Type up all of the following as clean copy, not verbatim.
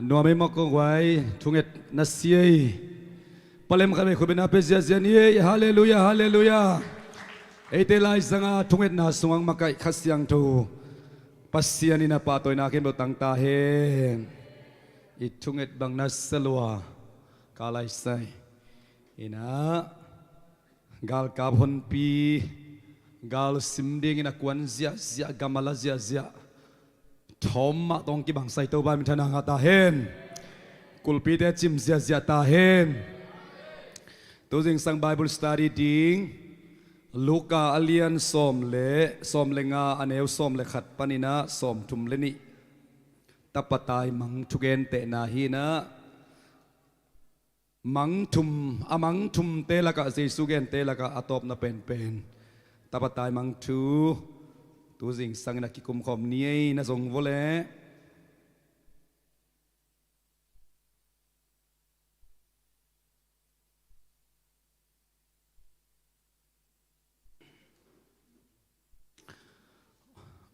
นัวไม่มอกงไว้ทุงเอ็ดนัสเซียปเลมกันไปคุเป็นอาเปเซียเซียนี่ฮาเลลูยาฮาเลลูยาเอเตลายสังอาทุงเอ็ดนาสวงมาไกขัสยังทูปัสเซียนี่นาปาตัวนาเข็มบตังตาเฮอิทุงเอ็ดบังนัสลัวกาลายไซอินะกาลกาบฮอนปีกาลซิมดิงอินะควันเซียเซียกามาลาเซียเซียทอมมาตองกีบังไซตัวบ้านมิถนางตาเฮนกุลปีเตจิมเซียเซียตาเฮนตัวจิงสังไบเบิลสตาดีดิงลูกาอเลียนสอมเลงาอันเอวสอมเลขัดปานินะสอมทุมเลนิตับปตายมังทุเกนเตนาฮีนะมังทุมเตละกะเจสุเกนเตละกะอตอบนะเป็นตับปตายมังทูตัวจิงสังนักกิคุมคอมนี้นะทรงวเล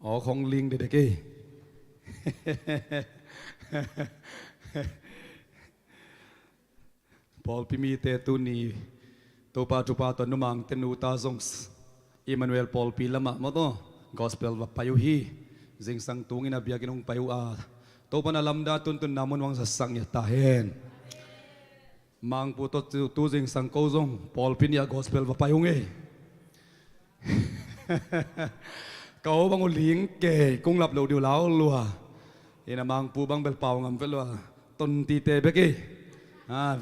อ๋อของลิงเด็กๆพอพิมีเตตุนีตัวปาตุปาตัวนุมังเตนูตาซงอิมมานูเอลพอลพิลามะมาตัวกอสเปลว่าพายุฮีจิงสังตุงินาเบียกินงพายุอาตัวปนาลัมดาตุนนามุนวังสัสังยตาเฮนมังปุตตุจิงสังโกซงพอลพินยากอสเปลว่าพายุเงเขาบางคนเลี้ยงเก๋กุ้งหลับเหลวเดียวแล้วลัวเห็นบางปูบางเบลเป่างำเฟลัวต้นตีเตเบกี้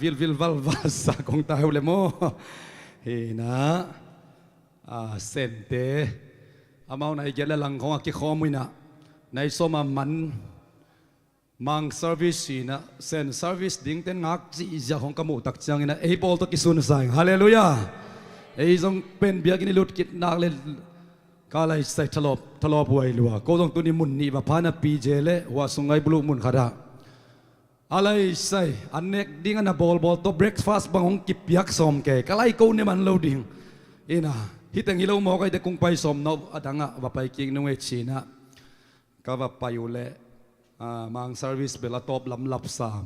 วิลวัลวาสของตาอุเลโมเห็นนะเซนเตอามาในเจริญลังของอากิคอมุยนะในสมัมมันมังเซอร์วิสนะเซนเซอร์วิสดิ้งเต็นงักจีจะของกมูตักจังนะไอ้บอลตะกิสุนสังฮาเลลูยาไอ้ทรงเป็นเบียกินลุดกิดนักเลยกาลายใส่ทลบหวยลัวก็ต้องตัวนี้มุนนี่ว่าพานาปีเจเลว่าสงไงบลูมุนขดาอะไรใส่อันเน็กดิ้งอันน่ะบอลตัวเบรกฟาสต์บางของกิบยักสมแก่กาลายกูเนี่ยมันเราดิ้งเอ็นะที่แต่งเราหมอก็จะคงไปสมนบดังอ่ะว่าไปกินนุ่งเอชีนะก็ว่าไปอยู่เลยมังเซอร์วิสเบลตอบลำลับสาม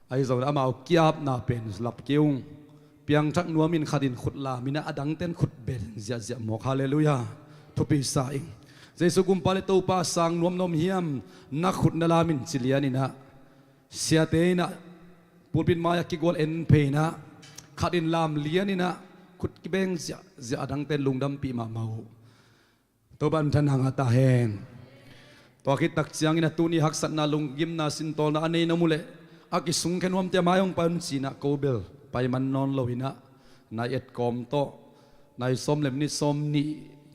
ไอ้ส่วนอามาเอาเกียบน่าเป็นหลับกิ้วเพียงทักนัวมินขัดินขุดลามินะอดังเต้นขุดเบนเสียหมอกฮาเลลูยาทุบปีสายเจสุกุมปาเลตูปาสังนวมนมเฮียมนักขุดนลามินจิเลียนี่นะเสียเตนะปูปินมายากิกวลเอ็นเพนะขัดินลามเลียนี่นะขุดกิเบงเสียอดังเต้นลุงดำปีมาเมาตัวบันทันหังตาแหงตัวคิดตักเสียงนี่นะตูนี่หักสัตนาลุงยิมนาสินโตนะอันนี้นะมุเลอากิสุงแค่นวมเตมายองปันสีนะโกเบลไปมันนอนโลหินะนายเอ็ดกอมโตนายส้มเล็บนี่ส้มนี่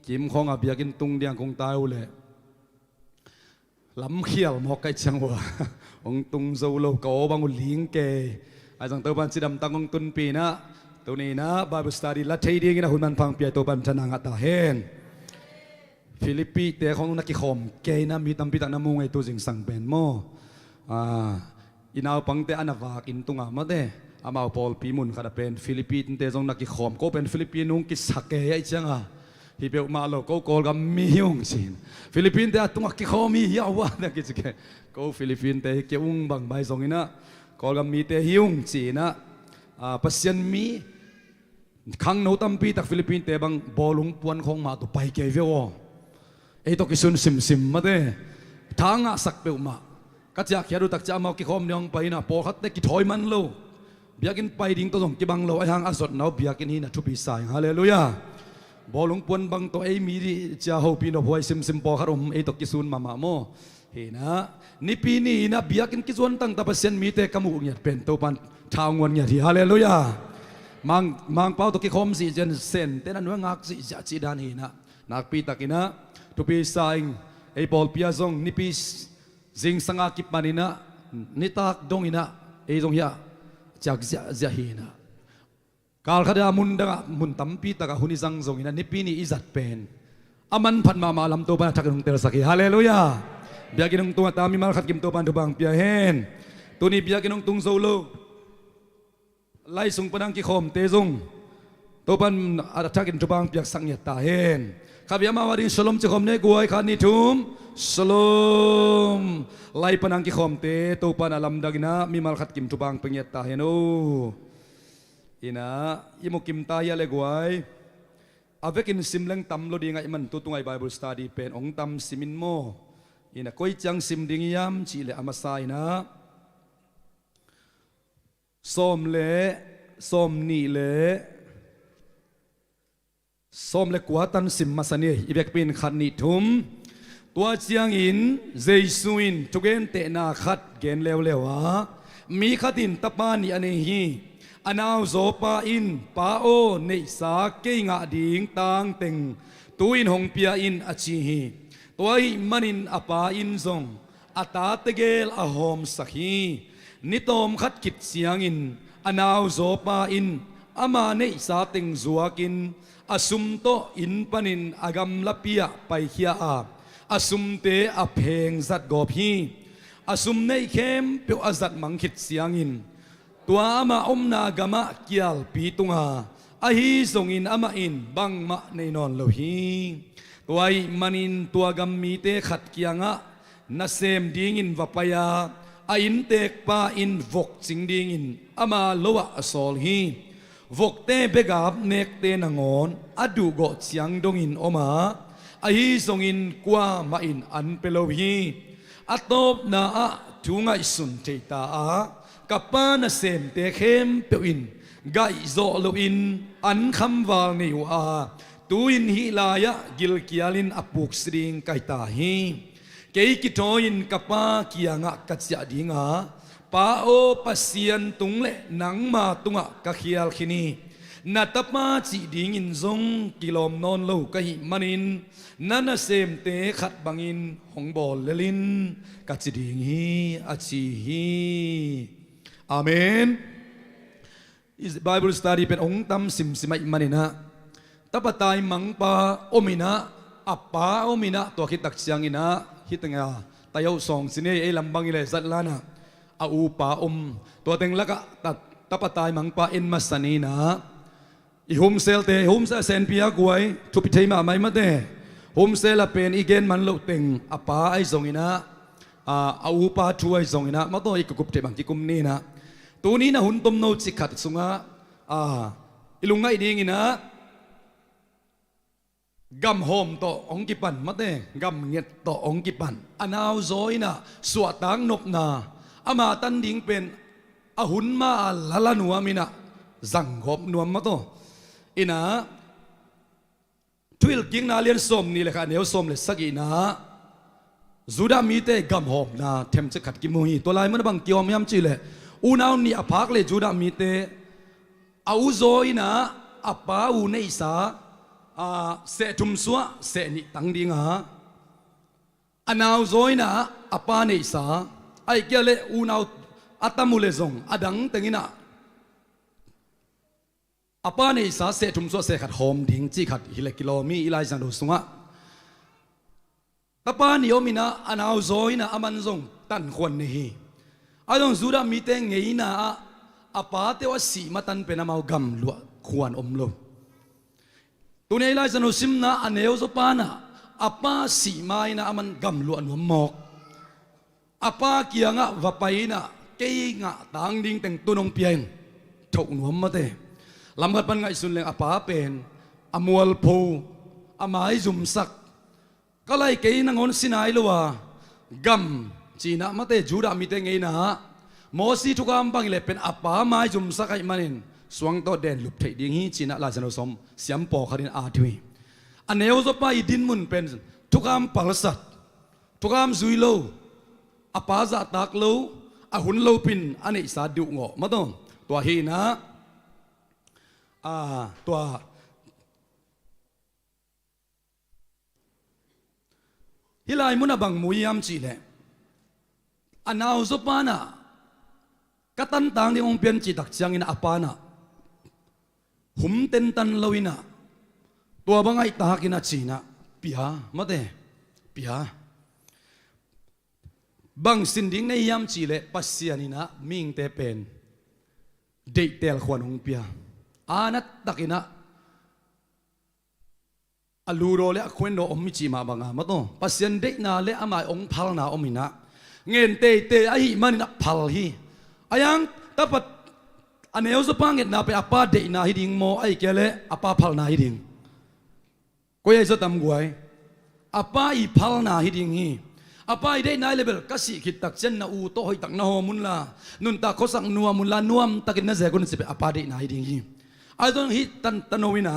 จิมของอาเบียกินตุงเดียงคงตายเลยลำเขียวหมอกไก่จังวะองตุงโซโลโกบางอุลิงเกไอ้สังเตอร์บันสีดำตังองตุนปีนะตัวนี้นะบาบิสตาดีละเทียดีกินะหุ่นมันพังเปียตัวบันชนะงัตตาเฮนฟิลิปปีเตะของนักกิคอมเกนะมีตั้มปีตักน้ำมุงไอตัวจิงสังเป็นโมอินเอาปังเตอันวากินตุงอามาเตอามาพอลปีมุนขัดเป็นฟิลิปปีนเตะของนักกิคอมก็เป็นฟิลิปปีนุงกิสักเกยไอจังอ่ะที่เบลมาโลก็กอลกับมีหิวสินฟิลิปปินส์แต่ตัวกิคอมียาวนะกิจเกก็ฟิลิปปินส์แต่เกี่ยวงบังใบสองนะกอลกับมีแต่หิวสินะปัสยันมีขังโนตัมปีตักฟิลิปปินส์แต่บางบอลลุงปวนของมาตัวไปเกี่ยวไอ้ตัวกิสุนซิมมาเด้ทางอ่ะสักเปลมากัจจาขียดูตักจะมากิคอมยังไปนะพอคัดแต่กิถอยมันโลเบียกินไปดิ้งตัวส่งกิบังโลไอ้ทางอสดเนาเบียกินนี่นะทุบิสายฮาเลลูยาบอลลงปวนบังตัวไอ้มีดีจะเอาปีนเอาไว้ซิมปอคารมไอ้ตกกิซุนมาโมเห็นนะนี่ปีนี้นะเบียกินกิซุนตั้งแต่เปอร์เซ็นต์มีแต่กำมุกเนี่ยเป็นตัวปันทางวันเนี่ยที่ฮาเลลูยามังเป้าตกกิคอมสิเจนเซนแต่นั้นว่างักสิจะจีดานี่นะนักปีตักินะทุปีสายไอ้บอลพิอาซงนี่ปีจิงสังอากิปมานี่นะนี่ตักดงนี่นะไอ้ตรงเฮียจากจะเห็นนะการขดามุนตั้มปีตากะหุนิสังซงอินะนิปีนี่อิจัดเป็นอามันพันมาลำตัวปนทักนุ่งเตลสักฮาเลลูยาเบียกินงตัวตามีมาขัดกิมตัวปันทุบังเปียเฮนตัวนี้เบียกินงตุงโซโลไล่สุงปนังกิคอมเตซงตัวปันอาทักกินทุบังเปียสังเยตาเฮนข้าพเจ้ามาวาริสลมจิคอมเนกวยขานิทุม Shalom ไล่ปนังกิคอมเตตูปานอลัมดักนะมีมัลขัดกิมทุบังเปียตาเฮนูอินะยิมุกิมตายาเลกวยอาเวกินซิมเลงตัมโลดีงไงมันตุตุงไง Bible Study เป็นองตัมซิมินโมอินะก้อยจังซิมดิงยามจีเลอามาไซนะส้มเลส้มนี่เลส้มเลกัวตันซิมมาสนีอีเบกปินขัดนิทุมตัวเจียงอินเจสุอินทุกเกนเตนาขัดเกนเลวเลวะมีขัดินตะปานีอันนี้อนาวโซปาอินปาโอเนสาเกงะดิงตังเต็งตุอินหงเปียอินอชีฮีตัวอิมันินอปาอินซงอัตาเตเกลอโฮมสักฮีนิตอมขัดกิดเสียงอินอนาวโซปาอินอามาเนสาเต็งจัวกินอสุมโตอินปนินอากำลับเปียไปเขียอาอสุมเตอเพงจัดกอบฮีอสุมในเข้มเปียวอจัดมังคิดเสียงอินตัวอามาอมนากามะเกียลปีตุงหาอาฮีส่งอินอามาอินบังมะในนอนโลฮีตัวไอมันอินตัวกัมมีเตขัดเกียงะนัสเซมดิงินวปยาอินเตกปาอินวกสิงดิงินอามาโลวะอสอลฮีวกเตเบกาบเนกเตนงอนอดูโกเสียงดงอินอมาอาฮีส่งอินกว่ามาอินอันเปโลฮีอัตบนาอะทุงไอสุนเจตากับปานาเซมเตเข้มเปียวอินไกโซโลอินอันคำวาลนิวอาตูอินฮิลายะกิลกิอาลินอปุกสริงไกตาฮีเกยกิโตอินกับปากิยังะกัจจดิงาปาโอปัสยันตุงเลนังมาตุงะกะเขียลขินีนัตปาจีดิงินซงกิลอมนอนโลกะหิมันินนันเซมเตขัดบังอินหงบอลเลลินกัจจดิงฮีอชีฮีอาเมน Bible Study เป็นองค์ตำสิมสิมาอิมันนะตปตายมังปาอมินะอัปปาอมินะตัวคิดตักเสียงอินะคิดตั้งอ่ะตายเอาสองสิเนไอลำบังอิเลสัตลานะอาปาตัวเต็งละกะตปตายมังปาเอ็นมาสนีนะอีโฮมเซลเตโฮมเซลเซนพิยากวยทุพิเทมาไม่มาเตโฮมเซลเป็นอีเกนมันโลเต็งอัปปาไอสองอินะอาปาช่วยสองอินะมาตัวอีกกุบเทบังกิกุมนี่นะตัวนี้นะหุ่นต้มโนจิขัดสุงะอิลุงไงดีงี้นะกำโฮมโตองกิปันมาเตกำเงียดโตองกิปันอนาวโซยนะสวดตังนบนาอามาตันดิงเป็นหุ่นมาละละนัวมินะสังหบนัวมาโตอินะทวิลกิงนาเลียนสมนี่แหละค่ะเนียวสมเลยสักอีนะจูดามีเตกำโฮมนะเทมจะขัดกิมุฮีตัวลายมันบังเกี่ยวมยามจีเลยอูนาวนี่อภักเลยจูดามีเตอาโซยนะอปาอูในสาเสทุมสัวเสนิตังดิงาอนาวโซยนะอปาในสาไอเกลเลอูนาวอัตมุเลซงอดังตังินะอปาในสาเสทุมสัวเสขัดโฮมดิงจีขัดฮิเลกิโลมีอิไลจันดูสุงะตปานิโอมินะอนาวโซยนะอามันซงตันควนนี่อาจงจูดามีเตงเงยนะอาปาเตวสีมาตันเป็นนามากำลัวควรอมโลตัวนี้ไล่สนุสิมนะอันเอวสปานะอาปาสีมาอินะอามันกำลัวนัวหมอกอาปาเกียงะวะไปนะเกยงะต่างดิ่งแต่งตุนองเปียนถูกนัวมาเตลำบัดปันไงสุนเลงอาปาเป็นอมวลโพอาไม้จุมสักก็ไล่เกยนังอนสินายลัวกำจีน่ามาเตจูดามีเตงไงนะโมซีทุกคำบังเลยเป็นอาปาไม้จุมสักไอ้มันเองสวงโตเด่นลุบเทดิงฮีจีน่าลาจนสมเสียมปอคดินอาทวีอันเอวสปายดินมุนเป็นทุกคำปัลสัตทุกคำซุยโลอาปาจะตักโลอาหุ่นโลปินอันนี้สาดุงอมาต้องตัวฮีนะตัวฮิลายมุนบังมุยามจีเล่อันเอาสปานะกัตันต่างที่องเปลี่ยนจิตตักเสียงอินอาปานะหุมเต็นตันลวินะตัวบังไอตากินาจีนะปียมาเตปียบังสินดิ้งในยามจีเล่ปัสเซียนินะมิงเตเป็นเดทเตลขวัญองเปียอานัตตักินะ อลูโรเลอควนโดอมมิจิมาบังอามาโตปัสยันเด็กนาเลอามายองพัลนาอมินะเงินเตเตไอหิมันนักพัลฮีอายังแต่ปัดอันเอลสปังเงินนาไปอาปาเด็กนาฮิดิงโมไอเกเลอาปาพัลนาฮิดิงก็ยังจะทำกวยอาปาอีพัลนาฮิดิงฮีอาปาอีเด็กนาเลเบลกัสสิคิดตักเจนนาอูโตหอยตักนาโฮมุนลานุนตาโคสังนัวมุนลานวมตักินนาเซกุนสิเปอาปาเด็กนาฮิดิงฮีไอตอนฮิตันโนวินา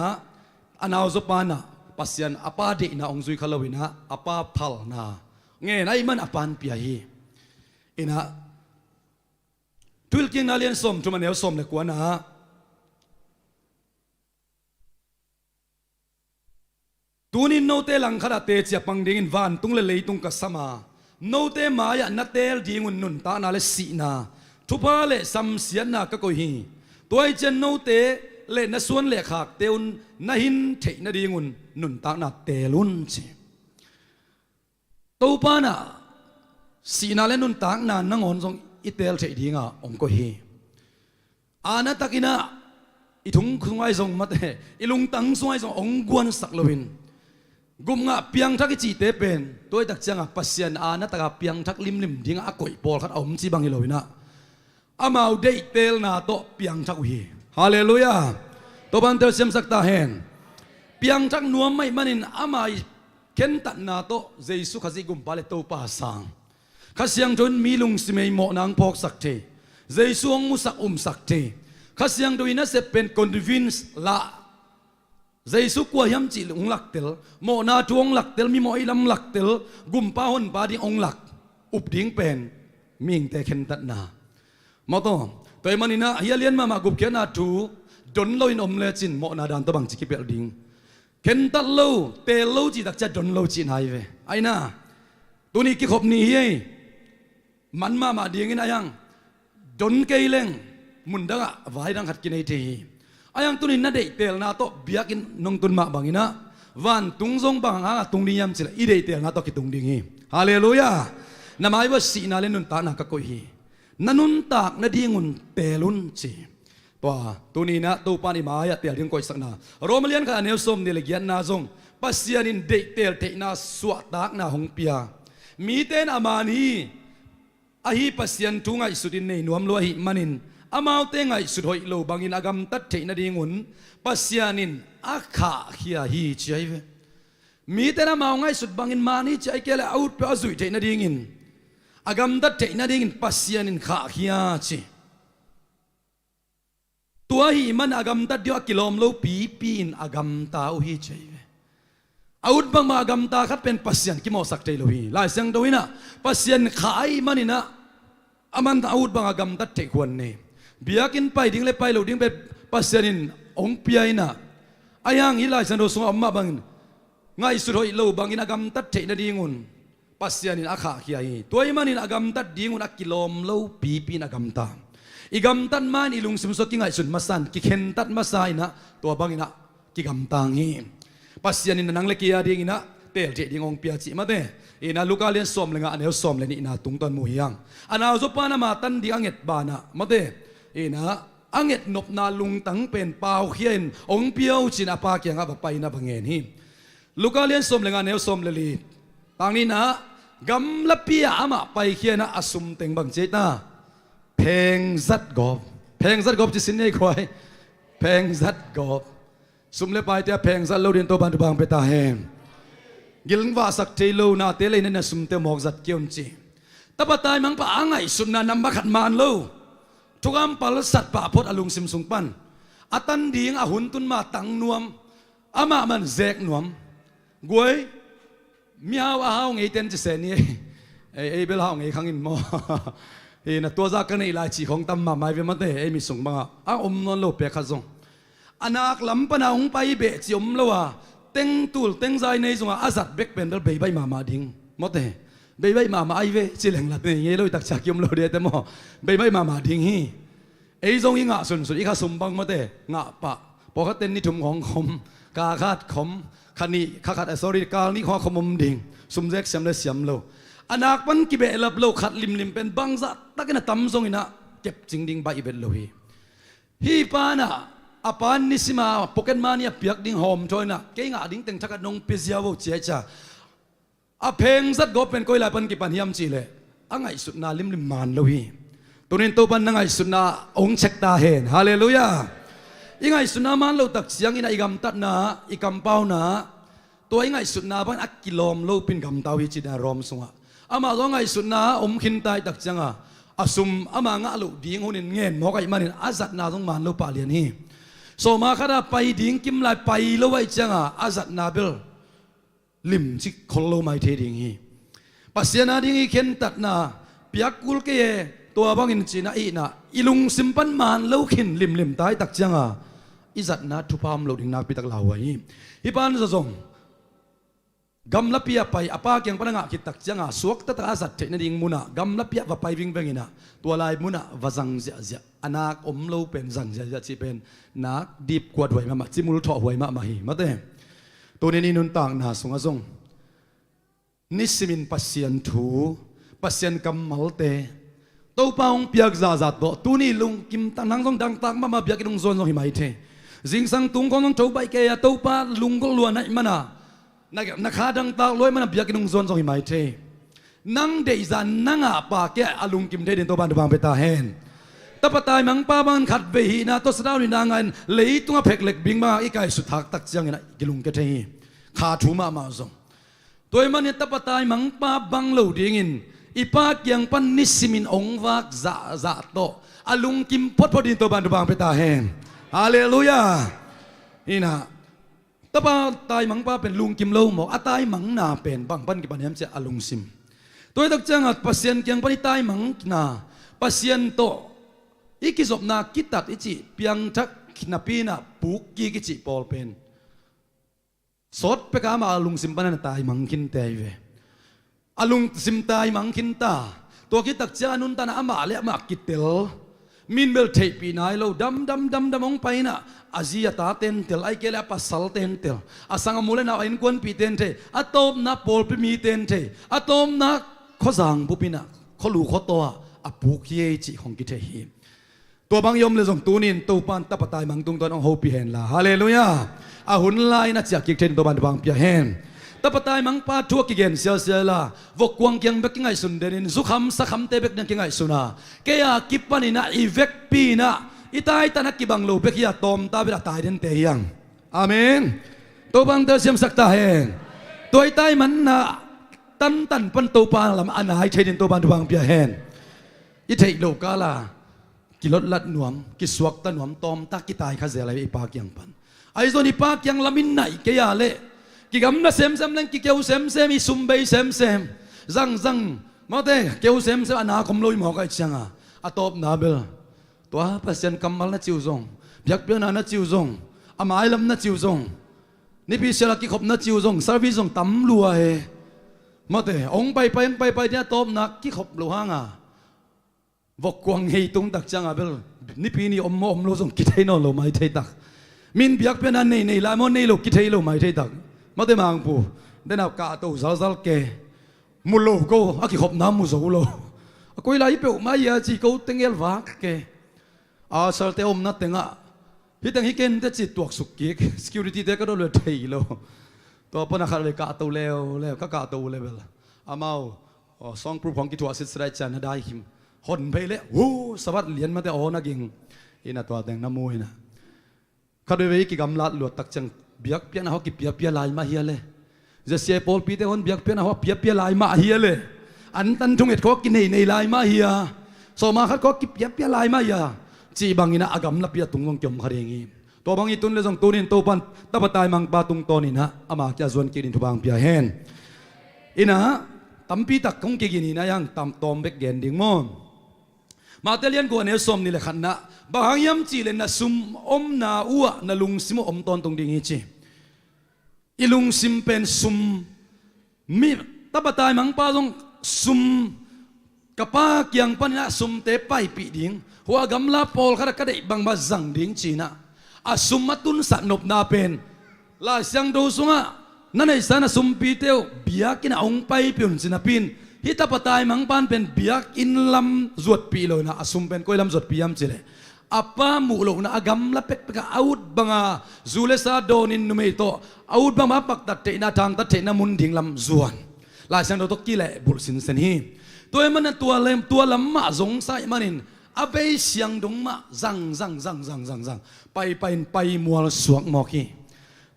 อันเอาสปานะปัสยันอาปาเด็กนาองซุยขลวินะอาปาพัลนาเงินไอมันอาปานเปียฮีอินะทุลกินนาเลียนสมทุมันเอลสมเลยกว่านะตูนินโนเตลังขดาเตเจียปังดิ่งวันตุงเลยตุงกัสมาโนเตมายะนัเตลดิ่งุนนุนตานาเลสีนาทุพาเลสัมเสียนนากะโกฮีตัวไอเจนโนเตเลนส่วนเลขากเตอุนนาหินเทนดิ่งุนนุนตานาเตลุนจีตัวปานะสีนาเลนุนตางนานังอนทรงอิเตลเทดิ่งอ่ะองก็ฮีอานาตักินะอิทุงคุงไอทรงมาเตอิลุงตังทรงไอทรงองกวนสักลวินกุมงะเปียงทักจีเตเป็นตัวตักจังอ่ะปัสยันอานาตากเปียงทักลิมดิ่งอ่ะก่อยปอลขัดอมจีบังอิโลวินะอามาอุเดเตลนาโตเปียงทักฮีฮาเลลูยาตัวบันเทลเซมสักตาเฮนเปียงทักนัวไม่มันินอามาเข็นตัดนาโตเจสุขจิกุมปาเลโตปาสังข้าเสียงจนมีลุงสิเมย์หมอนางพอกสักเทเจสุงมุสักสักเทข้าเสียงโดยน่าจะเป็นคอนดิวินส์ละเจสุกว่าย้ำจีลุงหลักเตลหมอนาจวงหลักเตลมีหมออิลำหลักเตลกุมป้าหนป้าดิองหลักอุบดิ้งเป็นมิ่งแต่เข็นตัดนามาต่อตัวมันนี่นะเฮียเลียนมากุบเขียนอาทูดนลอยนอมเลจินหมอนาดันตะบังจิกิเปลดิ้งเข็นตัดโลเตลโลจีตักจะดนโลจินหายไปไอ้น่ะตัวนี้กิขบนี่เฮ้มันมาดีงินอายังดนเกยเลงมุนดังอ่ะไว้ดังขัดกินไอทีอายังตุนินนาเดเตลนาโตเบียกินนงตุนมาบังอินะวันตุงซงบังหาตุงนิยมสิละอีเดเตลนาโตกิตุงดิงีฮาเลลูยานามายวสีนาเลนุนตานักก็ฮีนันุนตากนาดีงุนเตลุนจีตัวตุนีนะตูปานิมายะเตลดิงก็สักนาโรมาเลียนกันเนลสมเดลกิยนนาซงปัสยานินเดเตลเตนาสวตากนาหงเปียมีเตนอามานีอาฮีปัสยันทุ่งไอสุดินในนวมลัวหิมันินอามาวเตงไอสุดหอยโลบังอินอากำตัดเทนดีงุนปัสยันินอาขาฮียฮีใจเวมีแต่ละมาวไงสุดบังอินมานีใจเกลเอาไปอาสุยเทนดีงินอากำตัดเทนดีงินปัสยันินขาฮียจีตัวหิมันอากำตัดเดียวกิโลมโลปีนอากำตาอุฮีใจเวอาวุธบางมากำตาคัดเป็นปัสยันกิโมสักใจโลหีลายเสียงตัวนี้นะปัสยันขายมันนี่นะอามันอาวุธบางกำตัดเทควันเนี่ยเบียกินไปดิ้งเลยไปโลดิ้งเป็นปัสยันินองเปียนะอายังฮิลายเสียงตัวสงอมาบางไงสุดหอยโลบางอินอากำตัดเทนดีงุนปัสยันินอาขาขี้ยตัวมันนี่อากำตัดดีงุนอักกิโลมโลปีนอากำตาอีกำตัดมันอีลุงสมสกิไงสุดมาสันกิเข็นตัดมาสายนะตัวบางอินะกิกำตังฮีปัสยานินนังเล็กยาดิ่งนะเตลเจดิ่งองเปียจิมาเตอินาลูกาเลียนสอมเลงอันเอลสอมเลนี่นาตุงตันมุฮิยังอันเอาจบปานามาตันดิ่งอังเอ็ดบานะมาเตอินาอังเอ็ดนบนาลุงตังเป็นเปาเขียนองเปียวจินอาปาเกียงอาบไปนาบังเงินฮิลูกาเลียนสอมเลงอันเอลสอมเลลีตางนี้นะกำลับเปียอามาไปเขียนนะอสุมเต็งบังเจตนาเพงซัดกอบจิสินเนควายเพงซัดกอบสุมเลไปเตียเพงซัดโลเดียนตัวบันทุบังเปตาเฮมกิลว่าสักเทโลนาเตเลยนั่นสุมเตหมอกจัดเกี่ยวจีตบตายมังปะอ่างไงสุนนานำมาขัดมานโลทุกอัมปลสัตปะพดอลุงซิมสุงปันอัตันดีงอหุนตุนมาตังนวมอามามันเจกนวมกวยมีฮาวไงเต็นจะเสนีเอเบลฮาวไงขังอินมอเอ็นตัวจากกันในลายชีของตั้มมาไม่เป็นมันเตะมีส่งบ้างอ่ะนอนโลเปียขัดซงอนาคลำปนาองไปเบะจิอมละว่าเต็งตูลเต็งใจในส่งอาสัตเบกเป็นแล้วเบย์ใบมาดิ้งมดเตะเบย์ใบมาไอเวจิเหลงละเนี่ยเยอะเลยตักจากยมโลเดียแต่หมอเบย์ใบมาดิ้งฮีไอ้ทรงยิ่งอ่ะสุนอีกข้าสมบังมดเตะงะปะพอเขาเต้นนี่ถุงของคมกาคาดคมคันนี้ข้าขัดสอรี่กาลนี่ข้อคมดิ่งสมเจ็กเสียมเลยเสียมโลอนาคมันกิเบลับโลขัดลิมเป็นบังซะตักนะตั้มทรงอินะเก็บจริงดิ่งใบเบ็ดโลฮีปานะ apan ni sima pocket money piak ding hom joina ke nga ding teng thakat nong pizia wo che cha a pheng zat go pen koi la pan ki pan hiam chi le angai sut na lim lim man lo hi tunin to pan nangai sut na ong chek ta hen hallelujah ingai sut na man lo tak siang ina igam tat na ikam pau naตัวingai sut na ban akilom lo pin gam taw hi chi da rom sunga ama lo ngai sut na khin tai tak changa asum ama nga lo ding honin ngen mo kai manin azat na dong man lo pa lian hi so ma khada pai ding kim lai pai lo wai changa azat na bel lim chi khol lo mai the ding hi pasiana ding hi khen tat na piak kul keตัวบางอินจีน่าอีน่ะอีลุงสิมปันมันเล่าขินลิมตายตักจังอ่ะอีจัดนัดทุพามโลดิงนักพิตักลาวไว้อีปานจะส่งกำลับเปียไปอาป้าเกียงปนังกิตักจังอ่ะสวกตะตาสัตว์เทนดิงมุนะกำลับเปียว่าไปวิ่งเวงินะตัวลายมุนะว่าจังเสียอนาคอมโลเป็นจังเสียจีเป็นนักดีบกวดหวยมาจิมุลถอหวยมาหิมาเต้ตัวนี้นุนต่างนาสงอาทรงนิสมินปัสยันทูปัสยันกำมัลเตตัวป้าองเปียกซาโตตัวนี้ลุงกิมตั้งนั่งตรงดังตักมาเปียกลุงโซนตรงหิมายเทจิงสังตุงก็ต้องโจไปเกียตัวป้าลุงก็ล้วนไหนมันน่ะนักขาดังตักลอยมันเปียกลุงโซนตรงหิมายเทนั่งเดย์จันนั่งอาปากแกอลุงกิมเทเดินตัวบ้านตัวบางไปตาเฮนแต่ปะตายมังป้าบังขัดเวหีนะตัวสดาวนี่นางเงินเลยตัวเพกเล็กบิงมาอีกไก่สุดทักตักเจียงนะกิลุงเกเทขาทูมาส่งตัวมันเนี่ยแต่ปะตายมังป้าบังเหล่าดิ่งินอีปากยังปันนิสิมินองวักจะโตอลุงกิมพอดพอดินตัวบานตัวบางไปตาเฮนฮาเลลูยานี่นะตบาตายมังป้าเป็นลุงกิมโลหมอกตายมังนาเป็นบางปันกิปันยามจะอลุงซิมตัวตักจังอัดปัสยันยังปันตายมังนาปัสยันโตอีกิศพนากิตัดอิจิเปียงทักนาปีนาปุกกีกิจิปอลเป็นสดไปกามาอลุงซิมปันตายมังคินเตยเวอลุงซิมตายมังคินตาตัวกิตักจานุนตานะอามาเลมากิเตลมินเบลเทปีนายโลดำมองไปนะอาเซียตาเตนเตลไอเกลปัสสัลเตนเตลอาสังมูเลนะอินควนปีเตนเทอะตอมนะปอลปีมีเตนเทอะตอมนะข้อสังบุปินะข้อลูข้อตัวอะปุกเยจิของกิเทฮีตัวบางยมเลยส่งตูนินตัวปันตะปะตายมังตุงตอนองโฮปีเฮนลาฮาเลลูยาอาหุนไลนะจากกิเทนตัวบันบางปีเฮนตะปะตายมังปาทัวกิเกนเสียละวกวงเกียงเบกไงสุนเดนินสุขำสักคำเตเบกนังกิไงสุนาเกียกิปนินะอีเวกปีนะอีตายตานักกิบังโลเบกยาตอมตาเวลาตายเดนเตียงอาเมนตัวบางเตเสียมสักตาเฮนตัวไอตายมันนะตันปันตัวปานลำอันหายเทดินตัวบันบางปีเฮนอีเทโลกาลากิลดลัดหนวมกิสวกตะหนวมตอมตากิตายข้าเสียอะไรอีปากยังปันไอโซนี่ปากยังละมินไหนเกียเล่กิกำนัดเซมนั่งกิเกียวเซมอีซุมเบย์เซมจังมาเต้เกียวเซมอนาคมลอยหมอกไอจังอะตบนาเบลตัวพัศยันกำมัลนัดจิวซงเบียกเบียนานัดจิวซงอามาไอลำนัดจิวซงนี่พิเศษกิขบนัดจิวซงซาร์วิสซงตั้มลัวเฮมาเต้องไปเนี่ยตบนักกิขบลัวหางวกกวงเฮตุงตักจังเบลนี่พี่นี่อมโลซงกิเทนอโลไม่เทตักมินเบียกเบียนานี่ลามอนนี่โลกิเทโลไม่เทตักมาเตมังปูเดินเอากาตูซัลเกมุโลโกอากิขบน้ำมุโซโลกุยไลเปียวมาเยอะจีโกเต็งเอลวากเกอาสัลเตอมนัดเต็งอ่ะพี่เต็งฮิเกนเตจิตตัวสุกิก security เด็กก็โดนเลยเทโลตัวปนักเลยกาตูเลวก็กาตูเลเวลอามาซองปรูของกิทัวสิสไรจันได้หิมหอนไปเลยวู้สวัสดิ์เหรียญมาแต่โอนักยิงอินาตัวเต็งน้ำมวยนะเขาด้วยวิกิกำลัดหลวดตักจังเบียกเปียนะเขากิเปียลายมาเฮียเลยจะเสียปอลปีเตอร์คนเบียกเปียนะเขาเปียลายมาเฮียเลยอันตันทุ่งเอ็ดเขากินในลายมาเฮียสมาคัดเขากิเปียลายมาเฮียจีบังอินะอากำลับเปียตุงลงจมคดีงี้ตัวบางอีตุนเลยส่งตัวนินตัวปันตะปะตายมังปาตุงตัวนี่นะอามาจะส่วนกินทุบางเปียเฮนอินะตั้มปีตักคงกินนี่นะยังตั้มตอมเบกเกนดิ่งมอนมาเตลียนกวนเอสอมนี่แหละขันนะบางยามจีเลนะซุมอมนาอัวนะลุงซิมอมตอนตรงดิ่งจีอีลุงซิมเป็นซุมมีตะปะตายมังปาลงซุมกับป้าเกียงปันนะซุมเตไปปีดิ่งหัวกำลาปอลขนาดกระเดบังมาจังดิ่งจีนะอาซุมมาตุนสันนบนาเป็นลาเสียงดูสุงะนั่นไอ้สันซุมปีเตียวเบียกินองไปเปียนสินะปินฮิตาปะตายมังปานเป็นเบียกอินลำจวดปีเลยนะอาซุมเป็นก้อยลำจวดปียมจีเลย apa mulong na agam lapek peka out banga zulesa donin numeito out bang mapak tatte na tang tatte na munding lam zuan lai sang do to kile bul sin sen hi toy man tua lam ma zong sai manin abe siang dong ma zang pai mual suak moki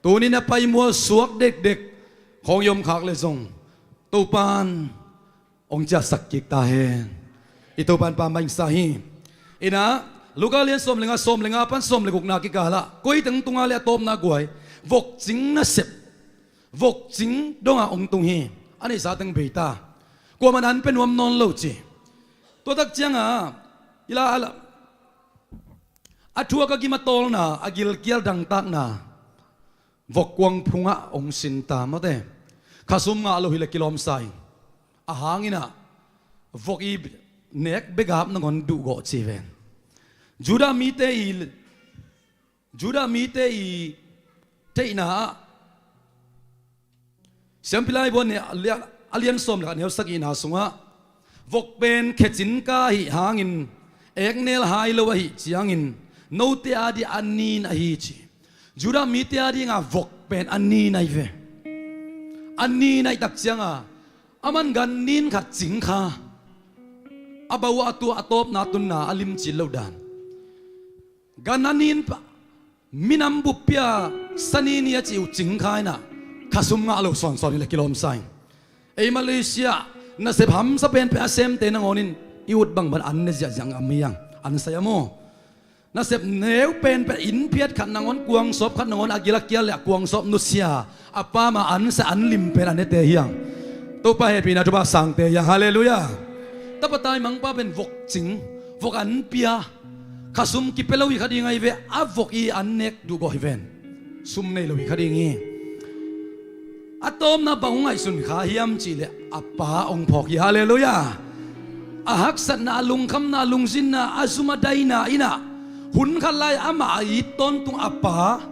tunin na pai mual suak dek khong yom khak le zong tu pan ong cha sak kik ta hen ito pan pa main sahi ina luka lian som lenga pan som leguk na ki kala koi teng tunga le tom na guai vok jing na sep vok jing donga ong tung hi ani sa teng beita ko man an pen wam non lo chi to tak changa ila ala athua ka gi matol na agil kial dang tak na vok kwang phunga ong sin ta mo te khasum nga lo hile kilom sai a hangina vok i nek begap na ngon du go chi ven Juda mite i teina Siampilai bon ne alian som la neu sakina sunga vok pen khechin ka hi hangin eknel hai lo hi chiangin note adi anni na hi chi Juda mite adi nga vok pen anni nai ve anni nai tak chianga aman gan nin khat ching kha abawa tu atop na tun na alim chi lo dan gananin pa minam bupya sanini achi uching khaina khasum nga lo son le kilom sai ei Malaysia na se ham sa pen pe asem te na ngonin iut bang ban an ne ja jang amiyang an sayamo na se neu pen pe in piat khat nangon kuang sop khat nangon agila kial le kuang sop nusia apa ma an sa an lim pen an te hiang to pa he pina to ba sang te ya hallelujah tapatai mang pa pen vok ching vok an pia khasum ki pelowi khadi ngai ve avok i annek du go hiven sum nei lowi khadi ngi atom na baungai sun kha hiam chi le apa ong phok hi hallelujah ahak sat na lung kham na lung jin na azuma daina ina hun khalai ama i ton tung apa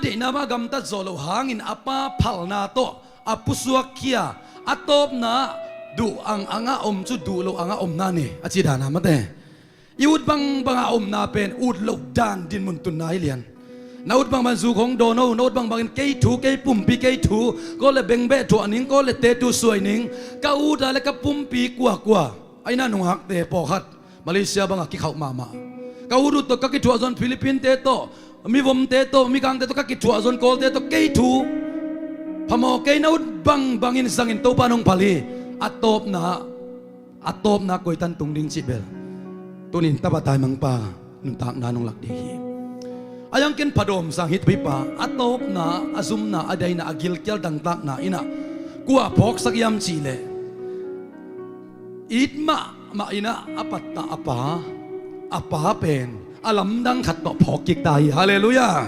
de na ba gam ta zolo hangin apa phal na to apusuak kia atop na du ang anga om chu du lo anga om na ni achi dana mate iut bang banga om na pen ut lo dan din mun tun nai lian naut bang man zu khong do no naut bang bang ke thu ke pum pi ke thu ko le beng be thu aning ko le te tu suai ning ka u da le ka pum pi kwa aina nung hak te po khat Malaysia bang ki khau mama ka u to ka ki thu azon Philippines te to mi vom te to mi kang te to ka ki thu azon kol te to ke thu phamo ke naut bang in sangin to panong pali atop na koitan tung ding chi bel tunin tabatay mang pa nung tak na nung lakdi ayang ken padom sang hit pa atop na azum na aday na agil kyal dang tak na ina kuwa phok sakyam chile itma ma ina apat ta apa pen alam dang khat to phok kik tai hallelujah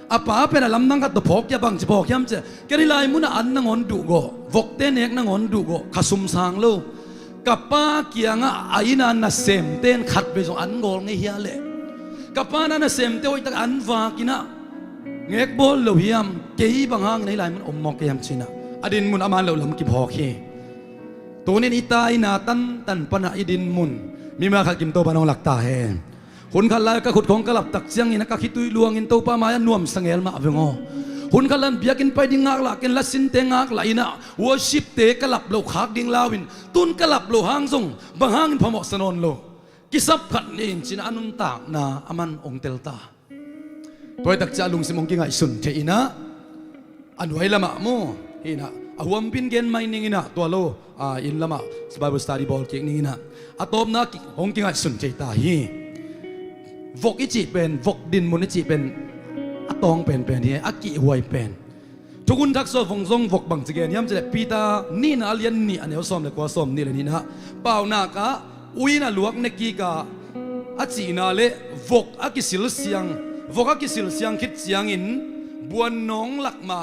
apa pen alam dang khat to phok ya bang chi phok yam che kenilai muna an na ngon du go vok te nek na ngon du go khasum sang lo kapa kianga aina na sem ten khat be jong an ngol nge hia le kapa na sem te oi tak an wa kina ngek bol lo hiam kei banghang nei lai mun om mok yam china adin mun aman lo lam ki phok hi tunin itai na tan pana idin mun mi ma khakim to banong lakta he hun khalai ka khut khong kalap tak chiang ina ka khitui luang in to pa ma ya nuam sangel ma vengo hun kalan biakin pai ding ngak la ken la sin te ngak la ina worship te kalap lo khak ding lawin tun kalap lo hang jong bang hang phamok sanon lo kisap khat nin chin anun tak na aman ong telta toy tak cha lung simong ki ngai sun the ina anwai lama mo ina ahuam pin gen mai ning ina to lo in lama Bible study ball ki ning ina atop na ki ong ki ngai sun che ta hi vok ichi pen vok din mun ichi pen atong pen hi aki huai pen tukun thak so vong zong vok bang chigen yam chele pita ni na alian ni aneu som le kwa som ni le ni na pau na ka uina luak ne ki ka achi na le vok akisil siang khit siang in buan nong lakma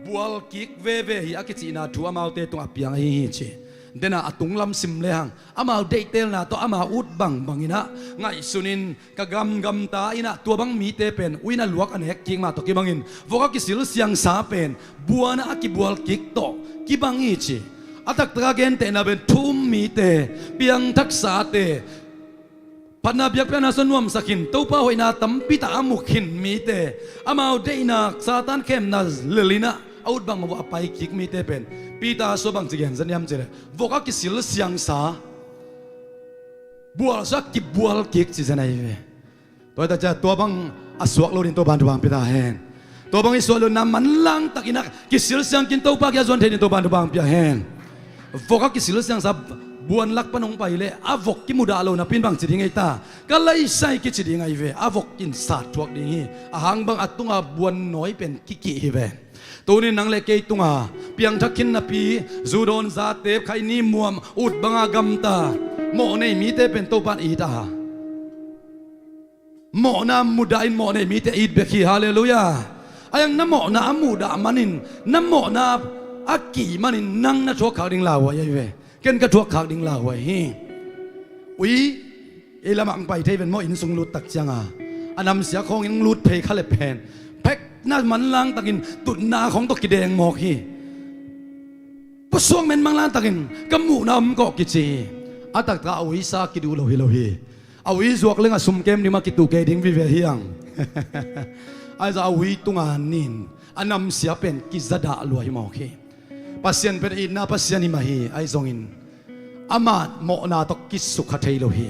bual kik ve hi akichi na thu amau te tung apiang hi che dena atung lam sim le hang amau deitel na to ama ut bangina ngai sunin kagam ta ina tua bang mi te pen uina luak an hek king ma to ki bangin voka ki sil siang sa pen buana akibual kik to ki bangi chi atak tra gen te na ben thum mi te piang thak sa te พันนาเบียกเป็นนาสนวมสักินตัวป้าหอยนาตั้มปิตาอามุขินมีเตอามาเอาเดนักซาตานเข้มนาเลลินะเอาบังมาว่าไปกิกมีเตเป็นปิตาสบังจิเกนสัญญามเจเลวกักิสิลเสียงสาบัวสักกิบัวกิกจิเจนัยเวตัวแต่จะตัวบังอสวกโลดินตัวบานตัวบังปิตาเฮนตัวบังอิสวกโลน้ำมันลังตักินักกิสิลเสียงกินตัวป้าแกจวนเทนินตัวบานตัวบังปิตาเฮนวกักิสิลเสียงสาบวนลักปนงไปเลยอาวกกิมุดาโลนะพินบังจิดิงไอตาก็เลยใส่กิจิดิงไอเวอาวกกินสัตว์ทวกดิ่งอาหางบังอัตุงอาบวนน้อยเป็นกิกิเวตัวนี้นังเล็กเกตุงอาเพียงทักขินนปีจูโดนซาเตปไข่นิมวมอุดบังอากำตาโมในมีเตเป็นตัวปันอีตาโมนามุดาอินโมในมีเตอีดเบคีฮาเลลูยาอายังน้ำโมนามุดามันินน้ำโมนาอักกีมันินนั่งนัชวขาวดิ่งลาวไอเวกันกระทวกขากดิ่งลาวไว้อุ้ยเอลามังไปเทเป็นมออินสุงลุดตักจังอันนำเสียของอินลุดเพคาเลเพนเพ็กน่ามันล้างตักินตุนนาของตกกิเดงหมอกฮีปะสวงเมนมังล้างตักินกำมูนำก็กิจีอัตักตาเอาวิสากิดูโลฮิเอาวิสวกเรื่องสุ่มเกมนี่มากิตูเกดิงวิเวฮียังไอ้จะเอาวิตุงานินอันนำเสียเป็นกิจดาลวยหมอกฮีpasien per ina pasien ni mahi ai zongin amat mo na to kisuk khathei lo hi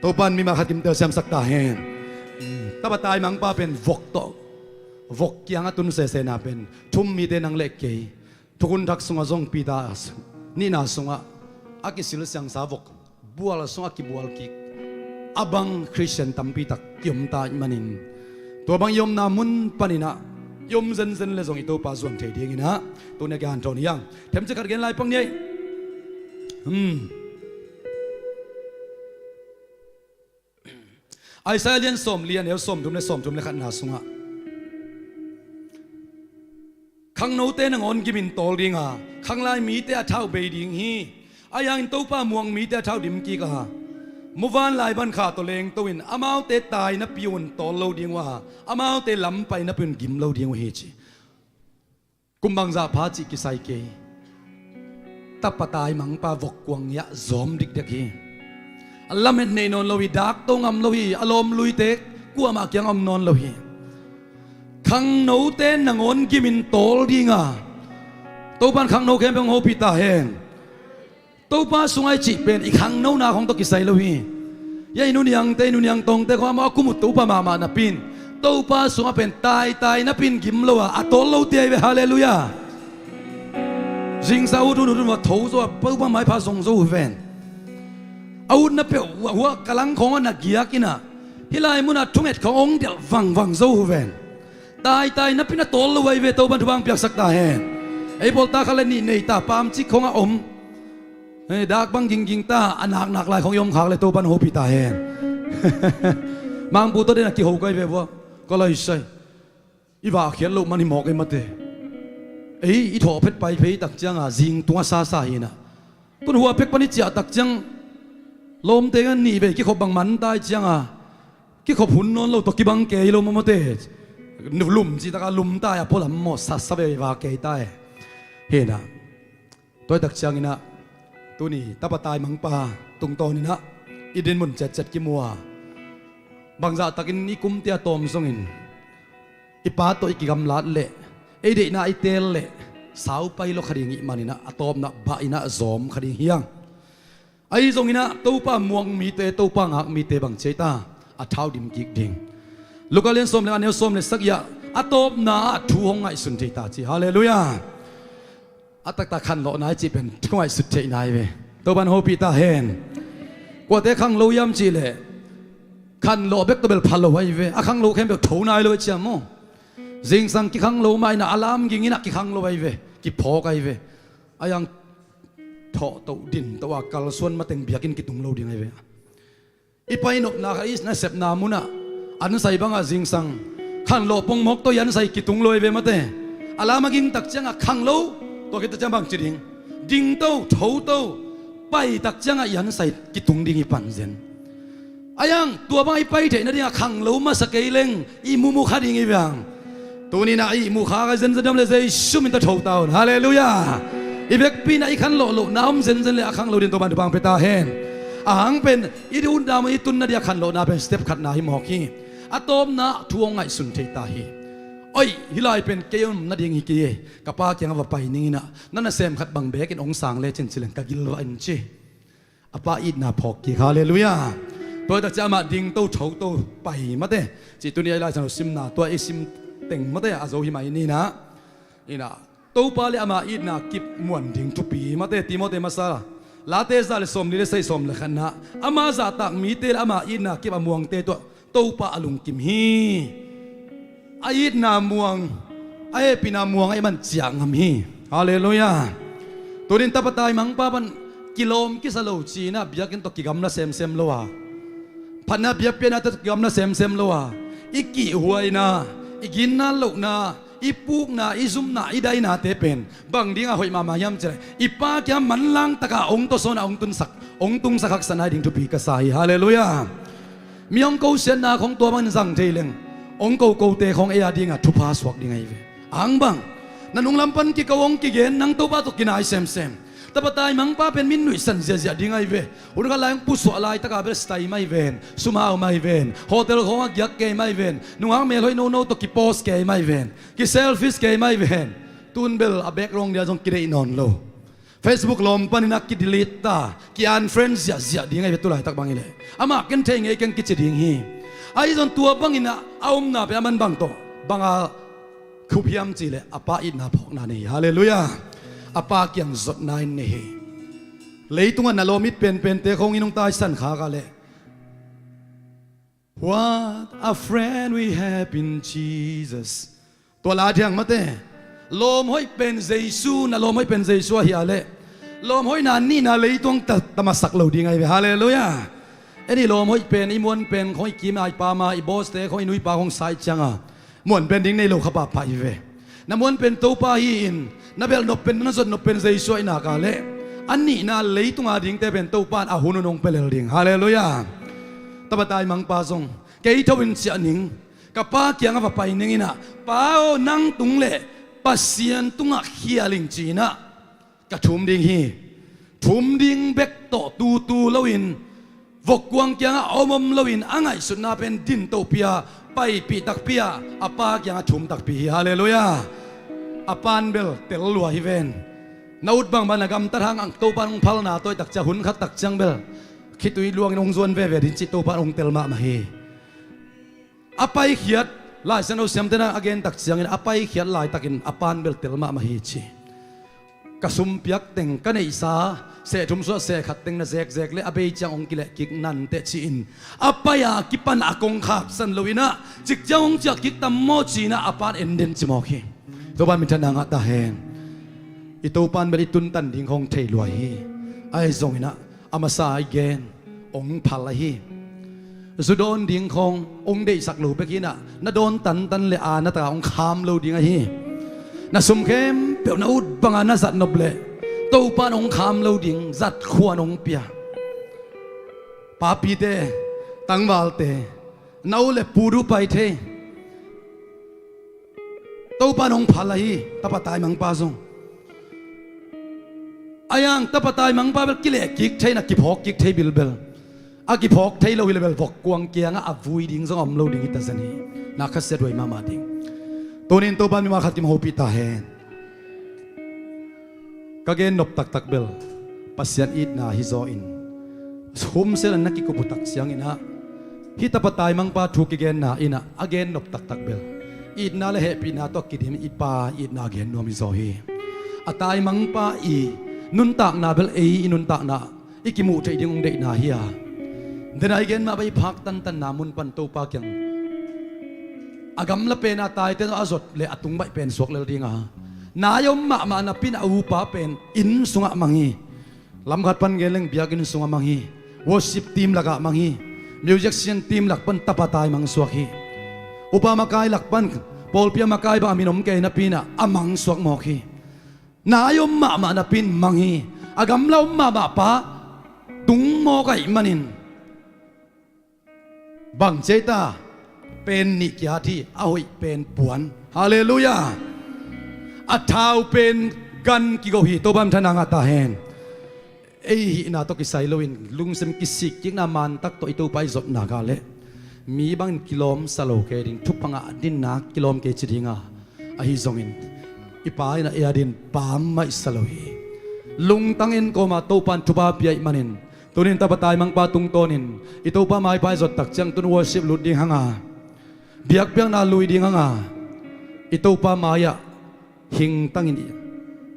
to pan mi ma khatim te sam sakta hen tabatai mang pa pen vok to vok kyang atun se na pen thum mi te nang le ke thukun thak sunga zong pi da ni na sunga akisil sang sa vok bual sunga ki bual ki abang christian tampi tak yom ta manin to bang yom na mun panina yom zen zen le zong ito pa zuang thei ding ina tu ne gan thon yang them che khat gen lai pang nei ai sa lian som lian el som tum le khat na sunga khang no te nang on gimin tol ringa khang lai mi te a thau be ding hi ayang to pa muang mi te thau dim ki kaมุวันลายบันขาตัวเลงตัวอินอามาเตตายนับปีวันตอลเราเดียงว่าอามาเตล้ำไปนับเป็นกิมเราเดียงว่าเฮจิกุมบังซาพาจิกิไซเกตับปะตายมังปาวกกวงยะซอมดิกเด็กฮีอัลลัมเห็นในนอนเราฮีดักตงอำเราฮีอารมณ์ลุยเตกกัวมากยังอำนอนเราฮีขังโนเตนนางอนกิมินตอลดีงาตัวบันขังโนเข้มเป็นโฮปิตาเฮงตัวป้าสุงไอจีเป็นอีกครั้งโน่นาของตกิไซลูฮียัยนุนยังเตนุนยังตรงแต่ความว่ากุมุตตัวป้ามานับปินตัวป้าสุงเป็นตายนับปินกิมโลอะอัตโตโลเตียเวฮาเลลูยาจิงซาอุดุนว่าทูซัวป้าป้าไม่พาส่งโซ่เวนอาวุธนับเปหัวกำลังของนักกีฬากินะฮิลายมุนัดทุ่งเอ็ดขององเดียววังโซ่เวนตายนับปินอัตโตโลไวเวตัวบันทุบังเปียกสักตาเฮไอ้บอลตาเขาเล่นนี่ในตาปามจิกของอมดักบังยิงตาอันหนักลายของยมขากเลยตัวปันโฮปิตาเฮนมังปูตัวเดนักกี่โฮกันเว้ยก็เลยใช่อีว่าเขียนลูกมันนี่หมอกไอ้มาเตะอีถอเพชรไปเพชรตักจังจิงตัวซาหินะต้นหัวเพชรปนิจจตักจังลมเตกันนี่เว้ยกี่ขบบังมันตายจังกี่ขบหุ่นนอนเราตกิบังเกยลมมาเตะลุ่มจีตะการลุ่มตายพอลำหมดสัสเวว่าเกยตายเห็นนะตัวตักจังนี่นะตัวนี้ตาปตายมังปาตุงโตนี่นะอีเดนมุนจัดกิมัวบางจากตักินนี่กุมเตียตอมส่งอินอีป้าตัวอีกกำลัดเละไอเด็กน่าไอเตลเละสาวไปโลคดีงี้มันนี่นะตอมนะบ่ายนะซอมคดีเฮียงไอส่งอินะตัวป้าม่วงมีเตตัวป้าหักมีเตบังเจตาอัดเท้าดิมกิกดิ่งลูกเลี้ยงส้มเลยอันเนี้ยส้มเลยสักอย่างอัดตอมนะทูหงไอสุนเจตาจีฮาเลลูยาอัตตาขันโลนายจีเป็นช่วยสุดเจนายเวตัวบันโฮปิตาเฮนกว่าแต่ขังโลยำจีเล่ขันโลเบกตัวเบลพัลโลไว้เวอะขังโลเข้มเบลทูนายเลยเชียมอจิงสังกิขังโลไม่น่ะอารามกิงินักกิขังโลไว้เวกิพอไกเวอายังทอตัวดินตัวกัลส่วนมาเต็งเบียกินกิตุงโลดิ่งไงเวอีไปนกนาคอิสนะเสพนามุนะอันใส่บังอาจิงสังขันโลปงมกตัวยันใส่กิตุงโลเวมาเตอารามกินตักจังขังโลตัวกิตจังบังจีดิงโตโถโตไปตักจังยันใส่กิตุงดิ่งอีปันเซนอายังตัวบังไปเถอะนะดิ่งขังโลมาสเกลเลงอีมูขาดิ่งอีบังตัวนี้นะอีมูขาก็เซนจะดำเลยชุ่มอินตะโถเตาฮาเลลูยาอีเบกปีนะอีขันโลน้ำเซนเลยขังโลดินตัวบันทุบังเปตาเฮน ang pen idun na mo itun na dia khan lo na pen step khat na hi mo ki atom na thuang ngai sun thei ta hi oi hilai pen keyom na ding hi ki kapa kyang va pai ni na nana sem khat bang bek in ong sang le chen chilen ka gil wa in chi apa it na phok ki hallelujah tôi ta chama ding to chou to pai ma te chi tu ni lai san sim na to e sim teng ma te a zo hi mai ni na ina to pa le ama it na kip muan ding tu pi ma te ti mo te ma sa la te za le som ni le sei som le khan na ama za tak mi te ama it na kip amuang te to pa alung kim hi it na muang ai pina muang ai man chiang am hi hallelujah turin tapatai mang pa ban kilom ki sa lo chi na biakin to ki gam na sem sem lo waพันนับยับเปียนาตะกำน่าเซมเซมโลวะอีกี่หวยนาอีกินนาโลกนาอีปุกนาอีซุมนาอีได้นาเตเป็นบางดิ้งอ่ะหวยมายำเจริญอีป้าแกมันลังตะกาองตัวโซนองตุนสักองตุงสักสนายดิ้งทุบีกษายฮาเลลูยามีองกูเสียนาของตัวมันสั่งเทเลงองกูเตของเอียดิ้งอ่ะทุพาสวกดิ้งไงเวอังบังนั่นองลำปันกิกวงกิเกนนังตัวป้าตุกินายเซมเซมแต่ปตายมังป้าเป็นมินหนุ่ยสันเสียดิ้งไงเวอุณก็ลายผู้สวดลายตะกาเบสไตไม่เวนสุมาไม่เวนโฮเทลของยักษ์เกย์ไม่เวนนุ่งหางเมลอยโนโนตกิโพสเกย์ไม่เวนกิเซลฟิสเกย์ไม่เวนตุนเบลอเบกรงเดียจงกิเลนอนโลเฟซบุ๊กลมปันนักกิดลิตตากิอันเฟรนด์เสียดิ้งไงเวตุลายตักบังอิเลอามากันเทงไงกันกิจดิ้งฮีไอ้จนตัวบังอินะเอาอมนาเปียมันบังโตบังอาคุพิยมจีเลอปาอินาพอกนานีฮาเลลูยาอปาเกียงจดนายนี่เลยตรงนั้นเรามิดเป็นเตะของอินงตายสันขากะเลย What a friend we have in Jesus ตัวลาเทียงมาเตะลมห้อยเป็นเยซูนะลมห้อยเป็นเยซูเฮียเลยลมห้อยนานนี่นะเลยตรงตะมาสักเราดีไงฮาเลลูยาไอ้นี่ลมห้อยเป็นอีมวนเป็นของอีกิมไอปามาอีบอสเตะของอีนุยปาของไซจังอ่ะมวนเป็นดิ้งในโลกขบไปเวน้ำมวนเป็นตัวปาฮีอินน้ำเบลนบเป็นนั่นส่วนนบเป็นเยซูไอ้นากาเล่อันนี้น่าเลยตรงอาดิ่งแต่เป็นตัวปานอาหุนนงเปลดิ่งฮาเลลูยาตบตายมังปาซงเกยทวินเสียนิงกับป้าเกียงกับไปนิงนะป้านั่งตุงเล่ปัสเซียนตุงเขียลิงจีนะกับทุ่มดิ่งฮีทุ่มดิ่งเบกโตตูลวินวกกวงเกียงอมลวินอ่างไอสุดน่าเป็นดินโตเปียไปปีตักเปียอาป้าเกียงทุ่มตักปีฮาเลลูยาอาปานเบลเตลลัวฮิเวนนาอุดบังบรรณกรรมตะทางอังโตปานองพัลนาตัวตักจะหุนขัดตักจังเบลคิดตุยลวงนงส่วนเวดินจิตโตปานองเตลมามาเฮอภัยเขียดลายเสนอเสียมเตนะอเกนตักจังอินอภัยเขียดลายตักินอปานเบลเตลมาเฮชีกสุมเปียกเต็งกันไอสาเสถุมสวเสขัดเต็งนะเซกเลอเบยจังองกิเลกิกนันเตชินอภัยกิปันอากงขับสันลวินะจิกจังองจักกิกตัมโมจีนะอปานเอ็นเดนจิโมคีตัวบ้านมิถนางอัตาเฮนอิตูปันบริตุนตันดิ่งของเทลวยฮีไอซงอินะอามาซาไอเกนองพัลฮีสุดอนดิ่งขององเดสักลูเปกินะนาโดนตันเลอานาตาองคามลูดิ่งฮีนาสุมเข้มเปียวนาอุดบังอานาสัตนบเลตูปันองคามลูดิ่งจัดขวานองเปียปาปีเตตังวาลเตนาอุเลปูรุไปเทตูปันองพัลฮีตะปะตายมังปาซงอายังตะปะตายมังปาเบลกิเลกิกเทนักกิพอกกิกเทบิลเบลอากิพอกเทโลวิลเบลพกกวงเกียงอาวุยดิ่งซงอมโลดิ่งอิตาเซนีนักเสดวยมาดิ่งตัวนี้ตัวปันมีมาขัดกิมโฮปิตาเฮนก็เกนนบตักเบลปัสยันอิดนาฮิโซอินสมเซลนักกิกุบุตักเสียงอินะฮิตะปะตายมังปาถูกกิเกนนาอินะอาเกนนบตักเบลอิดนาเลเฮปินาตอกิดิมอิปาอิดนาเกนโนมิโซฮีอาตายมังปาอีนุนตักนาเบลเออินุนตักนาอิกิมูเทดิงองเดนาเฮียเดนไอเกนมาไปพักตันนามุนปันโตปาเกียงอากำละเป็นอาตายเตนอาจดเลอตุงใบเป็นสวกเลดิงา nayom ma na pin aupa pen in sunga mangi lamkhat pan geleng biakin sunga mangi worship team laga mangi musician team lakpan tapatai mang suaki upa makai lakpan polpia makai ba aminom ke na pina amang suak moki nayom ma na pin mangi agam law ma ba pa tung mo kai manin bang cetaเป็นนิกยาที่เอาไว้เป็นปวนฮาเลลูยาอัฐาวเป็นกันกิโกหิโตบัมทนางอัตาเฮน ina to kisai loin lungsim kisik jing na man tak to itu pai zot na gale mi bang kilom salo ke ding thupanga din na kilom ke chidinga a hi zongin ipa ina ya din pam mai salo hi lung tangin ko ma to pan thuba piai manin tunin tapatai mang patung tonin ito pa mai pai zot tak chang tun worship lut ding hanga biak piang na lui ding hanga ito pa maya hing tangin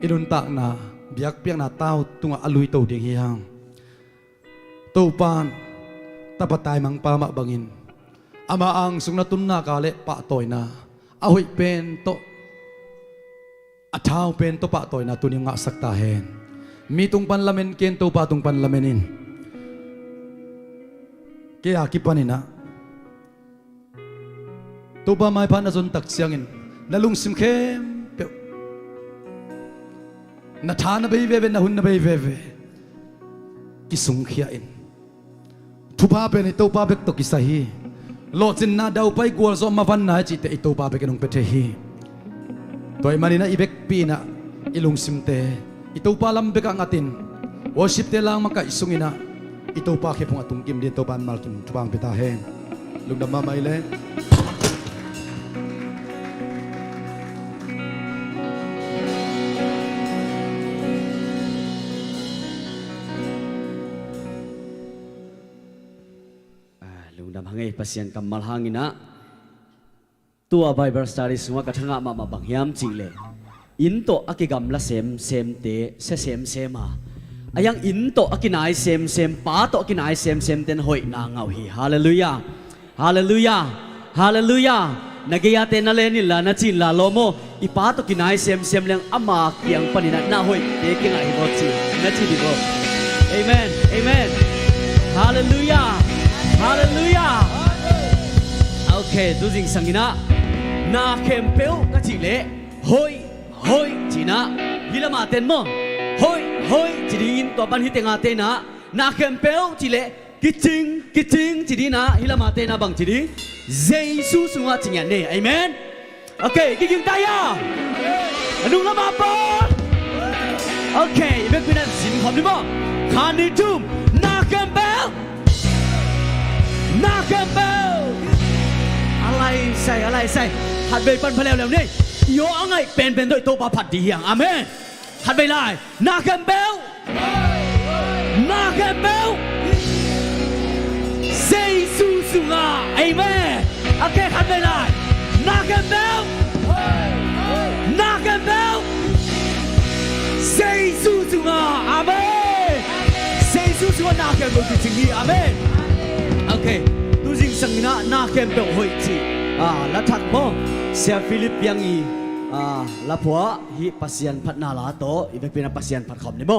inun tak na biak piang na tao tunga alui to ding hiyang to pan tapatai mang pa ma bangin ama ang sung na tun na kale pa toy na awi pen to ataw pen to pa toy na tuning nga sakta hen mi tung panlamen ken to pa tung panlamenin kaya kipanina to pa mai pa na zon tak siangin nalung sim khem na thana bei ve na hun na bei ve kisung khia in thupa pe ni to pa bek to kisahi lo chin na dau pai gol zo ma van na chi te to pa bek nong pe the hi toy mani na ibek pi na ilung sim te ito pa lam bek ang atin worship te lang maka isungina ito pa ke pung atung kim din to pan mal kim tubang pitahen lugdam ma mai le hangai pasien kamal hangina tua Bible study sunga kathanga ma bangyam chile into akigam la sem te se sem ha ayang into akinai sem pa to akinai sem ten hoi na ngau hi hallelujah hallelujah hallelujah nagaya te na le nila na chin la lomo ipa to kinai sem leng ama kyang panina na hoi te kinga hi bo chi na chi di bo amen amen hallelujah hallelujah okay tu jing sangina na kempeu ka chile hoi hoi china hilama ten mo hoi chidin to ban hitenga te na kempeu chile kiching chidina hilama te na bang chidi jesu sunga chingya ne amen okay kiking taya anung lama po okay ibek pinan sim khom ni mo khani tum na kempeu na kempeu alai sai hat bei pan phaleu leu ni yo angai pen doi to pa phat di hiang amen hat bei lai na kempeu jesu sunga amen okay hat bei lai na kempeu jesu sunga amen jesu sunga na kempeu ki chingi amen okay tu jing sangina na kempeu hoi chi la thak mo sia philip yang i la phwa hi pasian phat na la to ibek pina pasian phat khom ni mo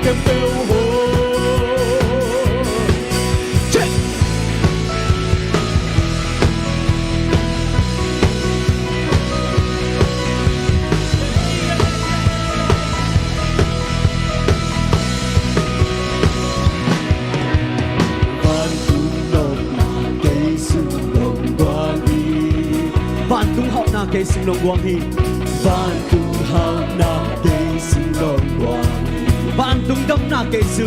kem bêu ho check Van tung nông na cây sung nông quang hi Van tung hậu na cây sung nông quang hi Van tung hao na cây sung nông quang hi Van tung đâm na cây su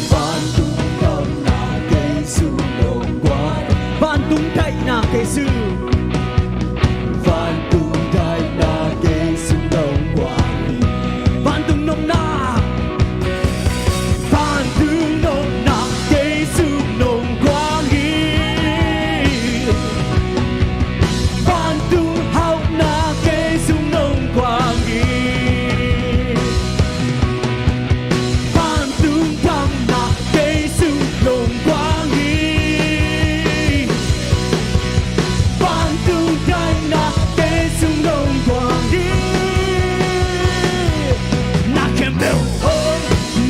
Van tung đâm na cây sung nông quang Van tung đại na cây su Van tung đại na cây sung nông quang hi Van tung nông na Van tung nông na cây sung nông quang hi Van tung hậu na cây sung nông quang hi Van tung đâm na cây sung nông quang hi Van tung đại na cây sung nông quang hi Na kem bêu hoi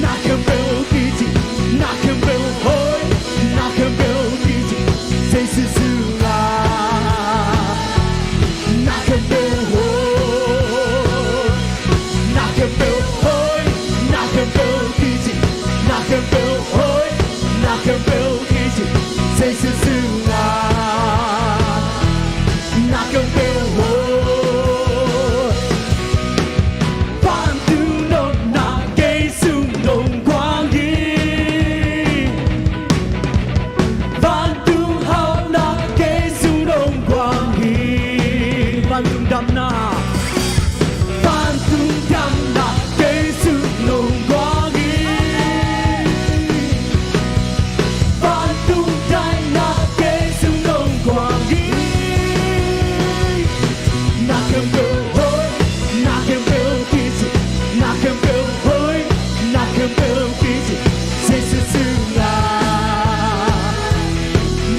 Na kem bêu kỳ dị Na kem bêu hoi Na kem bêu kỳ dị Say sư sư la Na kem bêu hoi Na kem bêu hoi Na kem bêu kỳ dị Na kem bêu hoi Na kem bêu kỳ dị Say sư sư la Na kem bêu hoi Van tu nông na cây sung nông quang hi Van tu hậu na cây sung nông quang hi Van tu đâm na Van tu đâm na cây sung nông quang hi Van tu đại na cây sung nông quang hi Na kem bêu hoi Na kem bêu kỳ dị Na kem bêu hoi Na kem bêu kỳ dị Say sư sư la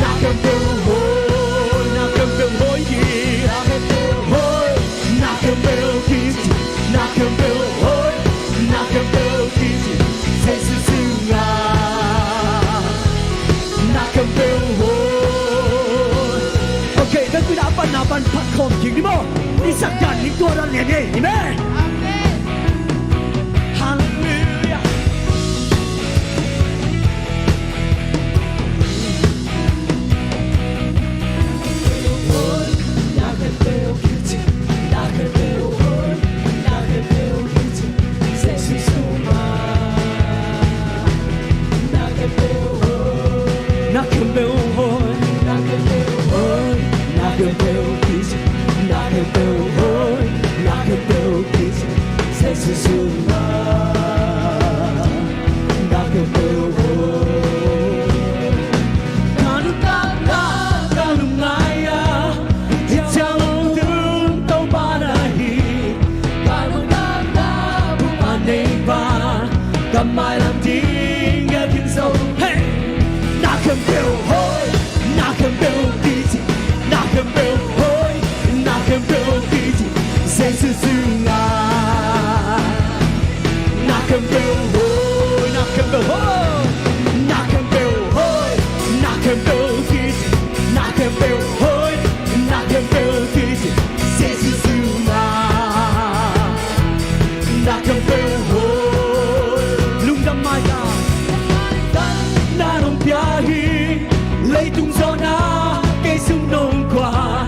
Na kem bêu hoi Na kem bêu hoi gì Na kem bêu hoi Na kem bêu kỳ dị Na kem bêu hoi Na kem bêu kỳ dị Say sư sư la Na kem bêu hoi Ok, dan cứ đã ban nào ban phát khom chính đi mô đi sắc nhận những tua ra liền đi amen Hallelujah Na kem bêu kỳ dị Na kem bêu hoi Na kem bêu kỳ dị Say sư sư la Na kem bêu hoi Na kem bêu hoi Na kem bêu hoi Na kem bêu kỳ dị Na kem bêu hoi Na kem bêu kỳ dị Say sư sư la Na kem bêu hoi Kanu tanda kanu ngaya Itang tung tau panahi Kanu tanda bumanay pa Kamay lang tinggal kinso Hey! Na kem bêu hoi Na kem bêu kỳ dị Na kem bêu hoi Na kem bêu kỳ dị Say sư sư la Na kem bêu hoi Na kem bêu hoi Na kem bêu hoi Na kem bêu kỳ dị Na kem bêu hoi Na kem bêu kỳ dị Say sư sư la Na kem bêu hoi Lung đâm mai ta Na nông pia hi Lấy tung gió na cây sung nông qua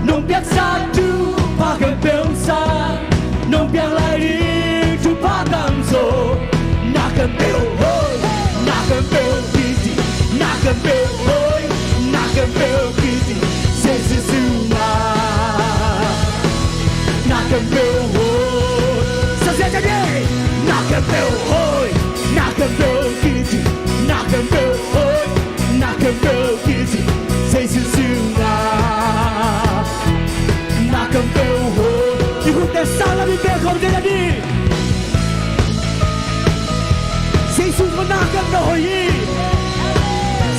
Nông biak sa tu pa kem bêu sa Nông biak lại đi tu pa tam zo Na kem bêu hoi Na kem bêu kỳ dị Na kem bêu hoi Na kem bêu kỳ dị Say sư sư la Na kem bêu hoi Sao sẽ đi Na kem bêu hoi Na kem bêu kỳ dị Na kem bêu hoi Na kem bêu kỳ dị Say sư sư la Na kem bêu hoi Đi hút đẹp sao là đi bêu không thế là đi Say sư có na kem bêu hoi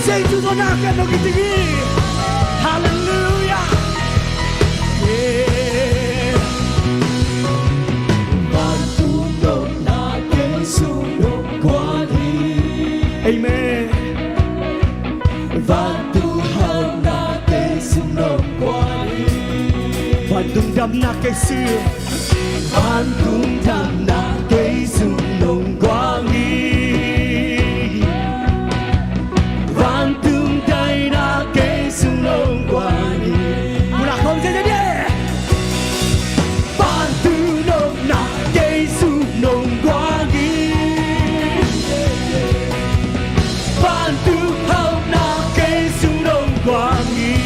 Say sư có na kem bêu kỳ dị Hallelujah Yeah Van tung nông na cây tung đâm na cây xưa Phan tung đâm na cây sung nồng quang nghi Phan tung tay na cây sung nồng quang nghi Mùa lạc không dễ dễ Phan tung nồng na cây sung nồng quang nghi Phan tung hậu na cây sung nồng quang nghi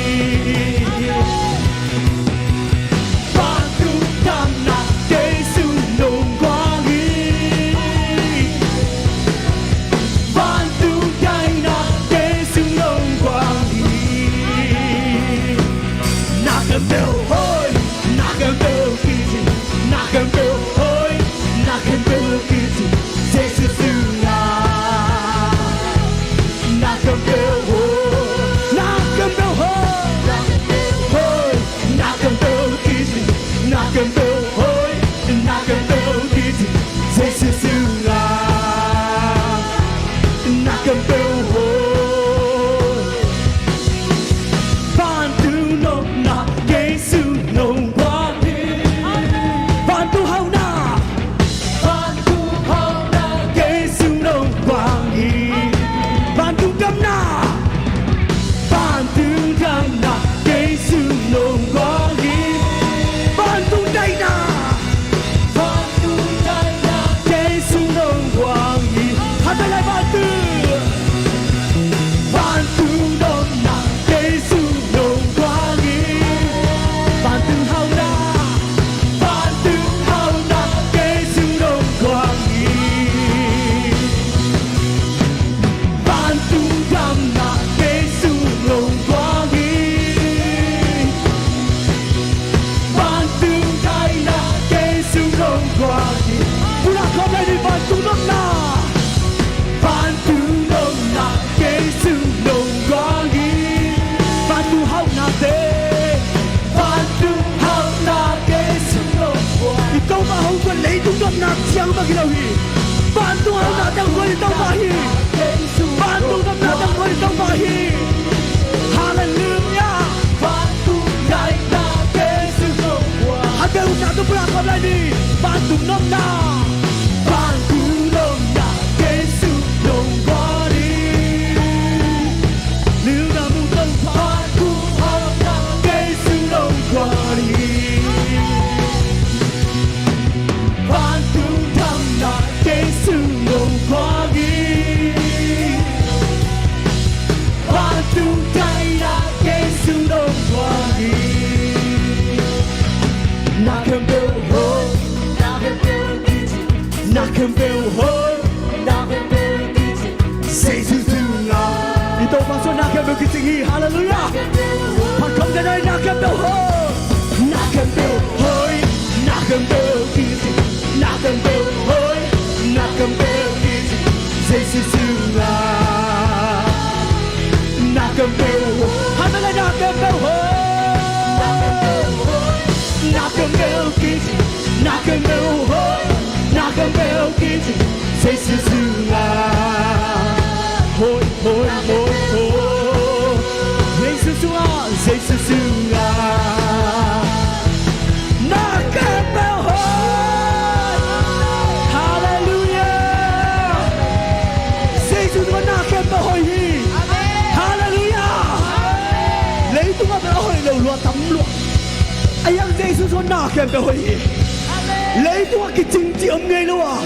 lấy tôi cái chính trị âm nghe luôn à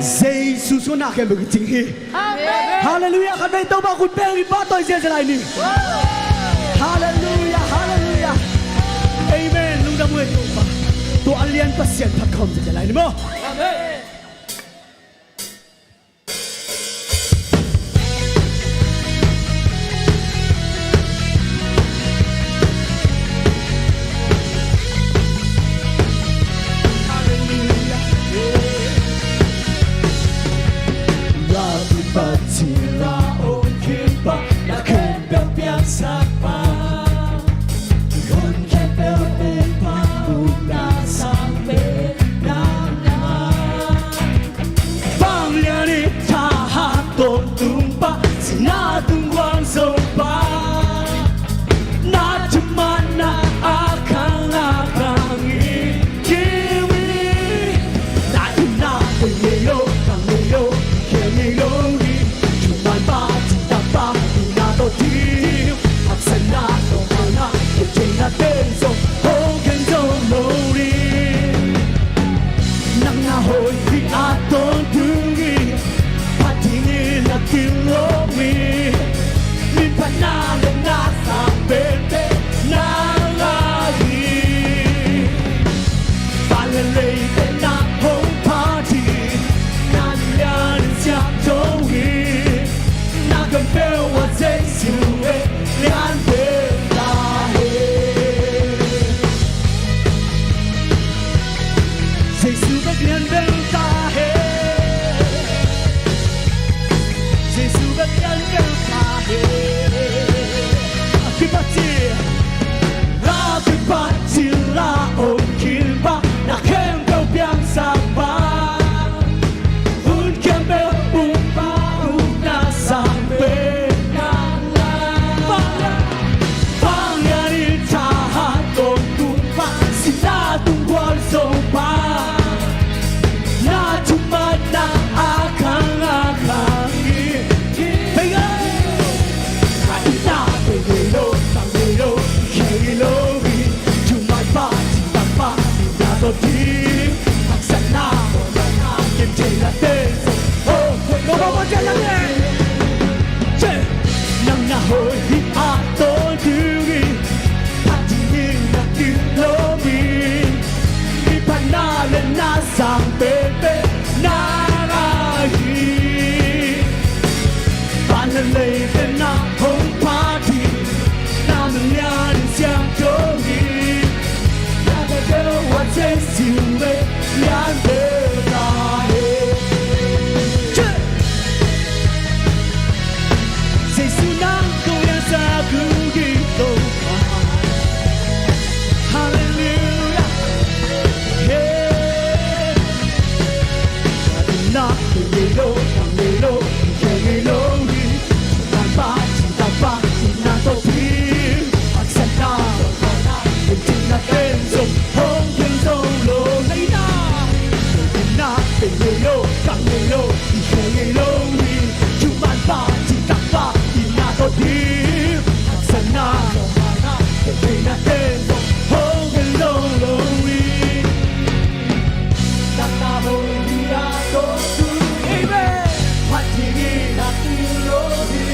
Jesus số nào kèm với cái chính hi Hallelujah khán đây tao bảoคุณแป้งรีบบ้าtôi sẽ lại nè Hallelujah Hallelujah Amen lúc đó mới tôi alien pasien thật không sẽ lại nè mo Amen Gangelo, Gangelo, Gangelo, Cuman pati kapal inatoti Sana, Kena tendo, Hongelo, Lowi Tatabo inatoti Amen Pati inatoti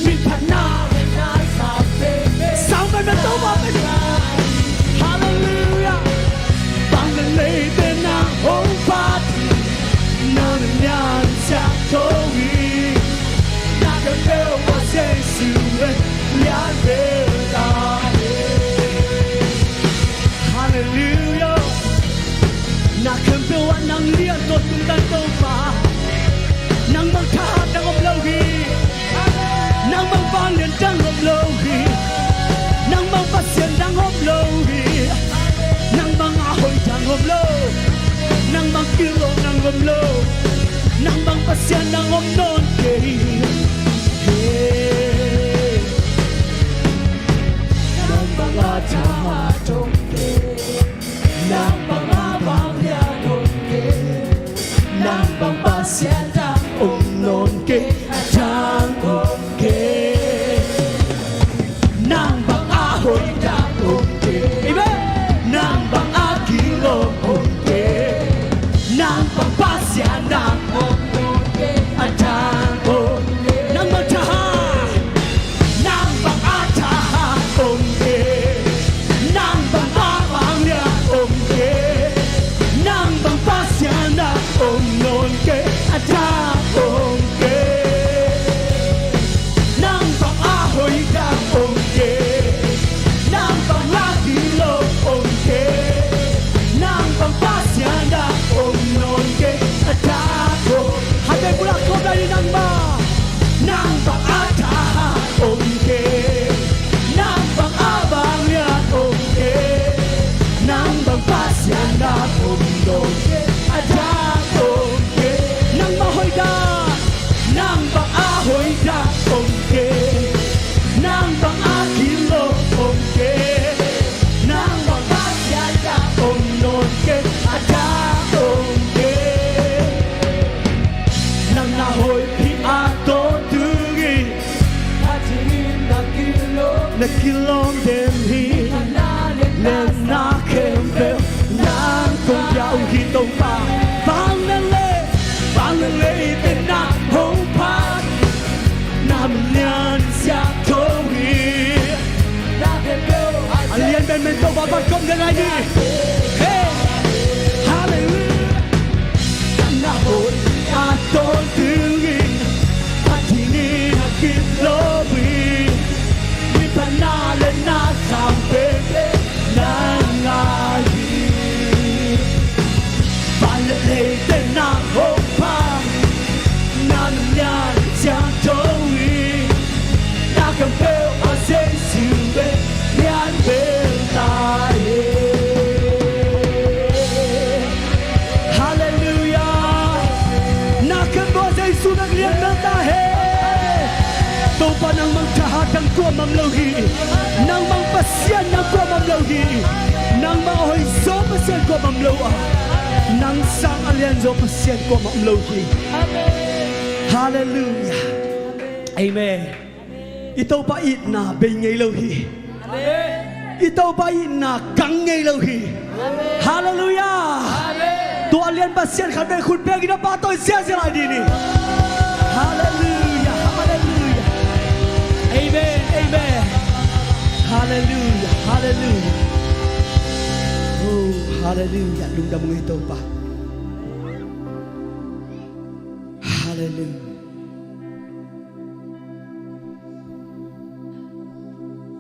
Mipana, Mena, Sabe Sabe, Metoba, Mena Hallelujah Bangalay, Tena, Hongpat None nyan sa towi Nakapel pa sa suwe Yan belay Hallelujah Nakapel ng liyan ko tundan to pa Nang magkahat ng oblohi Nang magbangan ng oblohi Nang magpasyan ng oblohi Nang mangahoy ng oblohi Nang magkilong ng oblohi Nang magpasyan ng obnon kay Nang mga tahatong kay Nang mga bangyadong kay Nang magpasyan ng obnon kay Atang kay Nang bangahoy ng kay Nang bangakilong kay Nang pagpasyan ng Atang Nang magtahan Nang pag-atahan Nang pag-apangyan Nang pagpasyan ng umnon kay Atang Nang pang-ahoy ng Nang panglagilong Nang pagpasyan ng umnon kay Atang Hagay pula ko dahil nang ba Nang pang-atahan Nang pang-abang yan Nang pagpasyan ng umnon kay Atang Nang mahoy na Nang pang-ahoy na Nang pang-akilong Nang pagpasyan ng umnon kay Atang Nang nahoy piato tungi Nakilong demhi Nang nakembel Nang kong yaw hitong pa Bangalay Tenang hongpat Namin yan siya towi Alian ben mento babat kom dengan ini Hey Hallelujah Nahoy aton tingin Patini nakit lobi Di panalan na sampai Nangayi Bangalay Tenang hongpat Namin yan siya towi Nakampel asay siwe Yan belay Hallelujah Nakampel asay sunag liyan belay Tupa nang magkahatang ko mamlawhi Nang magpasyan ng ko mamlawhi Nang mahoy so pasyan ko mamlawa Nang sang alyanzo pasyan ko mamlawhi Hallelujah Amen Ito pa it na bengay lawhi Ito pa it na kangay lawhi Hallelujah Tu alyan pasyan kami khutbeh kita patoy siya sila dini Hallelujah Hallelujah Amen Amen Hallelujah Hallelujah Oh Hallelujah Lunda mga ito pa Hallelujah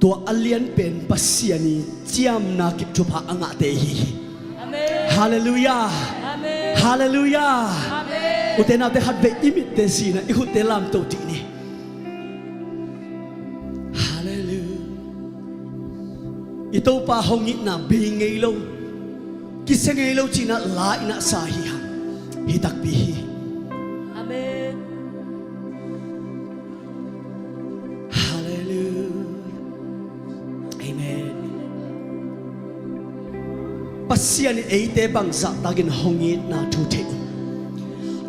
Tua alien pen pasiani ciam na kip chupa anga tehi. Hallelujah. Hallelujah. Uten ate hat be imit te sina ikut te lam to ni. Hallelujah. Ito pa hongit na bingay lo. Kisengay lo china la ina sahiha. Hitak bihi. Amen. Pasian eite bangsa tagin hongit na tutik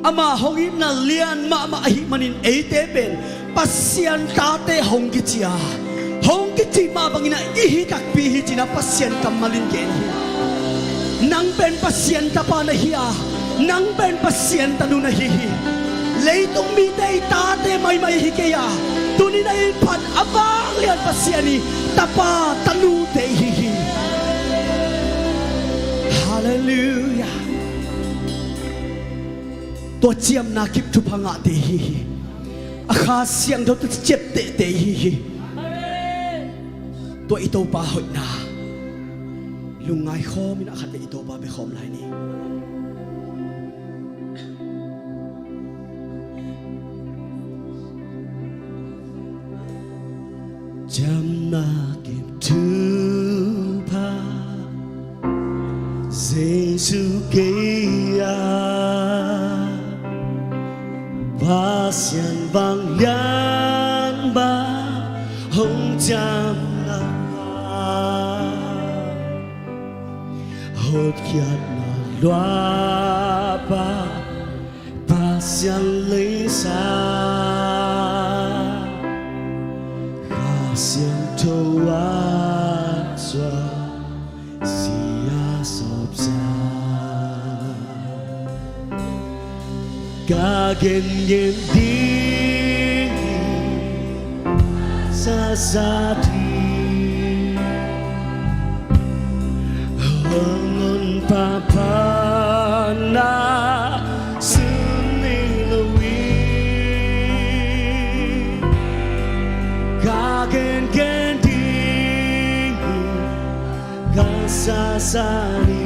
ama hongin na lian ma ahi manin eite ben pasien tate hongkicia hongkici ma bangina ihi takpi hijina pasien kamalin gen nang ben pasien tapa na hiya nang ben pasien tanu na hihi leitung mi dei tate mai hikeya tuni na ilpan abang lian pasiani tapa tanu dei hihi hallelujahตัวเจียมนาคิปทุพังอาเตฮีอาคาเสียงตัวเจ็บเตเตฮีตัวอิโตปาหดนาลุงไงข้อมินะขัดอิโตปาไปขอมไรนี่จำนาคิปทุพังเซซุเกียPasien bang lian ba hong jam na hot kiat na lua ba pasien lisa pasien toa swa sia sobsa Kagen yen di sasati Hongon papana sunilawi Kagen di kasasari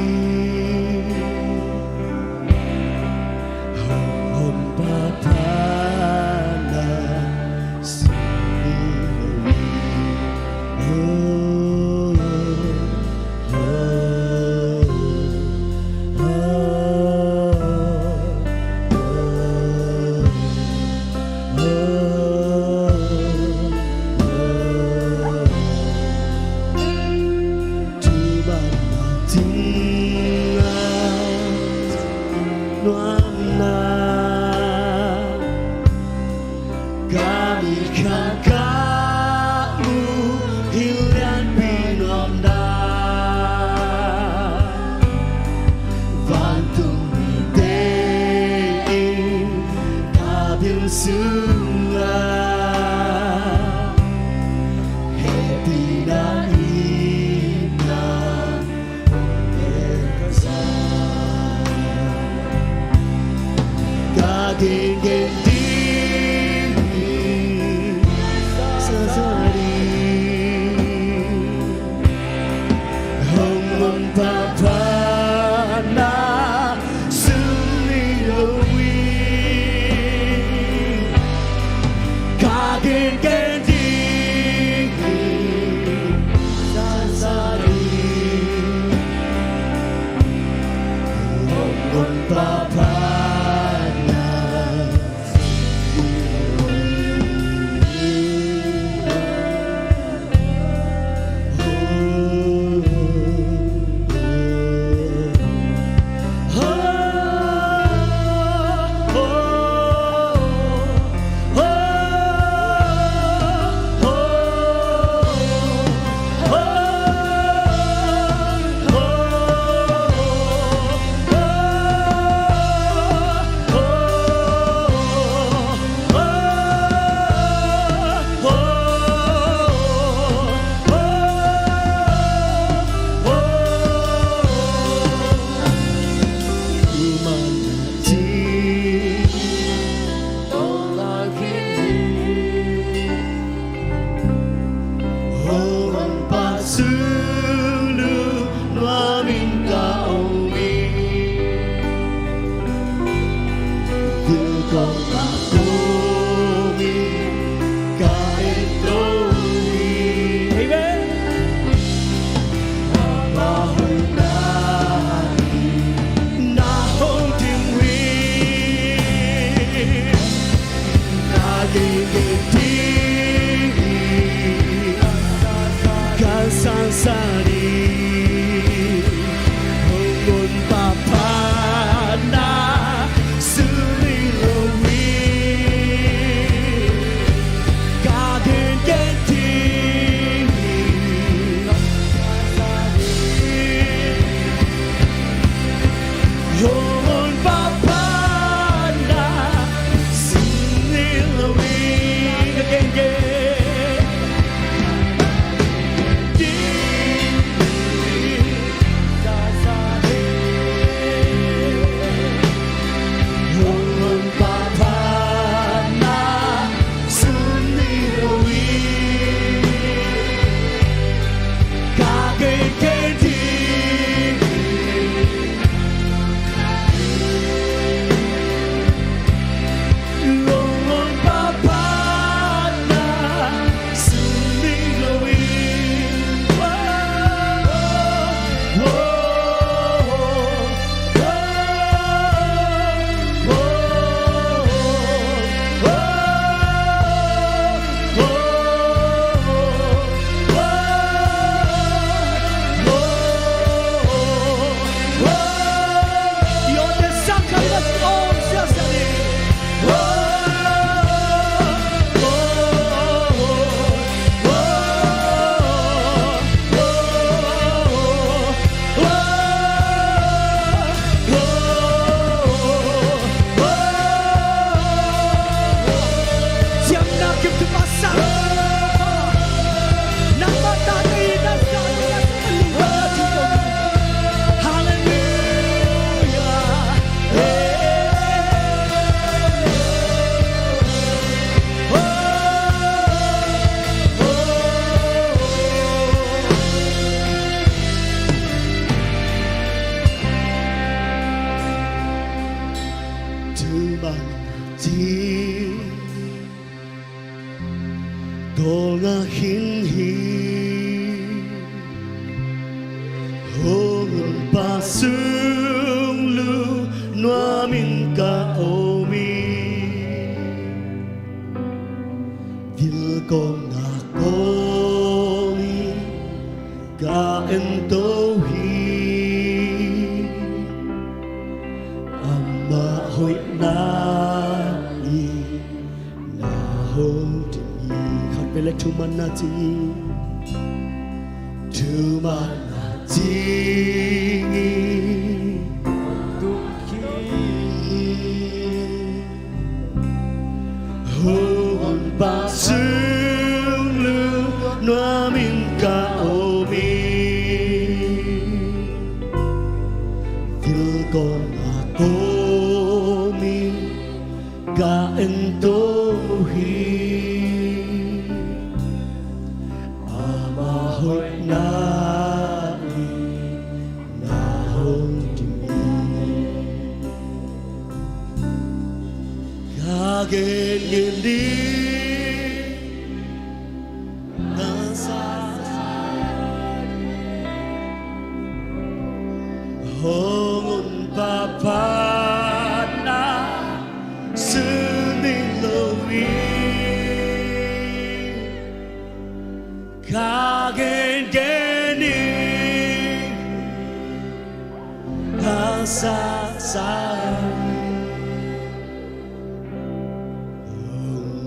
Suri 주만지 돌가 흰히 홍은 바승루 놔민가 오미 길고 나고이 가엔도히 amma hội nai na hong ti khát về lại tu man na ti hong ba sương lưu noa min ka omi til con Komi kaentohi ama hoi nai na hong timi kagen gendi nasa hongon papa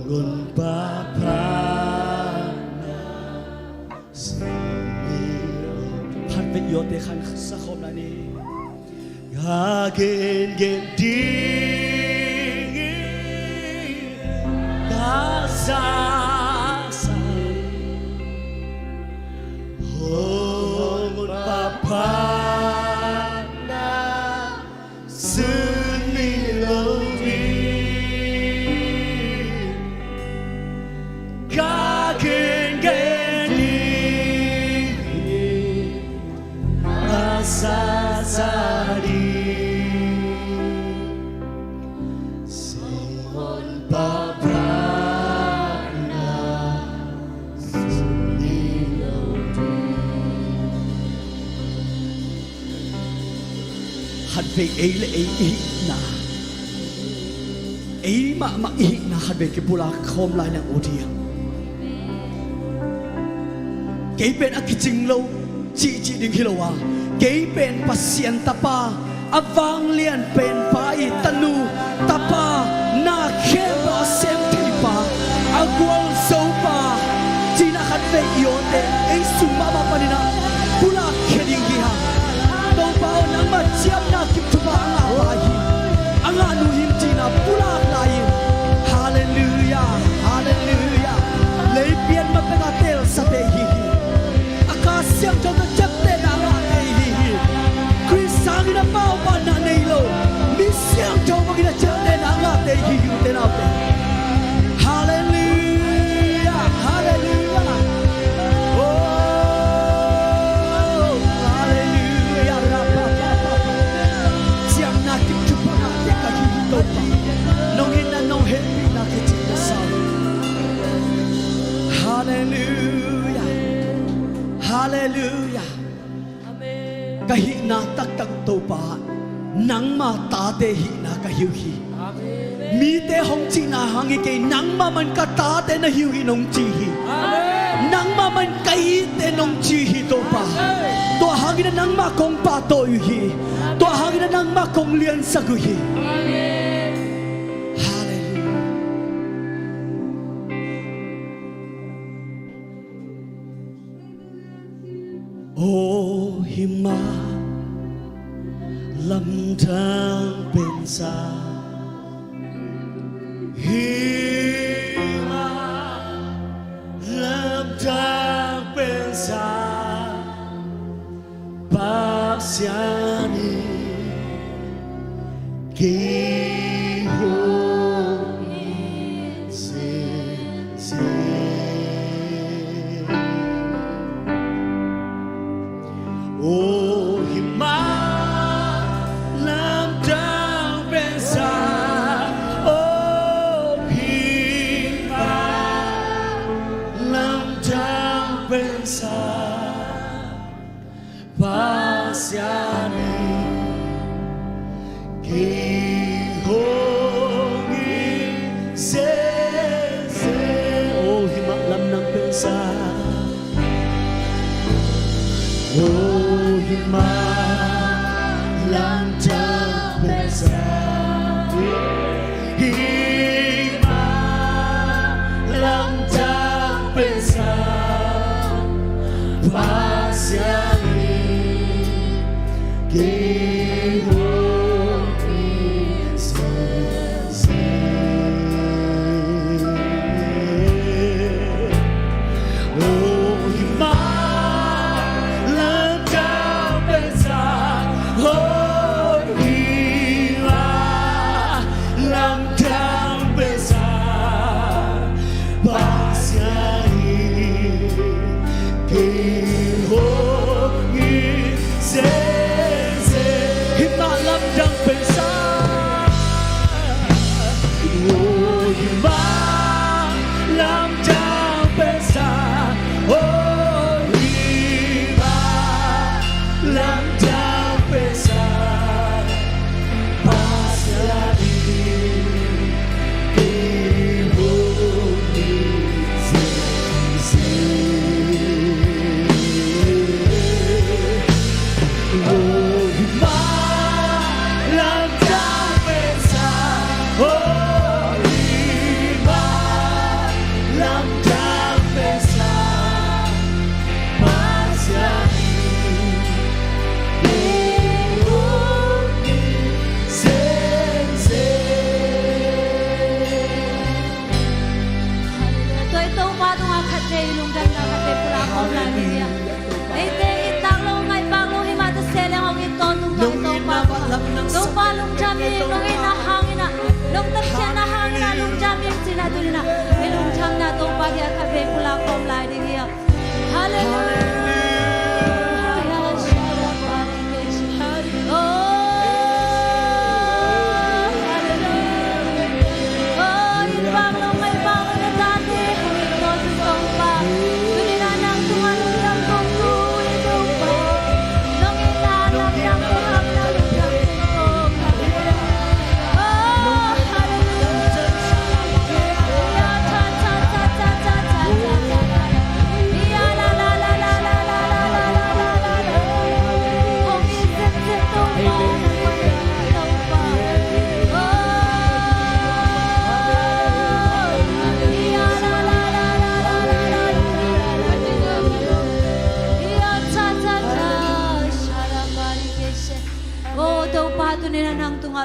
Ngon papa Phan vết yếu tế khăn sa khom lại nè Gagen gen đi Ga sa sa Ngon papa hạt về ấy là ấy na ấy mà ấy na hạt về cái bula không lại là ô thiêng cái bên ác chinh lâu chị đừng hiểu à cái bên pasien tapa avang lian bên pai tanu tapa na kheba sem thipa agwal sopa chỉ na hạt về yếu thế ấy suma mà panina bula kheding kia đâu bao nắng mà chiêm na kịp thu ba ngã bài anh ngã nuhim chỉ na pula lại hallelujah hallelujah lấy biển mà bên ngã tel sa te hi akasyam cho nó chấp te na ngã te hi Chris sang na bao ba na nei lo mi siam cho mà cái chấp te na ngã te hi te nào te hallelujah hallelujah Hallelujah, Hallelujah. Amen. Kahi na tak tak to pa, nang ma ta te hi na kahiu hi. Amen. Mi te hong chi na hangi ke nang ma man ka ta te na hiu hi nong chi hi. Amen. Nang ma man kai te nong chi hi to pa. To hangi na nang ma kong pa to yu hi. To hangi na nang ma kong lian sa gu hi. Amen. Hallelujah. Ô hiểm ma lầm thang bên xa hiểm ma lầm thang bên xa bác sĩ kỳ hôn Oh, hiểm ma làm trao bên xa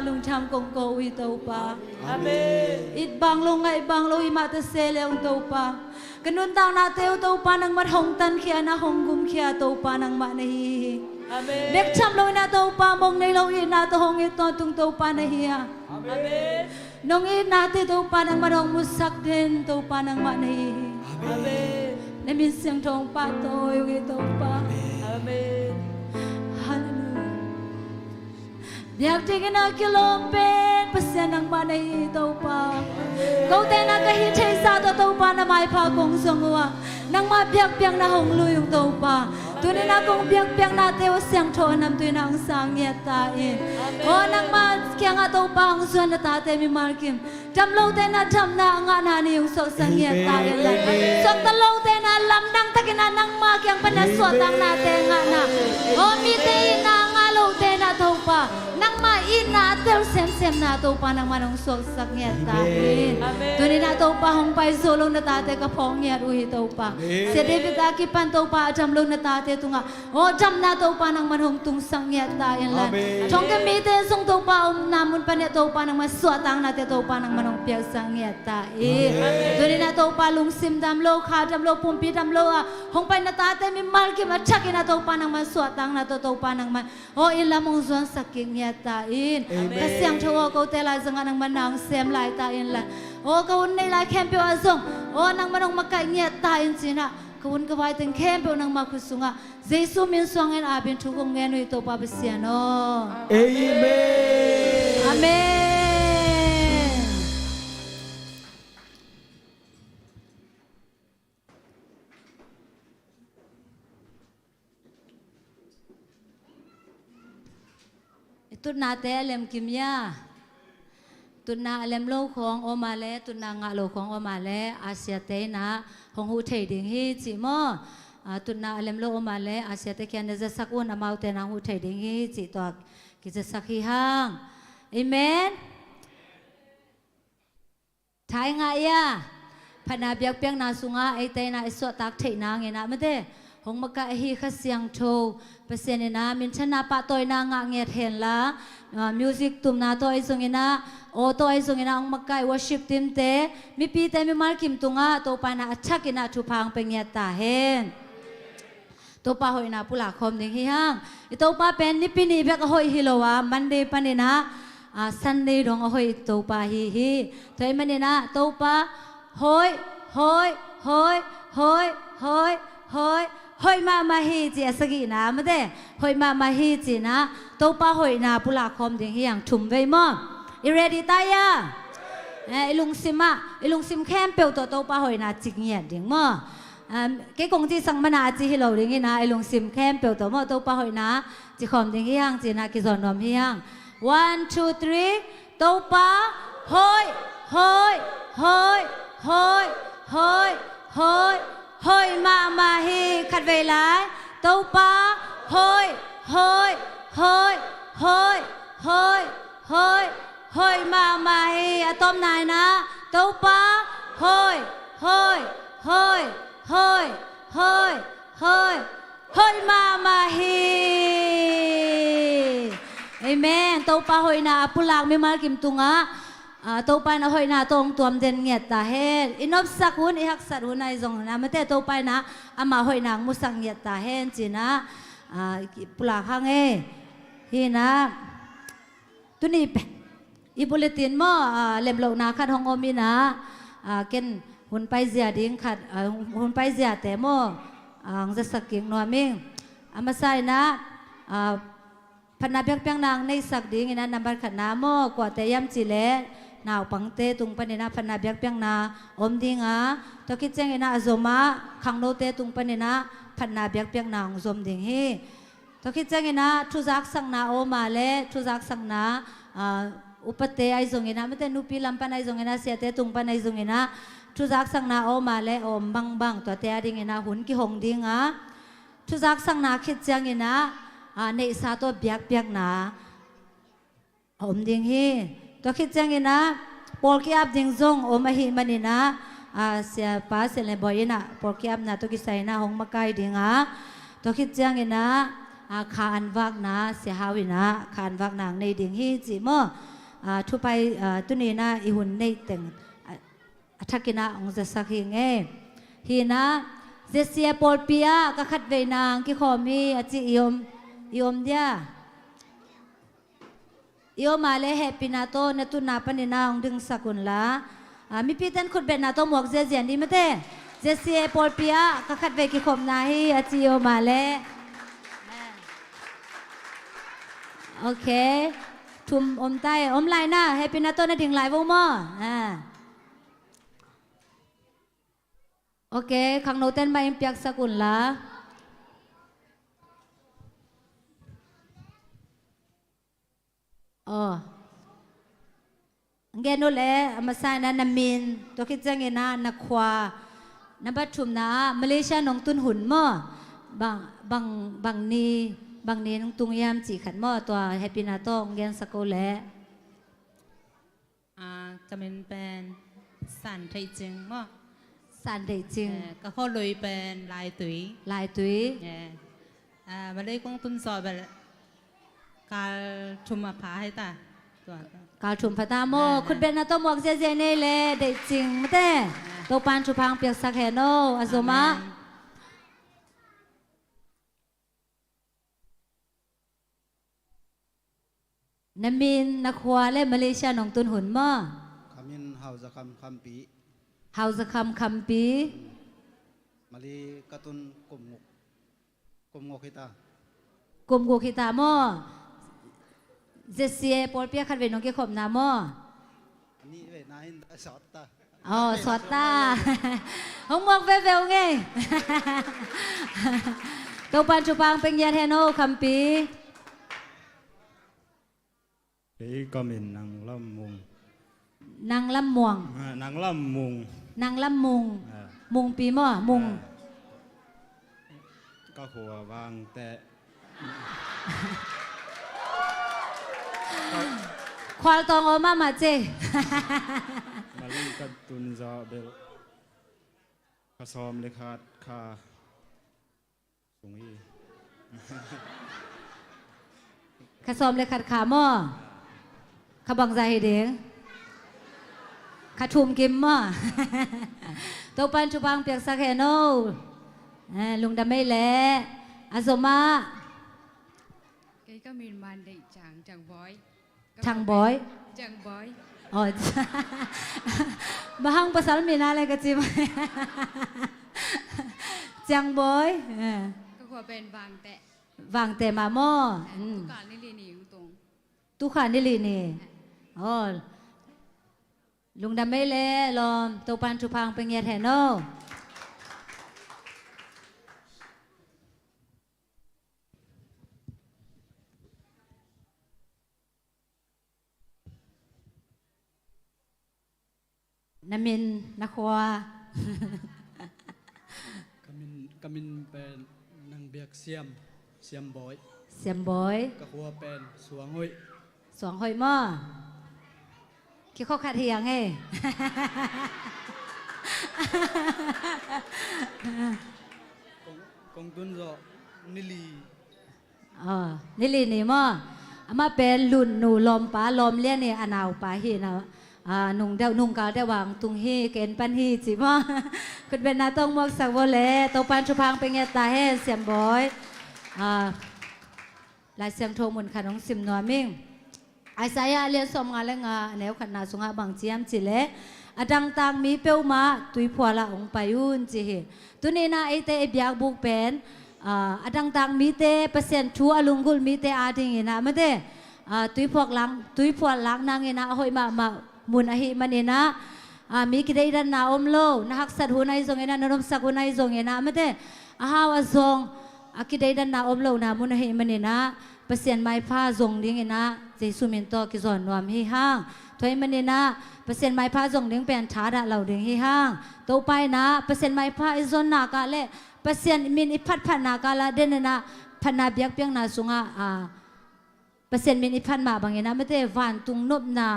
lung cham kong ko wi to pa. Amen. It bang long ngai bang lo i mata se le ong to pa. Kanun tang na teo to pa nang mat hong tan khia na hong gum khia to pa nang ma na hi. Amen. Bek cham lo na to pa mong nei lo i na to hong i to tung to pa na hi. Amen. Nong i na te to pa nang ma rong musak den to pa nang ma na hi. Amen. Na min siang tong pa to i to pa. Amen. Biak tingin na kilompen pasyan ang manay ito pa. Kau tena kahitay sa to pa na may pagong sungwa. Nang mabiyak-biyak na honglo yung to pa. Tunin akong biyak-biyak na teo siyang to nam tuin ang sangyat tain. O nang kaya nga to pa ang suwan na tate mi markim. Damlo tena dam na nga nani yung sok sangyat tain. Sok talo tena lamdang takina nang makyang panaswat ang natin nga na. O mitay na nga lo tena to pa. Nang maina tel sem na to pa nang manong sok sangyat tain. Tunin na to pa hong pay solo na tate kapong yat uhi to pa. Si David akipan to pa damlo na tate to nga. O dam na to pa nang manong tung sangyat tain lan. Chong kamite song to pa namun pa niya to pa nang maswat ang natin to pa nang manong piyak sangyat tain. Tunin na to pa lungsim damlo ka damlo pumpi damlo hong pay na tate mi malkim at chakin na to pa nang maswat ang nato to pa nang man. O ilamong zuan saking tain. Kasi ang tawa ko tela sa nga nang manang sem lai tain lan. O kawun nila kempyo azong. O nang manong makaingyat tain sina. Kawun kawai ting kempyo nang makusunga. Jesu min suangin abin tukong ngeno ito papasiano. Amen. Amen. Ito natin alam kimya. Ito na alam lo kong omale, ito na nga lo kong omale, asyate na hong hutay ding hi, mo. ตุนนาเลมโลมาเลอาเซียตะเคียนจะสักวันอมาเตนังหูไทยดิ้งฮีจิตัวกิจะสักฮีห้างเอเมนท้ายไงอะพนาเบียกเปียงนาสุงาไอเตนาไอสวตักเทนาเงนะไม่ได้หงมกะฮีขเสียงโชเปเสนนะมินชนะปะตอยนางะเงียเห็นละมิวสิกตุมนาตัวไอซุงนะโอตัวไอซุงนะหงมกะวอร์ชิปติมเตมีปีเตมีมาร์กิมตุงะตัวปานาอัชกินะทุพังเป็นเงียตาเห็นตัวปาหอยนาปุลาคอมดิ้งฮีฮังอีตัวปาเป็นนิปินีเบกหอยฮิโลวามันเดปานินะซันเดย์ดงหอยตัวปาฮีตัวไอมันนี่นะตัวปาหอยหอยหอยหอยหอยหอยหอยมาฮีจีสกีนะไม่ได้หอยมาฮีจีนะตัวปาหอยนาปุลาคอมดิ้งฮียังทุ่มไว้มั้งอีเรดิตายาไอลุงซิมะไอลุงซิมแคมเปิลตัวปาหอยนาจิงเงียดิ้งมั้งcái công ty sang mana chỉ hiểu được cái na ai lùng sim kem biểu tổ mà tôi bảo hỏi na chỉ khom tiếng hiang chỉ na cái giòn nôm hiang 1 2 3 tôi bảo hỏi hỏi hỏi hỏi hỏi hỏi hỏi mà hi khát về lại tôi bảo hỏi hỏi hỏi hỏi hỏi hỏi hỏi mà hi tôm này na tôi bảo hỏi hỏi hỏi hơi hơi hơi hơi mà hi amen tàu pa hơi na pulang mi mal kim tunga tàu pa na hơi na tong tuam den nget ta hen inop sak hun i hak sat hun ai zong na mate tàu pa na ama hơi na musak nget ta hen china pulang hang e hi na tuni pe i bulletin mo lem lo na khat hong omi na kenหุ่นไปเสียดิ้งขัดหุ่นไปเสียแต่โม่จะสักกิ่งนัวมิงอามาใส่นะพนับเพียงนางในสักดิ้งนะนำบัตรขัดน้ำโม่กว่าแต่ย้ำจีเล่หนาวปังเตตุงปนินะพนับเพียงนาอมดิ้งตัวคิดเจงนะอโซมาขังโนเตตุงปนินะพนับเพียงนางอมดิ้งฮีตัวคิดเจงนะทุจักสังนาโอมาเล่ทุจักสังนาอุปเตไอซงนะไม่แต่นุปีลำปันไอซงนะเสียเตตุงปันไอซงนะทุจักสังนาโอมาเลอมบังตัวเตียดิ้งนะหุ่นกี่หงดิ้งทุจักสังนาคิดจังนะในสาตัวเบียกนาอมดิ้งฮีตัวคิดจังนะปอลกี้อับดิ้งซงอมหิมันนี่นะเสียป้าเสียเลยบ่อยนะปอลกี้อับนะตัวคิดใส่นะหงมาไกดิ้งตัวคิดจังนะขาอันวักนะเสียหาวินะขาอันวักนางในดิ้งฮีจีโมทุไปตุนีนะอีหุ่นในเต็งทักกินะองจะสักหิงฮีนะเจเซียปอลเปียก็ขัดเวนางกิขอมีอจิยมเดียยมมาเลยแฮปปี้นาโตนตุนาปนินาองดึงสกุลละมีพี่ตันขุดเบนนาโตหมวกเจียนดีมั้ยเต้เจเซียปอลเปียก็ขัดเวกิขอมนาฮีอจิยมมาเลยโอเคทุ่มอมใต้อมไลน์นะแฮปปี้นาโตนะถึงไลน์วงมอโอเคขังโนเต้นมาอิมเปียกสกุลละเงนุเล่มาใส่นะนามินตัวคิดจังเงนะนักขวานับบัตรชุมนะมาเลเซียนงตุนหุ่นมั่วบางนี้นงตุงยามจีขันมั่วตัวแฮปปี้นาโต้เงนสกุลเล่ก็เป็นสันไทยจึงมั่วสันเดจริงก็เขาเลยเป็นลายตุ้ยมาเลยกงตุนสอบแบบการชุมผาให้ตาตัวการชุมพระตาโมคุณเป็นนาโตหมวกเจเจเนเลเดจริงมั้ยเต้โตปานชุพังเปียกสักแฮโนอาโซมะนามินนักขวาและมาเลเซียนงตุนหุ่นมั่วขมินเฮาจะคำปีเฮาจะคำปีมาลีกระตุนกลุ่มงกิตากลุ่มงกิตาโมเจเซียปอลเปียขัดเวนงกิขมนาโมอันนี้เวนายสอดตาสอดตาหงมองเวลไงตัวปันชุปังเป็นยันเฮโนคำปีก็เป็นนางล่ำมุงนางลำม่วงนางล่ำมุงมุงปีม่อมุง ก็หัววางแต่ ควาลตองโอมามาเจ มาเล่นกับตุนจอเบลกระซอมเลยขาดคาสงอี ขะซอมเลยขัดขาหม้อขะบังใจเด้งขะทุมกิมหม้อ ตัวปันชุบังเปียกสักแห่โนลุงดำไม่แหละอาสมา cái có miền man để chẳng bói ช่างบอย chẳng bói อ๋อ บ้างภาษามีนาอะไรกันจิม จังบอยเออ ก็ขอเป็นวางแต่ วางแต่มาหม้ออืม ทุกการนี่เรียนอยู่ตรง ตุขานิลีนี่อ๋อลุงดำไม่เละลอมตัวปันชุพังเป็นเงียแทนโน นามินนักวากกมินเป็นนางเบียกเสียมบอย เสียมบอย กะหัวเป็นสวงห้อย สองหอยหม้อคิดข้อขัดเถียงไง กงตุนจอนิลี อ๋อนี่ลีนี่หม้ออามาเป็นลุ่นหนูลมป้าลมเลี้ยนี่อนาวป้าฮีนะนุ่งเดานุ่งกาวได้วางตุงฮีเกณฑ์ปันฮีจิหม้อ คุณเป็นนาต้องมวกสักวะเลยตัวปันชุพังเป็นไงตาให้เสียมบอยลายเสียมโทมุนขนมสิมนัวมิ่งไอ้สายเรียนสมงานและงาแนวขนาดสงหบางเจียมจิเลอดังตังมีเปียวมาตุยพัวละองไปยุนจิเหตุนี้นะไอเตไอเบียกบุกเป็นอดังตังมีเตเปอร์เซ็นต์ชัวลุงกุลมีเตอาดิงินะไม่เตตุยพวกหลังตุยพวกหลังนางงินะหอยมามุนอหิมันนะมีกิเลสนาอมโลนะฮักสัตหุนายทรงเงินะนรมสักหุนายทรงเงินะไม่เตอาหาวทรงกิเลสนาอมโลนะมุนอหิมันนะเปอร์เซ็นต์ไม่พาทรงดิงินะเจสุมินโตกิจอนวมหิห้างถอยมันนะเปอร์เซ็นต์ไม่พาทรงดิงเป็นชาดะเหล่าดิงหิห้างต่อไปนะเปอร์เซ็นต์ไม่พาอิจอนนากาเลเปอร์เซ็นต์มินอิพัดพันนากาลาเดนนะพันนาเบียกเปียงนาสุงะเปอร์เซ็นต์มินอิพันมาบางอย่างนะไม่ได้วันตุงนบนา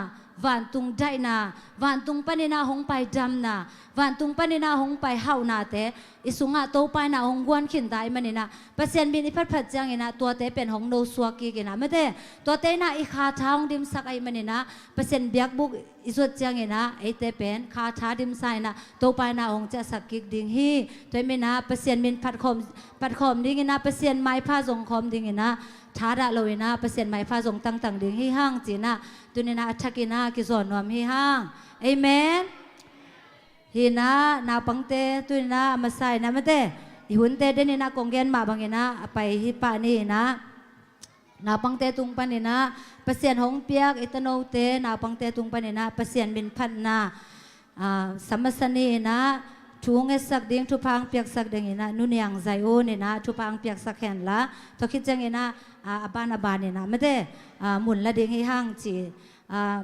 วันตุงได้นาวันตุงปนินาหงไปดำนาวันตุงปนินาหงไปเฮานาเตอิสุงะโตไปนาหงกวนขินได้มันนี่นะเปอร์เซ็นต์มินอิพัดพัดจังนะตัวเตเป็นหงโนสวกีกินะไม่ได้ตัวเตนะอีคาทางดิมสักไอมันนี่นะเปอร์เซ็นต์เบียกบุกอิสุดจังนะไอเตเป็นคาทาดิมไซนะโตไปนาหงจะสักกิกดิ่งฮีตัวไม่นะเปอร์เซ็นต์มินพัดคมดิ่งนะเปอร์เซ็นต์ไม้ผ้าสงคมดิ่งนะชาดะโลยนะเปอร์เซ็นต์ไม้ฟ้าส่งต่างๆดิ่งให้ห้างจีนะตุนินะอัชกินะกิจอนวมให้ห้างเอเมนฮีนะนาปังเตตุนินะมาใส่นะมาเตอิหุนเตเดนินะกงเกนมาบางเงนะไปฮิปานี่นะนาปังเตตุงปันนี่นะเปอร์เซ็นต์หงเปียกอิตโนเตนาปังเตตุงปันนี่นะเปอร์เซ็นต์บินพันนาสัมมสนีนะช่วงสักเดียงทุพังเปียกสักเดียงนะนุ่นยังใจโอเนี่ยนะทุพังเปียกสักแขนละตัวคิดจังนะอบานเนี่ยนะไม่ได้หมุนละเดียงให้ห้างจี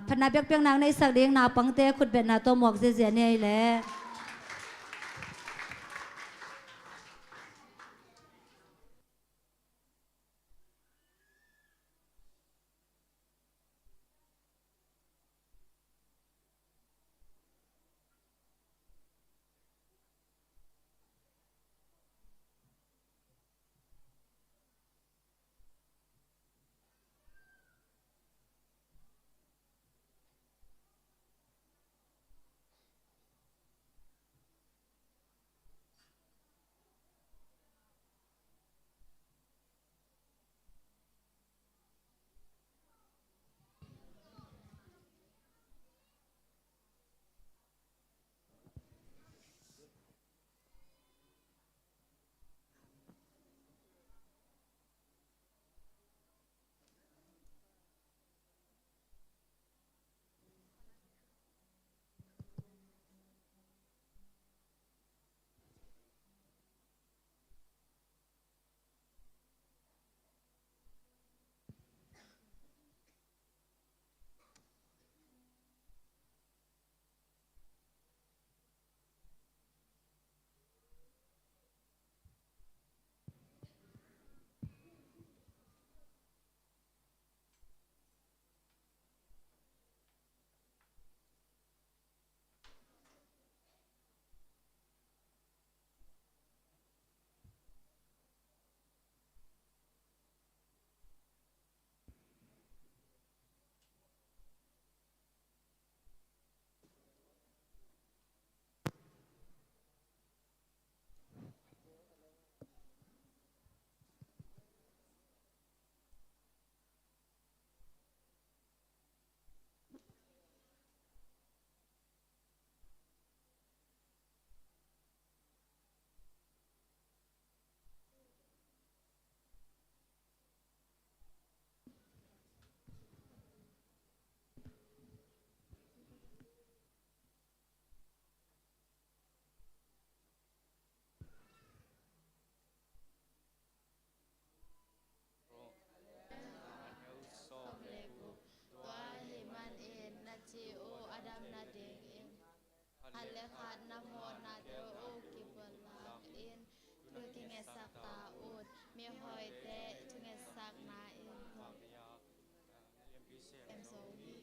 พนักเปียกนางในสักเดียงนาปังเตขุดเบ็ดนาตัวหมวกเสียเนี่ยแหละ Alekat namo nadro o kibolak in Tukinge sakta ut mi hoite tunge sakna in em so hi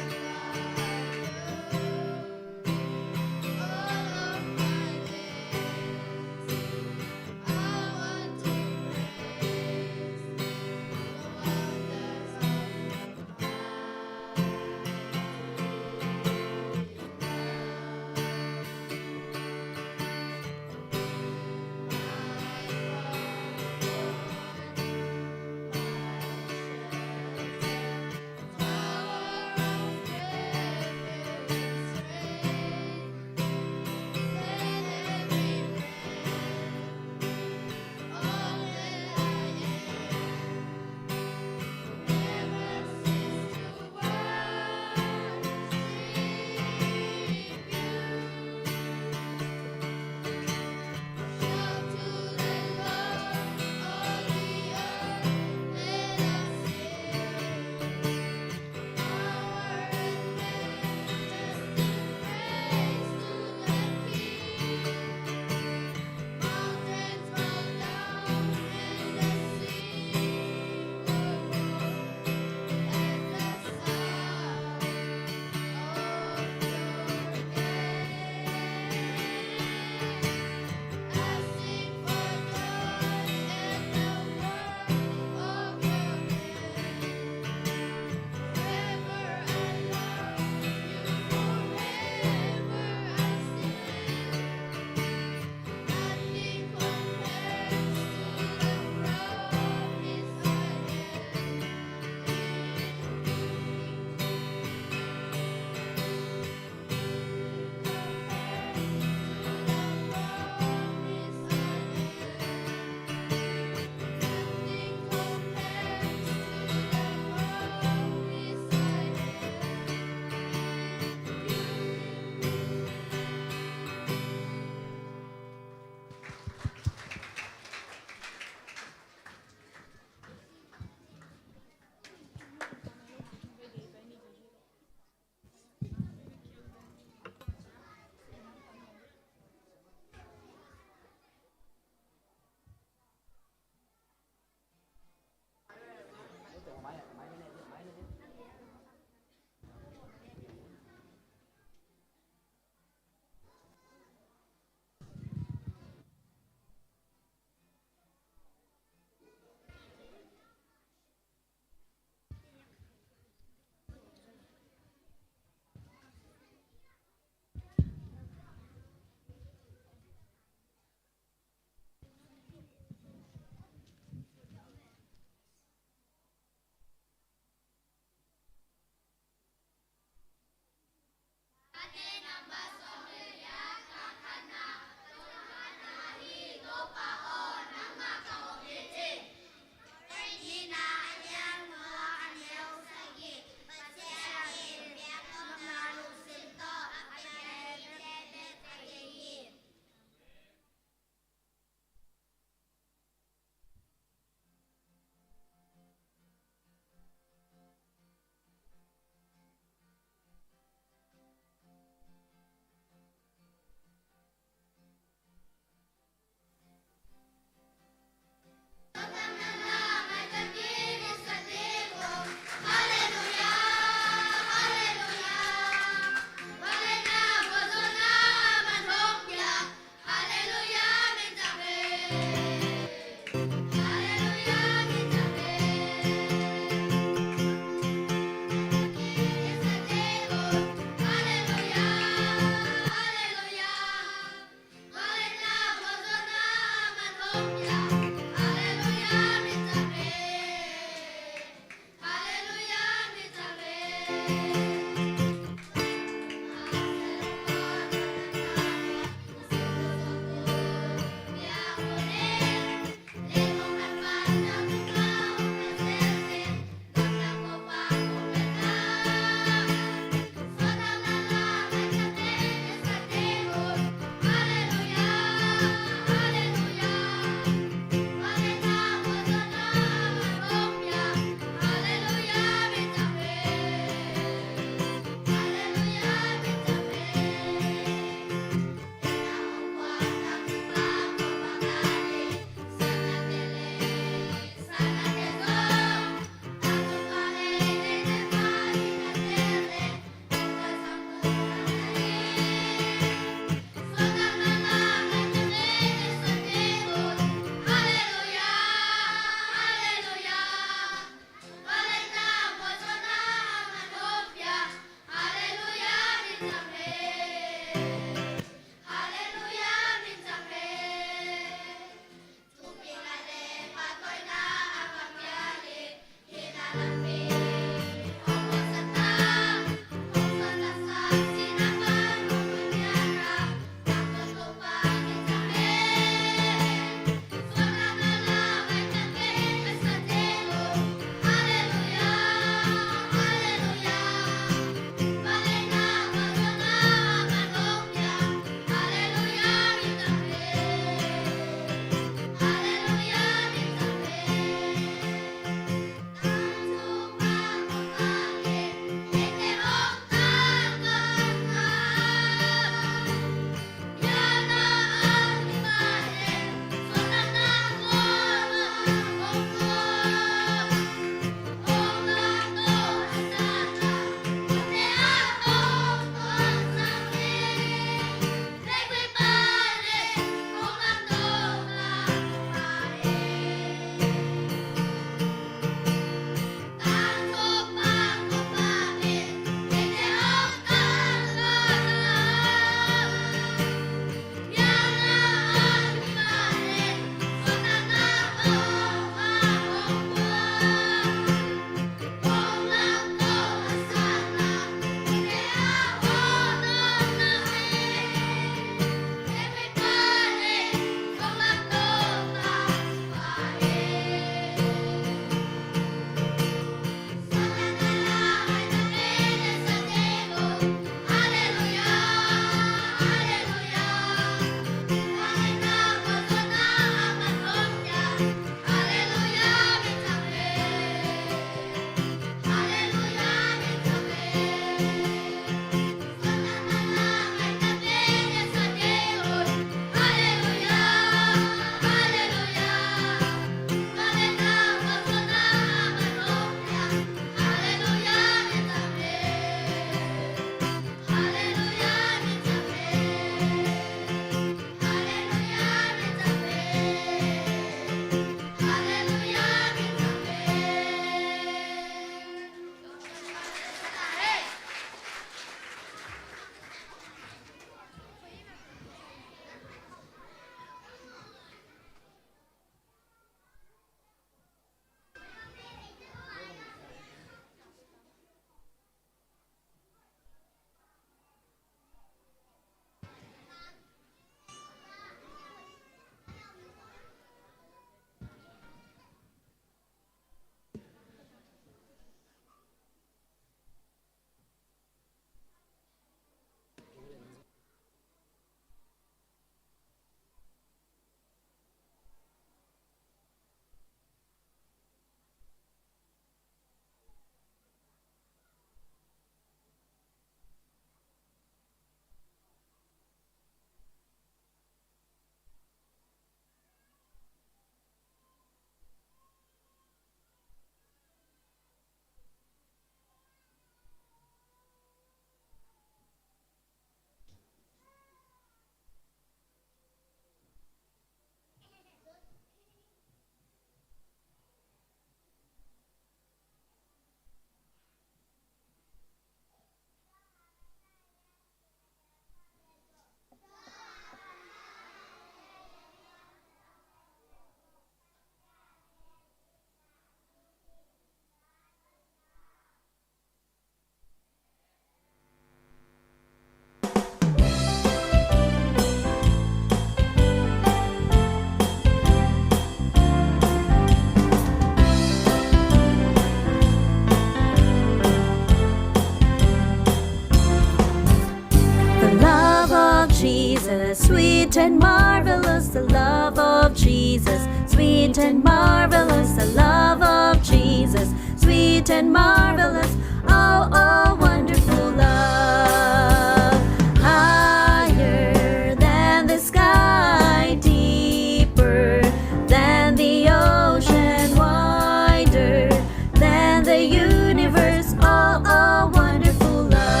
Sweet and marvelous, the love of Jesus. Sweet and marvelous, the love of Jesus. Sweet and marvelous, oh, oh, wonderful love. Higher than the sky, deeper than the ocean, wider than the universe, oh, oh, wonderful love.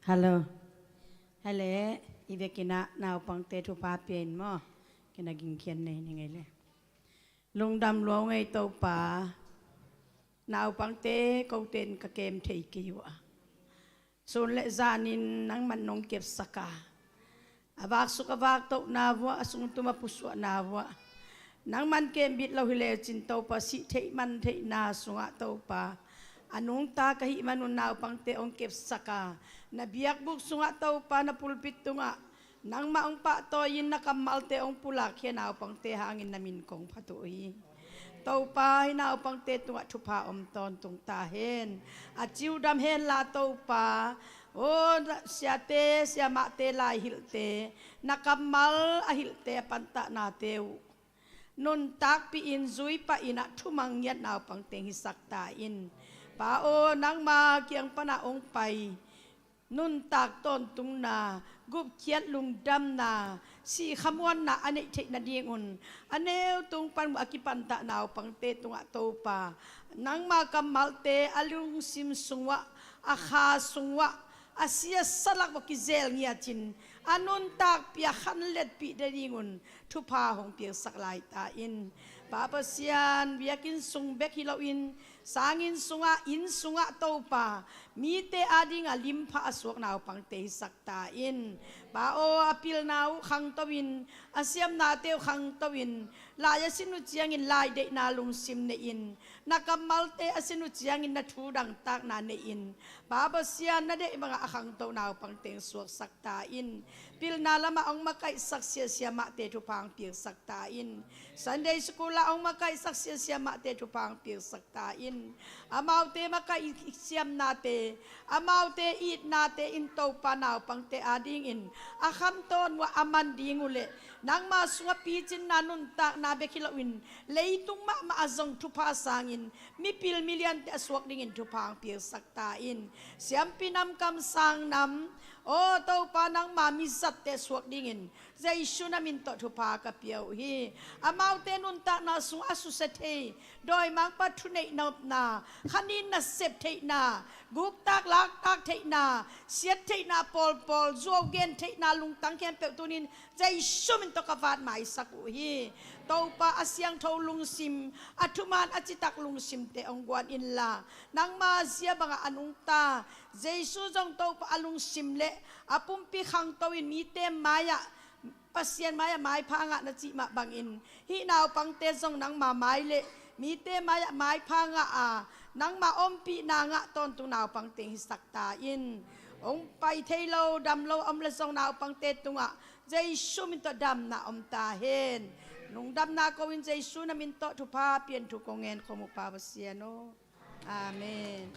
ฮัลโหลฮัลโหลอีเวกินะนาวปังเตทุปาเปลี่ยนมั้งกินกินเขียนในยังไงเลยลุงดำหลวงไงเต้าป่านาวปังเตเขาเต้นกะเกมเทกิวะส่วนเละจานินนังมันนงเก็บสักกาอาวากสุกอาวากโตนาวะสุงตุมาปุสวนาวะนังมันเกมบิดเราฮิเลจินเต้าป่าสิเทมันเทนาสุงะเต้าป่าอันนงตาkahi manun nao pang te ong kep saka na biak buk sunga tau pa na pulpit tunga nang maong pa to yin na kamal te ong pulak hian nao pang te hangin namin kong phatui tau pa hi nao pang te tunga thupa om ton tung ta hen a chiu dam hen la tau pa o sia te sia ma te lai hil te na kamal a hil te panta na teu nun tak pi in zui pa ina thumang yat nao pang te hi sakta in pa o nang ma kiang pana ong pai nun tak ton tung na gup kiat lung dam na si khamwan na ane thei na ding un aneu tung pan akipan ta naw pang te tung to pa nang ma kamal te alung sim sungwa akha sungwa asia salak ba ki zel ngia chin anun tak pia khan let pi de ding un thu pa hong pi sak lai ta in pa pa sian biakin sung bek hilawin sangin sunga in sunga topa mi te ading a limpa aswak naw pang te sakta in ba o apil naw khang tawin asiam na teu khang tawin la ya sinu chiang in lai de na lung sim ne in nakamal te asinu chiang in na thu dang tak na ne in ba ba sian na de mga akhang to naw pang te suak sakta in pil na lama ang makai saksia sia ma te thu pang pil sakta in Sunday school la ang makai saksia sia ma te thu pang pil sakta in amaw te maka isyam nate amaw te it nate in to panaw pang te ading in akham ton wa aman dingule nang masunga pichin nanun ta na bekilawin leitung ma maazong tupa sangin mipil million te aswak dingin tupang pil sakta in siam pinam kam sang nam o to panang mamisat te swak dingin zai shunamin to tupa ka piaw hi amaw te nun ta na sung asusate doi mang patunay na kanin na sep te na gup tak lak tak te na siat te na pol pol zuaw gen te na lung tang kem pe tunin zai shumin to kavat mai saku hi tau pa asyang tau lung sim atuman acitak lung sim te ongguan in la nang ma sia banga anung ta jesu jong tau pa alung sim le apumpi khang tawin mi te maya pasien maya mai phanga na chi ma bangin hi naw pang te jong nang ma mai le mi te maya mai phanga a nang ma ompi na nga ton tu naw pang te sakta in ong pai thailo dam lo om le jong naw pang te tunga jesu min to dam na om ta hen nung dam na ko win jesu na min to tu pa pian tu kongen ko mu pa basiano amen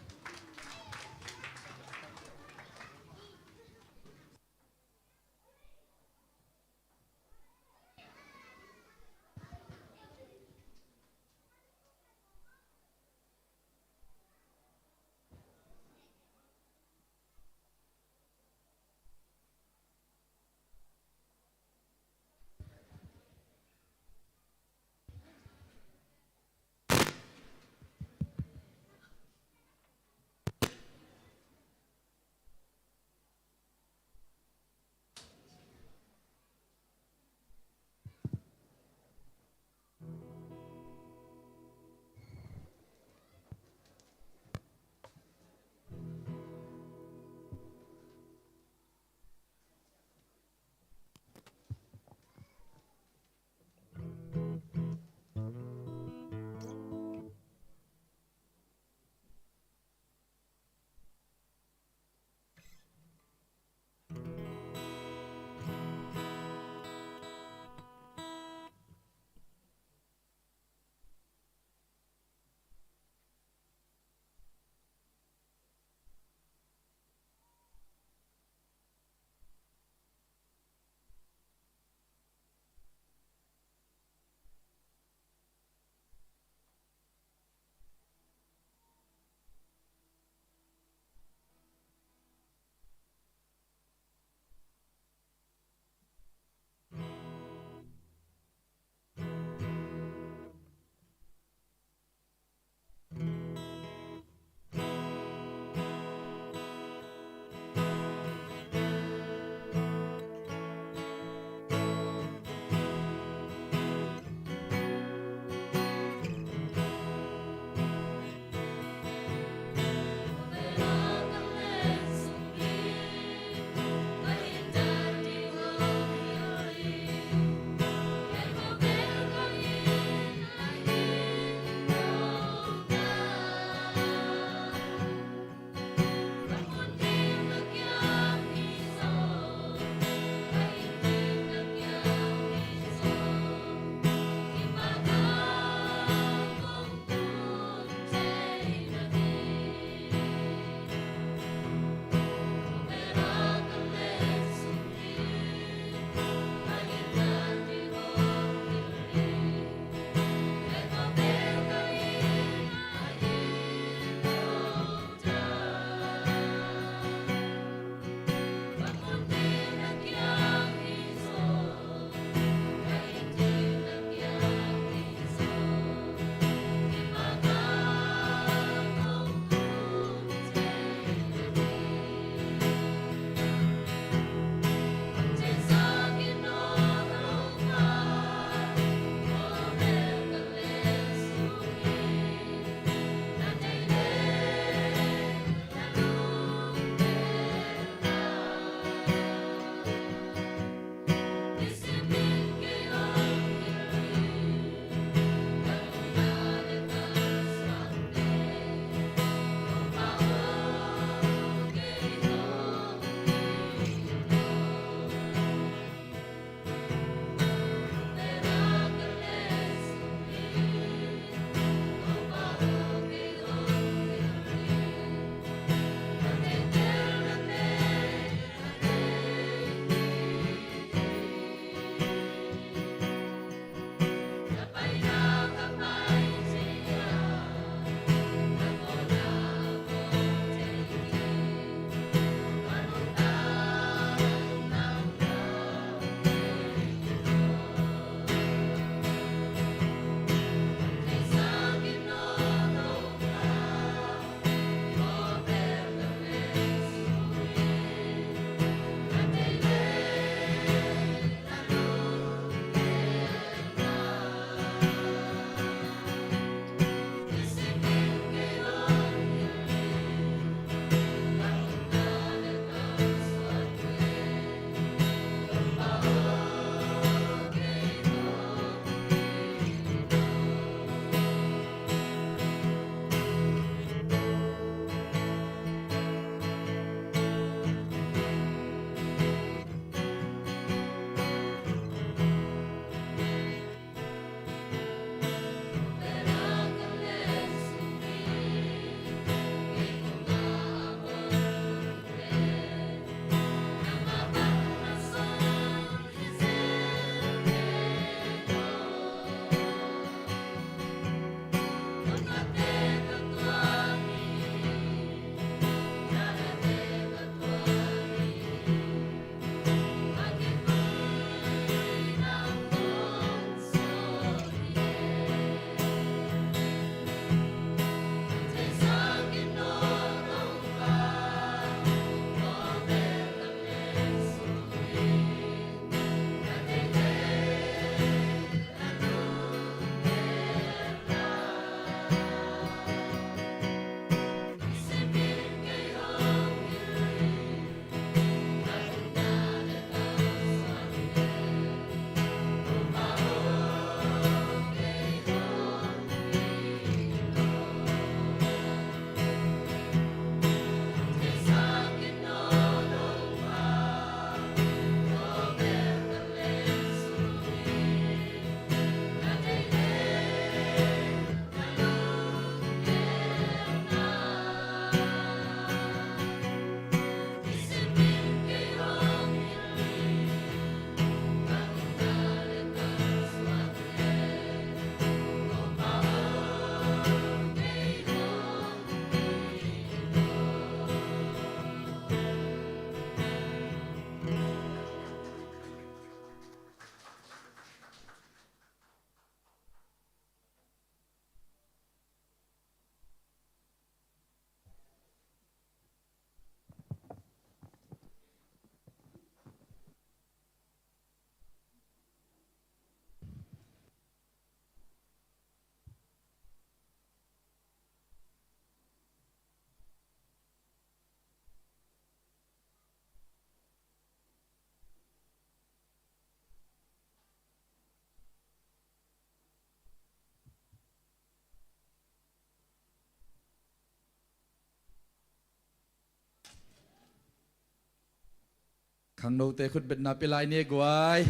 ขังโนเตขุดเบ็ดนาเปลายเนี่ยกวย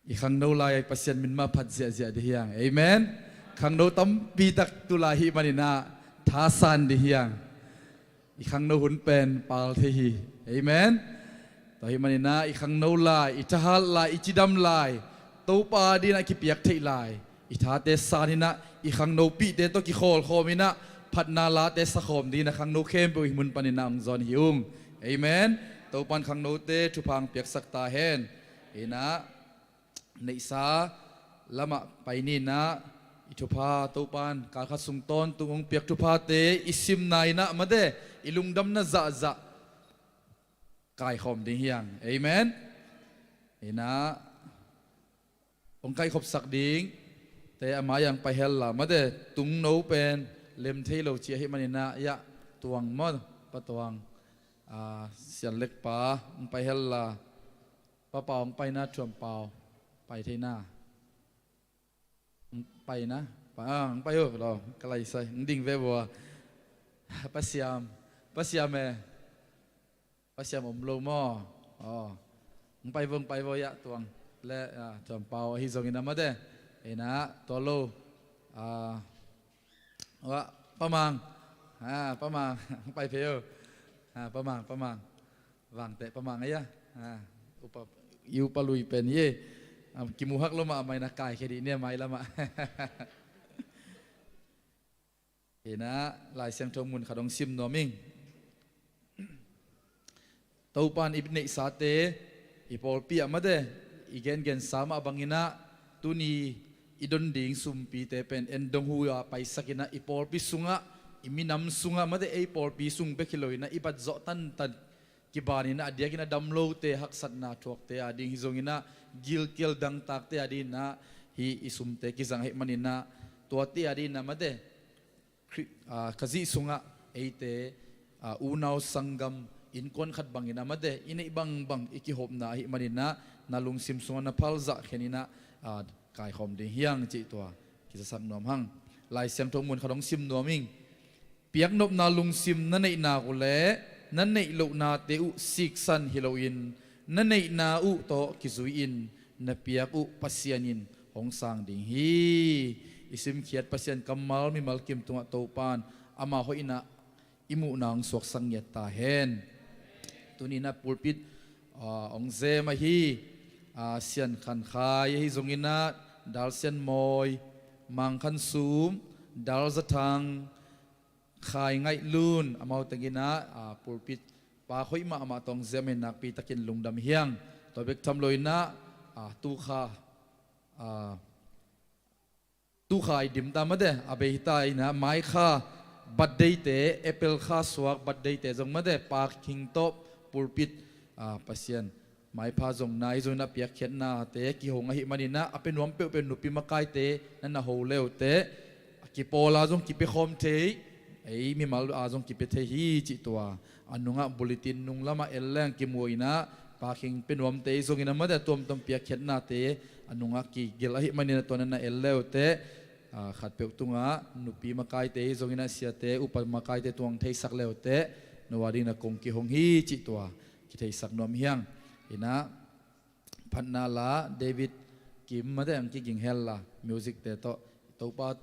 อีขังโนลายปัสยันมินมาพัดเสียเสียดิยังเอเมนขังโนตั้มปีตักตุลาหิมันนาท้าสันดิยังอีขังโนหุ่นเป็นปาลเทหีเอเมนต่อหิมันนาอีขังโนลายอีทหารลายอีจิดัมลายตัวปาดีนักกิเปียกเทลายอีท้าเตสานินะอีขังโนปีเตโตกิโคลโคมินะพัดนาลาเตสะขมดีนะขังโนเข้มไปมุนปันินาองจอนหิวมเอเมนตัวปันขังโนเตทุพังเปียกสักตาเฮนเอนะในสาละมะไปนี่นะอิทุพาตัวปันการขัดสุงต้นตุงเปียกทุพาเตอิสิมนายนะมาเดอิลุงดำนะจะจะกายขมดีเฮียงเอเมนเอนะองค์ไก่ขบสักดิ่งแต่อามายังไปเฮลล่ะมาเดตุงโนเป็นเล่มเทโลเชียให้มันนะยะตวงมดปะตวงเสียนเล็กป้าไปเฮลล่ะป้าเปาไปนะชวมเปาไปเทน่าไปนะไปเออเรากระไรใส่ดิ่งเวบัวปัสยามเมปัสยามอมโลมอไปวงไปวอยะตวงและชวมเปาฮิซงอินามาเดเอนะตัวโลว่าประมาณไปเพลประมาณวางแต่ประมาณไงยะอุปยูปลุยเป็นเย่กิมูฮักลมาไม่นักกายแค่ดีเนี่ยไม่ละมาเห็นนะลายเสียงทงมุนขดงซิมนอมิงตัวปานอิบเนสาเตอีพอลปีอะมาเดอีเกนสามบังอินะตุนีอีดนดิ่งซุมปีเตเป็นเอ็นดงหัวไปสักินะอีพอลปีสุงะอีมินำสุงะมาเดอีพอลปีสุงเบคิโลยนะอีปัดโจตันกิบานินะเดียกินะดัมโลเตหักสัตนาทวกเตอดิ่งฮิซงอินะกิลเกลดังตักเตอดิ่งนะฮีอิสุมเตกิสังเหมันินะตัวเตอดิ่งนะมาเดขจิสุงะเอเตอูนาวสังกัมอินคนขัดบังอินะมาเดอินอีบังอิกิฮบนะฮิมันินะนาลุงซิมสุงะนะพัลซะเขนินะกายขมดีเฮียงจิตัวกิจสักนวมหังลายเสียงทงมุนขดงซิมนวมิงเปียกนบนาลุงซิมนั่นในนากุเลนั่นในโลนาเตอุสิกสันฮิโลอินนั่นในนาอุโตกิซุอินนั่นเปียกอุปัสยานินหงสังดิ่งฮีอิสิมเขียดปัสยันกัมมัลมีมัลกิมตุงะโตปานอามาหอยนะอิมุนางสวกสังเยตาเฮนตุนีนะปูลปิดองเซมาฮีเสียนขันขายฮิซงอินะดัลเซียนมอยมังขันซูมดัลจะทังขายไงลูนอามาตังอินะปูลปิดปาหอยมาอามาตองเซมินักปีตะกินลุงดำเฮียงตัวเบกทำลอยนะตูขาดิมตามมาเดอเบหิตายนะไม้ข้าบัดเดย์เตแอปเปิลข้าสวกบัดเดย์เตจงมาเดปากคิงโตปูลปิดปัสยันไม้พาจงนายจงนับเปียกเขียนนาเตกิหงอหิมันินะเป็นวมเปียวเป็นหนุปีมาไกเตนั่นน่ะโฮเลวเตกิโปลาจงกิเปคอมเทไอ้มีมาลจงกิเปเทฮีจิตัวอันนุงะบุลิตินนุงละมาเอลแรงกิมวยนะปากคิงเป็นวมเตจงอินะมาเดตัวมตมเปียกเขียนนาเตอันนุงะกิเกลอหิมันินะตัวนั้นน่ะเอลเลวเตขัดเปียกตุงะนุปีมาไกเตจงอินะเสียเตอุปมาไกเตตวงเทสักเลวเตนวาดินะคงกิหงฮีจิตัวกิเทสักนวมเฮียงอินะพันนาลาเดวิดกิมมาได้อังกิกิงเฮลล่ามิวสิกเตโตตัวปัด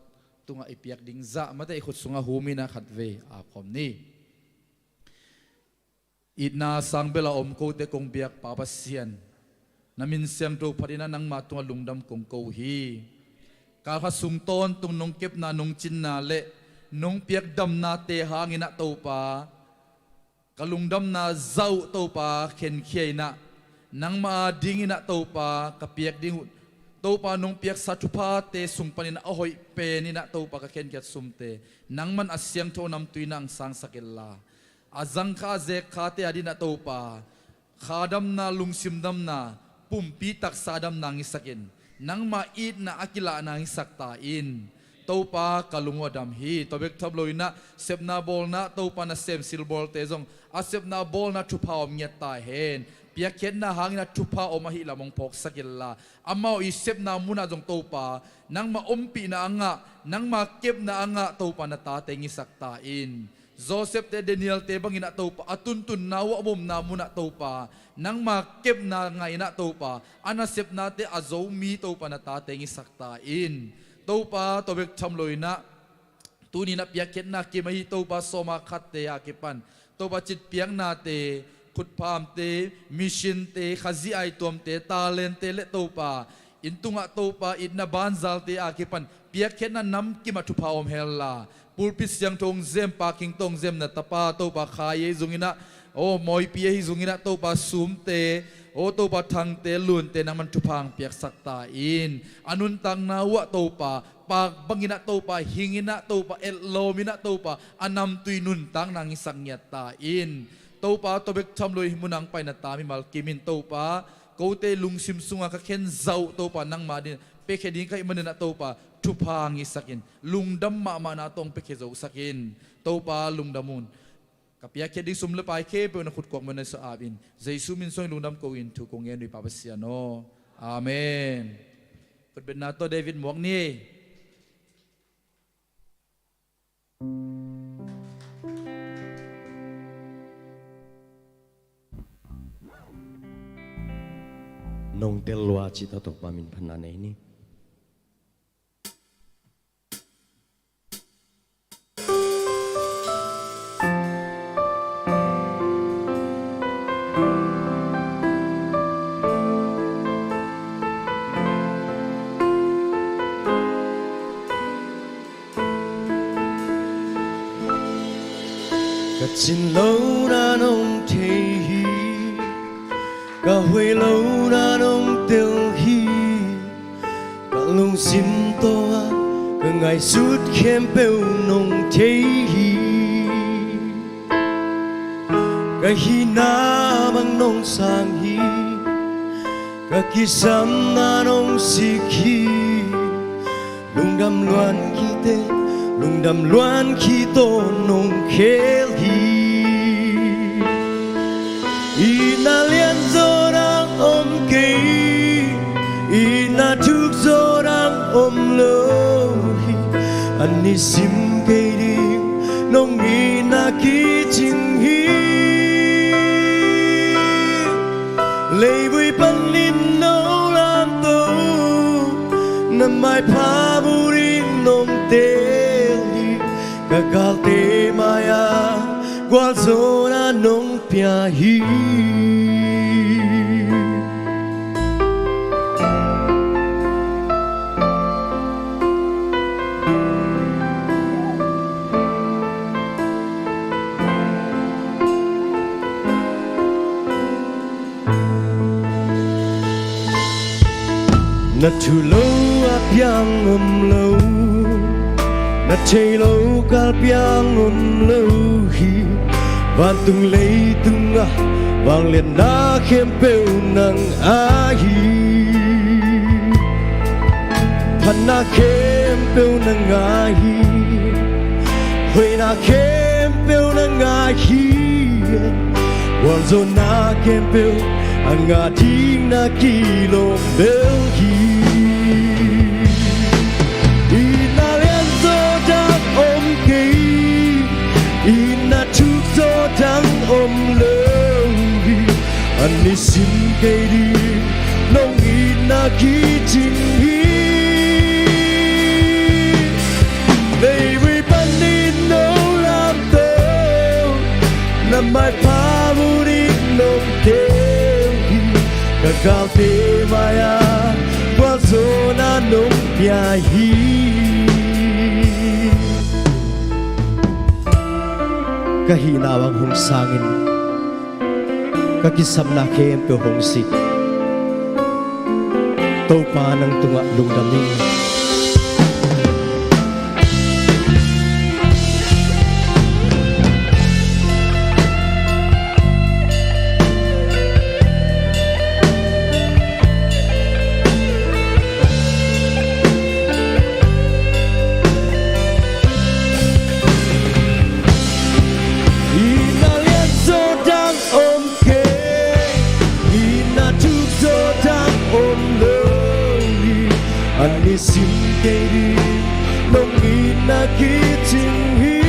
ตุงะไอเปียกดิ่งจะมาได้ขุดสุงะหูมินะขัดเวคอมนี้อินาสังเบลาอมโกเตกงเบียกปาปัสเซียนนามินเสียงตัวพัดินะนังมาตัวลุงดำกงโกฮีการขัดสุงต้นตุงนงเก็บนานงจินนาเละนงเปียกดำนาเตหางินะตัวปากลุงดำนาเจ้าตัวปาเข็นเขียนะนังมาดิ่งนะตัวปากเปียกดิ่งตัวปานงเปียกสัตุพาเตสุงปนินะอหอยเปนินะตัวปากเข็นเกียรสุมเตนังมันอาเซียงโทนำตุยนังสังสกิลลาอาจังคาเซคาเตอดินะตัวปาขาดำนาลุงซิมดำนาปุ่มปีตักสาดำนางอิสกินนังมาอีดนะอากิลานางอิสักตาอินตัวปากลุงวดำฮีตัวเบกทับลอยนะเซฟนาบอลนะตัวปานะเซมซิลบอลเตจงอาเซฟนาบอลนะทุพาวมีตาเฮนเปียกเข็นนะหางนะทุพาอมาหิละมงพกสกิลลาอามาอีเซฟนามุนาจงตัวปานังมาอมปีนะอ่างะนังมาเก็บนะอ่างะตัวปานะตาเตงิสักตาอิน Joseph te Daniel te bangina topa atun tun nawa bom na muna topa nang makep na nga ina topa anasep na te azomi topa na tateng isakta in topa tobek chamloina tuni na piaket na kimahi topa soma khatte akipan topa chit piang na te khut pham te mission te khazi ai tom te talent te le topa intunga topa idna banzal te akipan piaket na nam kimatu phaom hella pulpit siang tong zem parking tong zem na tapa topa khaye zungina o moi pia hi zungina topa sum te o topa thang te lun te nang man tupang piak sakta in anun tang na wa topa pag bangina topa hingina topa elomina topa anam tuinun tang nang isang ta in topa tobek chamloi munang pai na tami mal kimin topa kote lungsim sunga ka ken zau topa nang madin pekheding kai manana topa tupang isakin lungdam ma na tong pekhezo sakin topa lungdamun kapia kheding sumle pai ke pe na khut kok man sa abin jesu min song lungdam ko in thu kong en ri papasiano amen kut ben na to David muak ni nong telwa cita to pamin phanane ni Chin lâu na nong thế hi cả huê lâu na nong tiêu hi cả lung sim toa cả ngày suốt khem bêu nong thế hi cả hi na bang nong sang hi cả ki sam na nong sik hi lung đam loan ki te lung đam loan ki to nong khel hi ina liên do đang ôm kỹ ina chúc do đang ôm lâu anh đi sim cây đi nông ina kỹ chinh hi lấy vui bắn linh nấu làm tàu nằm mai pha bu đi nông tê đi cả gal tê maya qual zona nông pia hi na tu lâu apiang lâu na chơi lâu kal piang lâu hi van tung lấy tung à vang liền na khem bêu nang a hi pan na khem bêu nang a hi huê na khem bêu nang a hi wal zo na khem bêu ang a ding na kilo bêu hi ina liên zo đang ôm kỹ ina chúc gió đang ôm lâu anh đi xin cây đi nông ina kỹ chinh hi đây vì ban đi nấu làm tàu nằm mai pha bu đi nông kêu cả cao tê maya qua zona nông pia hi kahina wang hong sangin kakisam na kem pe hong si to pa nang tunga lungdamin sim cây đi nông ina kỹ chinh hi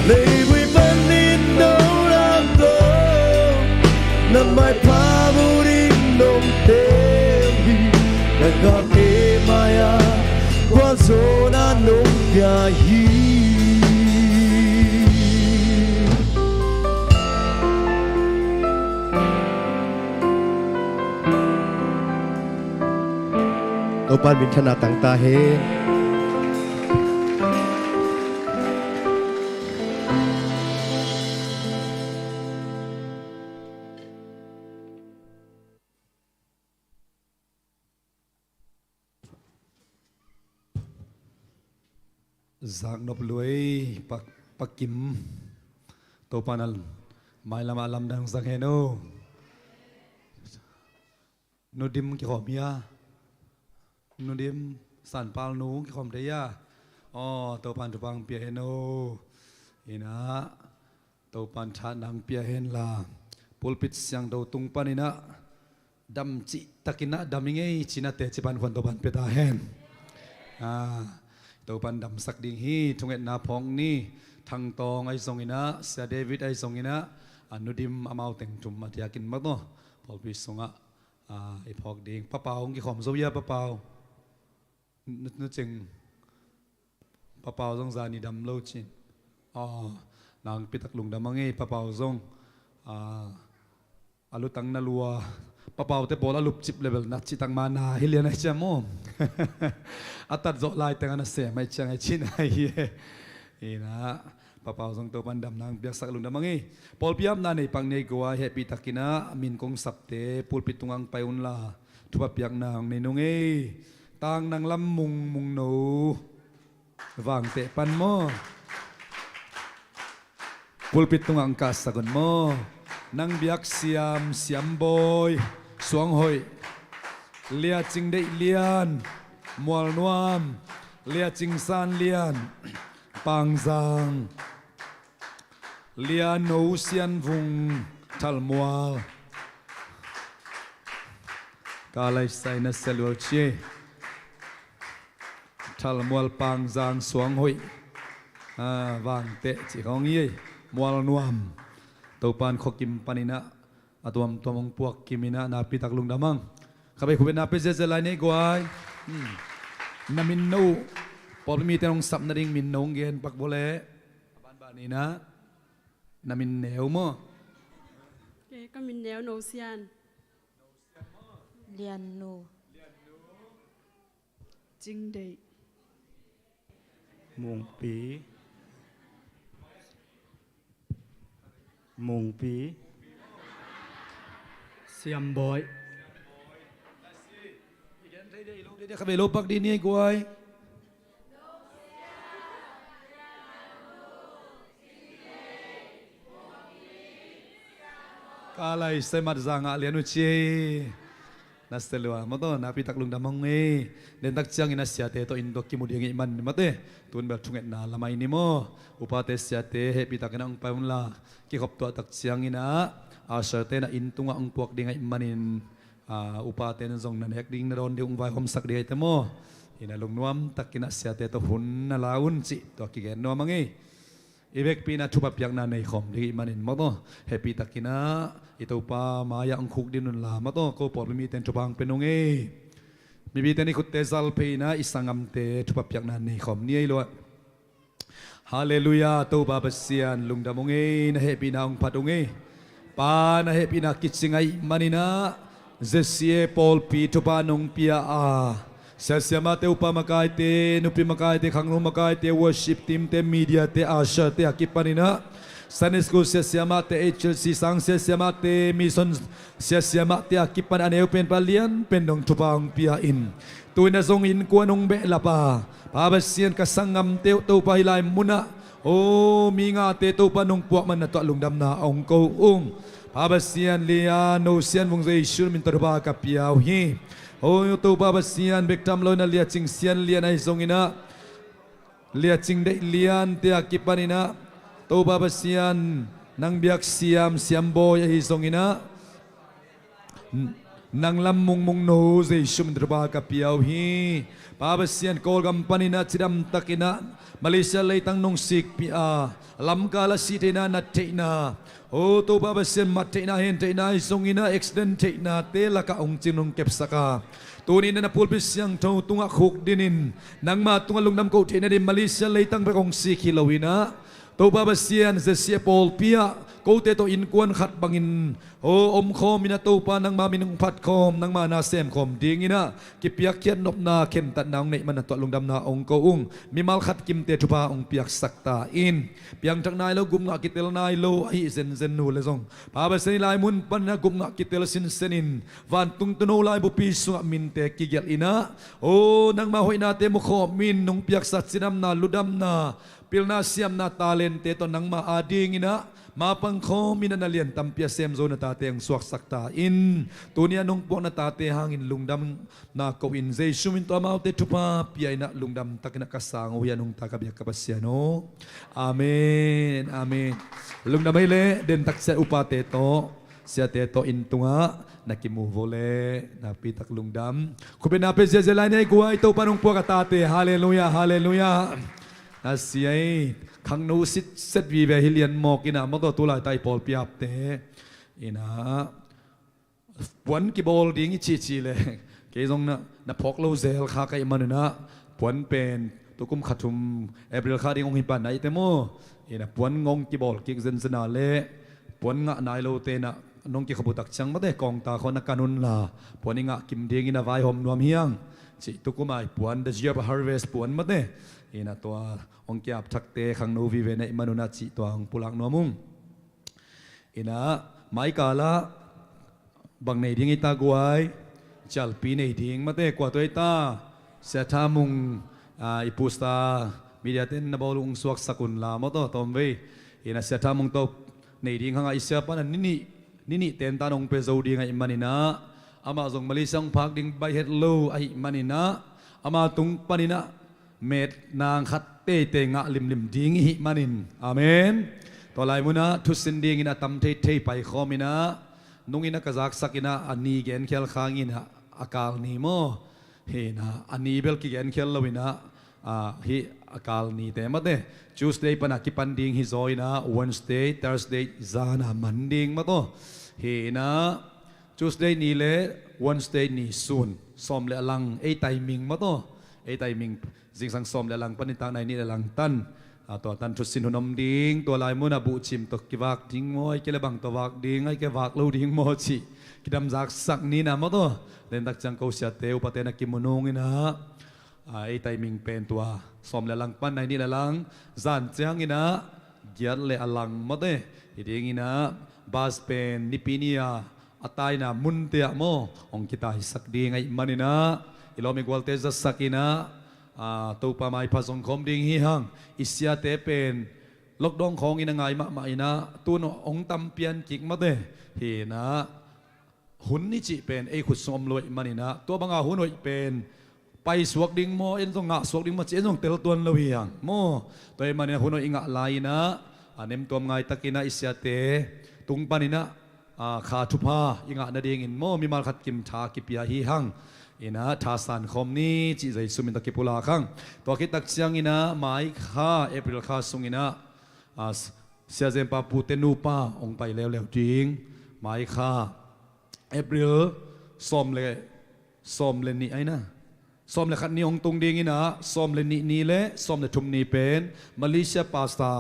Lewi manin no ramdo na mai pamurin nong tembi nagame maya wazona nong biyahi Opan bin khana tang ta he Giang nộp lưới bạc kim tô panal mai làm alam đang giang heno nô dim ki khom ya nô dim san pal nu ki khom đấy ya tô pan tu bang pia heno ina tô pan tha nang pia hen la pulpit siang do tung panina dam chi takina daminge china te chipan phon tô pan peta hen tô pan đầm sắc đình hi thung et na phong ni thằng tong ai song ina sa David ai song ina anudim amau teng tum matia kin mak no polpi songa ai phok ding papau ki khom zo ya papau nu ching papau zong za ni dam lo chin nang pitak lung dam ange papau zong alu tang na lua papau te bola lup chip level na chi tang mana hilian ai chamo atat zo lai tang na se mai chang ai chin ai ina papau zong to pan dam nang biak sak lung damangi pol piam na nei pang nei goa happy takina min kong sapte pul pitungang payun la thupa piak nang nei nunge tang nang lam mung no wang te pan mo pul pitungang ka sagon mo nang biak siam boy suang hoi lia ching dei lian mual nuam lia ching san lian pang zang lian no sian vung thal mual kalai sai na selwal che thal mual pang zang suang hoi wang te chi khong ye mual nuam to pan khokim panina atuam tomong puak kimina na pitak lung damang khabai khubet na pe je lai nei goai namin no pol mi tenong sap na ding min nong gen pak bole ban ba ni na namin neu mo ke ka min neu no sian lian no jing dei mùng pí siam boy khabai lo pak di ni goai kalai semat zanga lianu chi nastelwa mato napi taklung damang den tak chiang ina siate to indok kimudiang iman mate tun ber thunget na lamai ni mo upate siate he pitakena ang paunla ki khop to tak chiang ina asate na intunga ang puak dingai manin upate na zong nan hek ding na ron deung vai hom sak di te mo ina lungnuam takina siate to hun na laun chi to ki gen no mangi ibek pina thupa piak na nei khom di manin mo to happy takina ito pa maya ang khuk dinun la mo to ko por mi ten thupang penong mi ten ikut te zal pe na isangam te thupa piak na nei khom ni lo hallelujah to ba basian lungdamong na happy na ang padong pa na happy na kitsingai manina zesie pol pi thupa nong pia Sasama te upamakai te nupi makai te khangnu makai te worship team te media te asha te akipanina Sunday school sasama te HLC sang sasama te mission sasama te akipan aneu pen palian pendong tupang pia in tuina zong in kuanong be lapa pabasian kasangam te to pahilai muna minga te to panong puak man na to lungdam na ong ko pabasian liano sian vung zai shur min terba ka piau hi to babasian bektam lo na lia ching sian lian ai zongina lia ching de lian te akipanina to babasian nang biak siam boy ai zongina นางลำมุงมุงโนเจชุมตรบากับเปียวฮีปาเบเซียนโกลกัมปานินาจิดัมตะกินะมาเลเซียเลยตั้งนงสิกปีลำกาลสิเทนานัดเทนาโอ้ตัวปาเบเซียนมัดเทนาเห็นเทนาทรงอินาเอ็กซ์เดนเทนาเตละกะองจินงเก็บสกาตัวนี้นั่นพูดเป็นเสียงเท่าตุงขุกดินินนางมาตุงลุงนำโกเทนาดิมาเลเซียเลยตั้งไปองสิกิโลวินะตัวปาเบเซียนเสียโปลเปียโกเตโตอินกวนขัดบังอินโอ้อมคอมินาตูปานังมามินุงพัดคอมนังมานาเซมคอมดีงี้นะกิเปียกเขียนนบนาเข็นตัดนางในมันตัวลุงดำนาองโกอุงมีมัลขัดกิมเตทุพาองเปียกสักตาอินเปียงจักนายแล้วกุมงากิเตลนายโลไอเซนเซนนูเลซงพาไปเซนลายมุนปันนะกุมงากิเตลสินเซนินวันตุงตโนลายบุปีสุมินเตกิเกลอินะโอ้นังมาหอยนาเตมุขอมินนงเปียกสัตสินำนาลุดำนาปิลนาเซียมนาตาเลนเตตนังมาอาดีงินะมาปังคอมินาเลียนตัมเปียเซมโซนตาเตงสวกสักตาอินตัวนี้นงปอนตาเตหางอินลุงดำนาโกอินเซชุมินตัวมาเตทุปาปียนะลุงดำตักนักสางวิญญาณตากระเบียกระเสียโนอาเมนอาเมนลุงดำไม่เละเดินตักเสอุปาเตโตเสียเตโตอินตุงะนักกิมูโวเลนักปีตักลุงดำคุณเป็นนาเปเซเซลายในกัวไอโตปานุงปวกตาเตฮาเลลูยาฮาเลลูยานาเสียขังนูสิเซตวีเวฮิเลียนมอกินะมตัวตุลายไตปอลปีอับเตอินะวันกิบอลดิ้งชีชีเลยเกยงนะพกโลเซลข้าไกมันนะปวนเป็นตุกุมขัดทุมเอเบรลข้าดิ้งองหิปันไหนเตโมอินะปวนงงกิบอลกิกเซนสนาเลปวนงะนายโลเตนะน้องกิขบุตักจังมาเตกองตาคนนักการุนลาปวนงะกิมดิ้งอินะไวหอมนวมเฮียงจิตุกุมไอปวนเดจิยบฮาร์เวสปวนมาเตอินะตัวองค์เกียบทักเตขังโนวิเวในมนุนาจิตัวองปุลังนัวมุงอินะไม้กาละบังในดิ้งอิตากวยจัลปีในดิ้งมาเตกว่าตัวอิตาเสถามุงอิปุสตามีเดียเต้นนบอลุงสวกสกุลลามอตตอมเวอินะเสถามุงตัวในดิ้งข้างอิสยาปนันนี่เต้นตานองเปโซดิ้งไอมันนินะอามาส่งมาลิซังพักดิ้งใบเฮดโลไอมันนินะอามาตุงปานินะเม็ดนางขัดเตเตงะลิมดิ้งหิมันินอาเมนต่อไลมุนะทุสินดิ้งอินะตำเทไปขอมินะนุ่งอินะกะซักสักินะอันนี้เกนเคลข้างอินะอากาลนีโมเฮนะอันนี้เบลกิเกนเคลลวินะฮิอากาลนีเตมาเต Tuesday ปนักกิปันดิ้งฮิโซยนะ Wednesday Thursday จานามันดิ้งมาโตเฮนะ Tuesdayนี่เล Wednesdayนี่ซูนซ้อมเลลังไอไตมิงมาโตไอไตมิงสิ่งสังสมเลลังปณิตาในนี่เลลังตันตัวตันทุสินหุนอมดิ้งตัวลายมุนบุชิมตกกิวักดิ้งมอยกิเลบังตัววักดิ้งไอเกวักลูดิ้งมอชิกิดำจักสักนี่นะมาโตเดินตักจังเขาเสียเตวปะเตนักกิมนุงนะไอไตมิงเป็นตัวสมเลลังปันในนี่เลลังจันเจียงนี่นะเกียรเลอลังมาเตอีดิ้งนี่นะบาสเป็นนิปินียอัตายนะมุนเตียโมองกิตาสักดิ้งไอมันนี่นะอิโลมิกวลเตจัสสักินะตัวปาไม้ผสมคมดิ้งฮิฮังอิสยาเตเป็นลกดองของอินงไงมาอินะตัวนองตำเปียนจิกมาเตเฮนะหุ่นนิจิเป็นไอขุดสมลอยมันนี่นะตัวบางอาหุ่นอยเป็นไปสวกดิ้งโมเอ็นต้องงะสวกดิ้งมาเจนต้องเตลตัวลอยยังโมตัวมันเนี่ยหุ่นอยอิงะลายนะอันนี้ตัวไงตะกินะอิสยาเตตุงปานินะขาทุพาอิงะนาดิ้งอินโมมีมาขัดกิมชากิปยาฮิฮังอินะทาสันคมนี้จีใจสุมินตะกิปุลาขังตัวคิดตักเชียงอินะไม้ข้าเอพริลข้าสุงอินะเสียเซมปาปูเตนูปาองไปแล้วจริงไม้ข้าเอพริลสมเลยนี่ไอ้นะสมเลยขัดนี้องตุงดิ้งอินะสมเลยนี่เลยสมเลยทุมนี่เป็นมาเลเซียปาสตา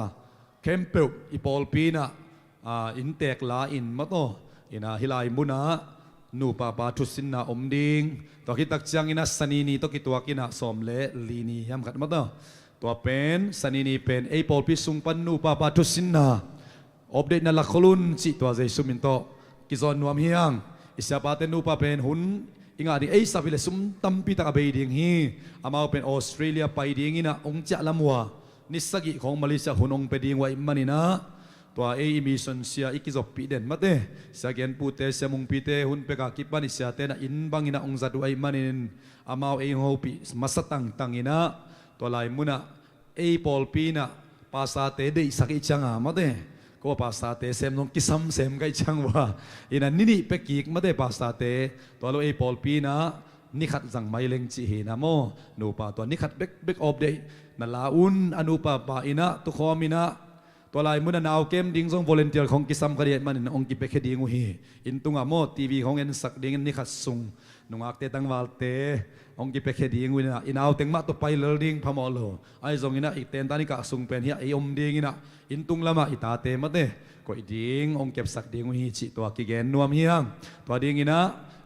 เคมเปิลอีปอลปีนะอินเตกลาอินมาโตอินะฮิลายมุนะนูปาปาทุสินนาอมดิงตัวคิดตักจังอินะสันีนีตัวคิดตัวกินะสมเลลีนียามขัดมาโตตัวเป็นสันีนีเป็นไอปอลพิสุงปันนูปาปาทุสินนาอบเดนนัลคลุนจิตัวใจสุมินโตกิจอนนวมเฮียงอิสยาปาเตนูปาเป็นหุนอิงาดิไอสับิเลสุมตัมปิตะกะเบดิงฮีอามาเป็นออสเตรเลียไปดิงอินะองจะละมัวนิสกิของมาเลเซียหุนองไปดิงไว้มันนี่นะตัวเอมิสันเสียอีกจบปีเด่นมาเตสแกนปูเตเสมุงปีเตหุนเปกากิปานิเสียเตนะอินบังอินะองจัดไว้มันนินอามาเอโฮปีมาสตังตังอินะตัวลายมุนะเอปอลปีนะภาษาเตเดสักอิจังอามาเต ก็ภาษาเตเซมน้องกิซัมเซมไกจังว่าอินันนี่เป็กกิกมาได้ภาษาเตตัวเราปอลปีนะนิขัดจังไม่เล็งจีเฮนะโมนูปาตัวนิขัดเบกออฟเดย์นั่นลาอุนอนุปาปาอินะตุคอมินะตัวลายมุนนาวเกมดิ้งซงวอลเนเทียร์ของกิซัมกระเดียมันองกิเปกดิ้งหูอินตุงอะโมทีวีของเอ็นสักดิ้งนิขัดซุงนุงอักเตตังวาลเตองกิเปกดิ้งวินะอินเอาเต็งมาตัวไปเลอดิ้งพามอลโลไอซงอินะอีเตนตานิกะซุงเป็นเฮียไออมดิ้งอินะอินตุงละมาอิตาเตมาเตก็อีดิ้งองเก็บสักดิ้งหูจิตัวกิเกนนัวมีฮังตัวดิ้งอินะ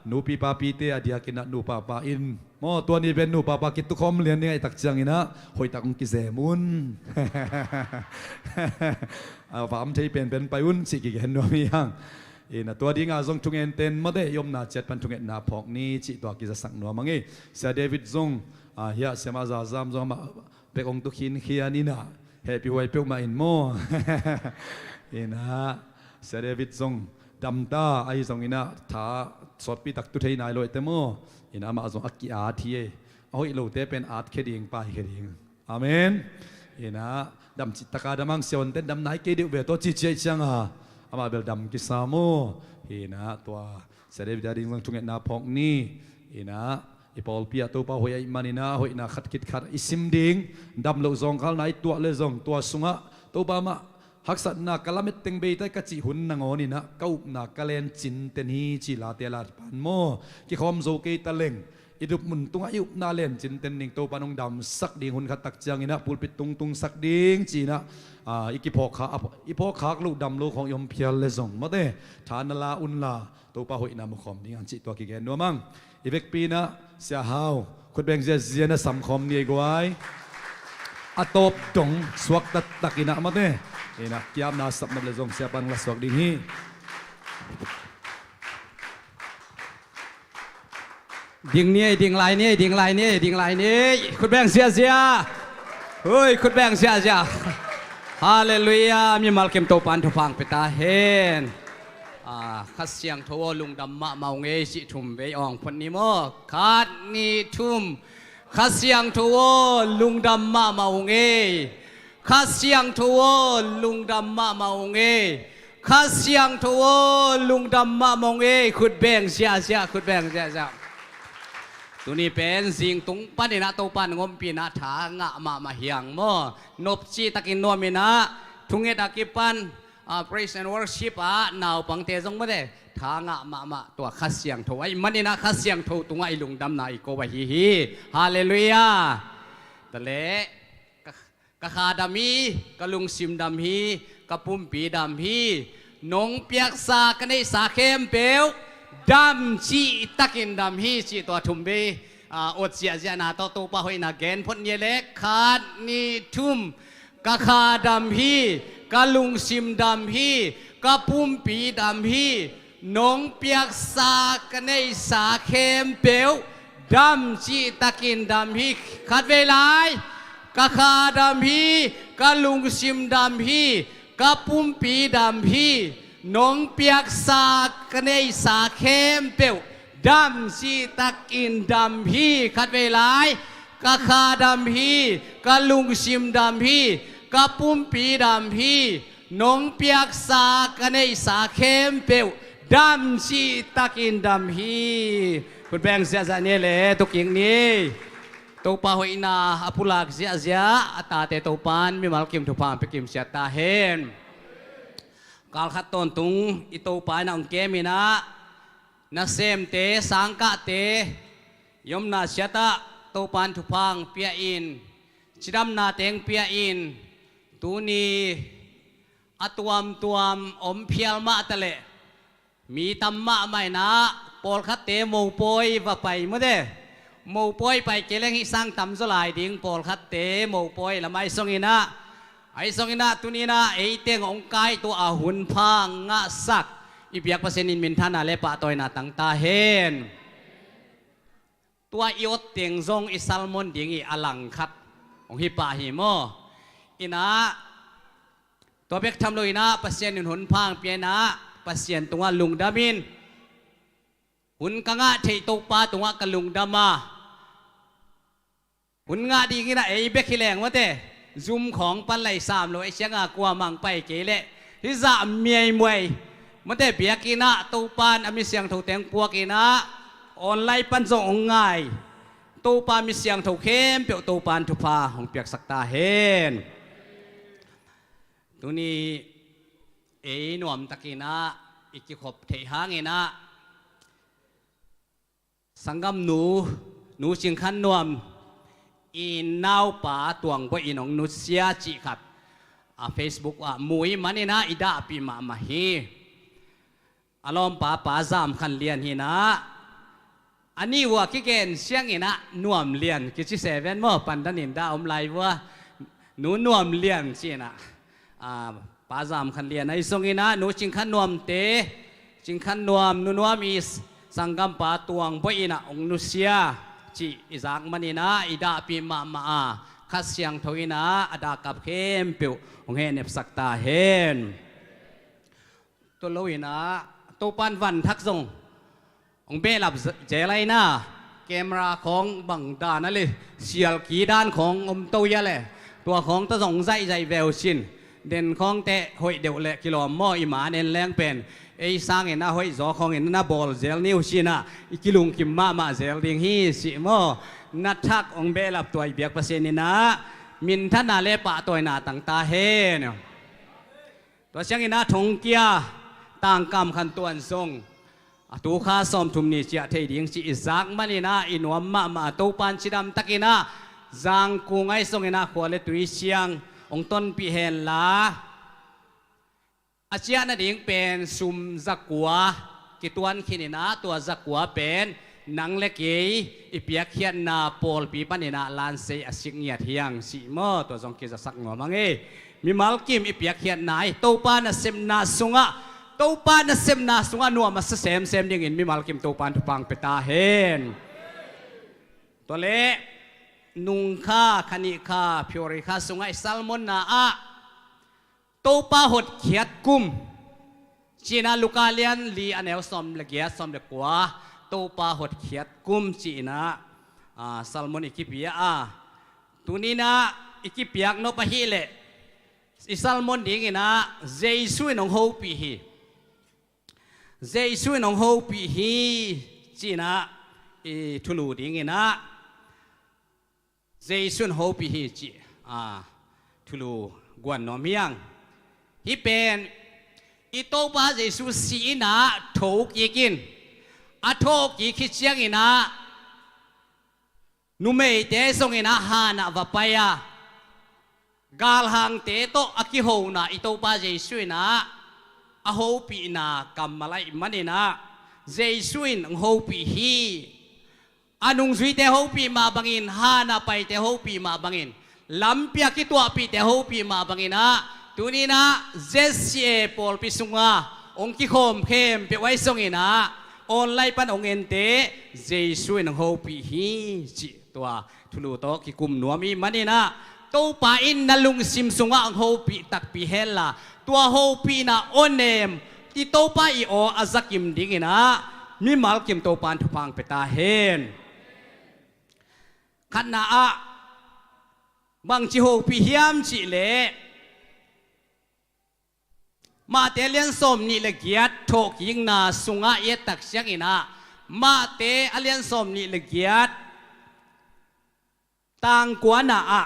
นูปีปาปีเตอดียกินะนูปาปาอินมอตัวนี้เป็นนูปาปากิตุคอมเลียนเนี่ยตักจังอินะหอยตักองกิเซมุนฟามใช้เป็นไปอุ่นสิกิเห็นว่ามีฮังอินะตัวดิ้งอาซงทุงเอ็นเต็นมาได้ยมนาเจ็ดพันทุงเอ็นนาพอกนี้จิตัวกิจะสักนัวมังเอเสียเดวิดซงเฮียเสียมาซาซามซงมาเปกองตุกินเฮียนี่นะเฮปีไวเปียวมาอินโมอินะเสียเดวิดซงดำตาไอซงอินะท้าสดปีตักตุเทนายลอยเตโมอินะมาซงอักกิอาทีเอาอีโลเตเป็นอาร์ตเคดิงไปเคดิงอาเมนอินะดำจิตตะการดำมังเสียวันเต้นดำไหนเกดิวเวตัวจิตใจจังอ่ะอามาเบลดำกิสาโมอินะตัวเสด็จดาดิ่งลงทุงเงินนาพอกนี้อินะอีพอลเปียตัวป้าหอยมันอินะหอยนาขัดคิดขัดอิสิมดิ่งดำโลซองข้างในตัวเลซองตัวสุงะตัวบ้ามาฮักษณะกะละเม็ดเต็งเบย์ได้กะจิหุ่นนางอนี่นะก้าวนักกะเลนจินเตนีจิลาเตลาปันโมกิคอมโซเกตะเลงอิดุมุนตุงอายุนาเลนจินเตนิงโตปานองดำสักดิ่งหุ่นขัดตักจังอินะปูลปิดตุงสักดิ่งจีนะอีกิพอขาอีพอขากลูกดำลูกของยมเพียรเลซองมาเต้ฐานลาอุนลาตัวป้าหอยนามุขอมดิ่งอันจิตัวกิเกนนัวมังอีเวกปีนะเสียหาวคุณแบงเจียนะสัมคอมนี่กวยอัตบดงสวักตักอินะมาเต้อินะกิยามนาสับนับเลซองเสียปันละสวักดิ่งฮีดิ่งนี้ดิ่งลายนี้ดิ่งลายนี้ดิ่งลายนี้คุณแบงเสียเฮ้ยคุณแบงเสียฮาเลลูยามีมัลเกมโตปันทุพังเปตาเฮนขัดเสียงทวลุงดำมะเมาเงสิทุมเวอองพนิโมขัดนี่ทุมขัดเสียงทวลุงดำมะเมาเงขัดเสียงทวลุงดำมะเมาเงขัดเสียงทวลุงดำมะเมาเงคุณแบงเสียคุณแบงเสียตัวนี้เป็นสิ่งตุงปันนี่นะตัวปันงมปีนะถางะมาเฮียงโมนบจีตะกินนัวมีนะทุงเอตะกิปันpraise and worship นาวปังเตจงมาเดถางะมาตัวขัดเสียงโถไอ้มันนี่นะขัดเสียงโถตุงไอ้ลุงดำนาอีโกวะฮีฮาเลลูยาตะเละกะขาดำฮีกะลุงซิมดำฮีกะปุ่มปีดำฮีนงเปียกสากันในสาเข้มเปียวดำชีตะกินดำฮีชีตัวทุ่มเบอดเสียนาตัวป้าหอยนาเกนพ้นเยเล็กขาดนี่ทุ่มกะขาดำฮีกะลุงซิมดำฮีกะปุ่มปีดำฮีนงเปียกสากันในสาเข้มเปียวดำชีตะกินดำฮีขัดเวลากะขาดำฮีกะลุงซิมดำฮีกะปุ่มปีดำฮีนงเปียกสากันในสาเข้มเปียวดำชีตะกินดำฮีขัดเวลากะขาดำฮีกะลุงซิมดำฮีกะปุ่มปีดำฮีนงเปียกสากันในสาเข้มเปียวดำชีตะกินดำฮีคุณแบงเสียใจเนี่ยเลยตุกอย่างนี้ตัวป้าหอยนาอภุลักเสียตาเตตัวปานมีมาลกิมทุพานไปกิมเสียตาเห็นกาลขัดต้นตุงอิตัวปานองเกมินะเซมเตสังกะเตยมนาเสียตาตัวปานทุพังเปียอินจิดำนาเตงเปียอินตูนีอตวมอมเพียลมาตะเลมีตัมมะไม่นะปอลขัดเตโมปอยว่าไปเมื่อเดโมปอยไปเกล้งหิสังตำสลายดิ่งปอลขัดเตโมปอยละไม่ทรงอินะไอทรงอินะตุนีนะไอเตียงองกายตัวอาหุนพังงะสักอีเปียกเปอร์เซ็นต์อินมินท่านาเลปะตอยนาตั้งตาเห็นตัวอีอดเตียงทรงอิซัลมอนดิ่งอีอลังคัดองฮิปาฮิโมอินะตัวเบกทำเลยนะเปอร์เซ็นต์อินหุนพังเปียนะเปอร์เซ็นต์ตัวลุงดามินหุนกังะเทตุปาตัวกลุงดามาหุนงาดีงี้นะไอเบกขี้แรงวะเต้ซุ่มของปันไหลสามโลไอเชียงากลัวมังไปเกเละ ฮิจะเมียมวยมันได้เบียกินะตูปานอามิเสียงถูกแตงปัวกินะออนไลน์ปันส่งง่ายตูปานมีเสียงถูกเข้มเปียวตูปานทุพาของเปียกสักตาเห็นตัวนี้หนุ่มตะกินะอีกขบเทหางนะสังกำหนูจิงขันนวมอีนาวป่าตวงบ่อีน้องนุเสียจีครับFacebook มุยมันนี่นะอีดาปีมาฮีอารมณ์ป่าจามขันเลียนฮีนะอันนี้ว่าคิเกนเสียงอีนะนวมเลียนคิดเซเว่นมั่วปันดันินดาอมไลว่าหนูนวมเลียนสินะป่าจามขันเลียนไอ้ทรงอีนะหนูจิงขันนวมเตจิงขันนวมนูนวมอีสังกำป่าตวงบ่อีนะองนุเสียจีอิจากมันนี่นะอีดาปีมาคัดเสียงทวีนะอดากับเข้มเปียวองเฮเนบสักตาเห็นตัวลุยนะตัวปันวันทักทรงองเบลับเจไรนะแกมราของบังดานั่นเลยเสียลกีด้านของอมตัวยะเลยตัวของตะสงใจแววชินเด่นของเตะหอยเดียวเละกิโลมออีหมาเด่นแรงเป็นไอ้สร้างเห็นนะหอยจอของเห็นนะบอลเซลนิวชินะอีกิลุงกิมมาเซลดิงฮีสิโมนัดทักองเบลับตัวเบียกเปอร์เซ็นต์นี่นะมินท่านนาเลปะตัวหน้าต่างตาเฮนตัวเชียงอินะทงเกียต่างกรรมขันตัวทรงตูข้าสมทุมนิเจียเทดิงจีจักมันนี่นะอินวมมาตูปันชิดำตะกินะจางกุงไอทรงอินะขวาเลตุยเชียงองต้นปีเฮนลาอาเจียนดิ่งเป็นซุมจักวัวกิตวนขินินะตัวจักวัวเป็นนังเล็กอีเปียกเขียนนาโปลปีปันนี่นะลานเซอสิงเงียเทียงสีมอตัวจงกิจสักงอมังเอมีมัลกิมอีเปียกเขียนนายตูปานะเซมนาสุงะตูปานะเซมนาสุงะนัวมาเซมดิ่งอินมีมัลกิมตูปานทุปังเปตาเฮนตัวเละนุงค่าคณิค่าพิวริค่าสุงะซัลมอนนาอะตูปาหดเขียดกุมจีนาลูกาเลียนลีอันเอลสอมเลเกียสอมเลกัวตูปาหดเขียดกุมจีนะซัลมอนอิกิเปียตัวนี้นะอิกิเปียกโนปะฮิเลอิซัลมอนดิ่งนะเจสุนองโฮปีฮีเจสุนองโฮปีฮีจีนะทุลูดิ่งนะเจสุนโฮปีฮีจีทุลูกวนนอมียงฮิเป็นอีโตปาเจสุสีนะถูกยิกินอาโทกีคิดเชียงอินะนุเมย์เตส่งอินะฮานะวะไปยากาลหังเตโตอากิโฮนะอิโตปาเจสุนะอาโฮปีนะกัมมาไลมันอินะเจสุนโฮปีฮีอานุงสุยเตโฮปีมาบังอินฮานะไปเตโฮปีมาบังอินลำเปียกิตัวปีเตโฮปีมาบังอินะตัวนี้นะเจสเซปอลปิสุงะองคิโคมเข้มเปียไว้ส่งอินะออนไลน์ปันองเอ็นเตเจสุนโฮปีฮีจิตัวทุลูโตกิกุมนัวมีมันนี่นะตัวป่าอินนัลุงซิมสุงะโฮปีตักปีเฮลล่ะตัวโฮปีนะออนเนมที่ตัวป่าอีโออาซักิมดิ่งนะมีมัลกิมตัวปานทุพังเปตาเฮนขันนาอะบางจิโฮปีเฮียมจิเลมาเตเลียนสมนี่ละเกียดโถกยิงนาสุงะเยตักเสียงอินะมาเตอเลียนสมนี่ละเกียดต่างกว่านาอะ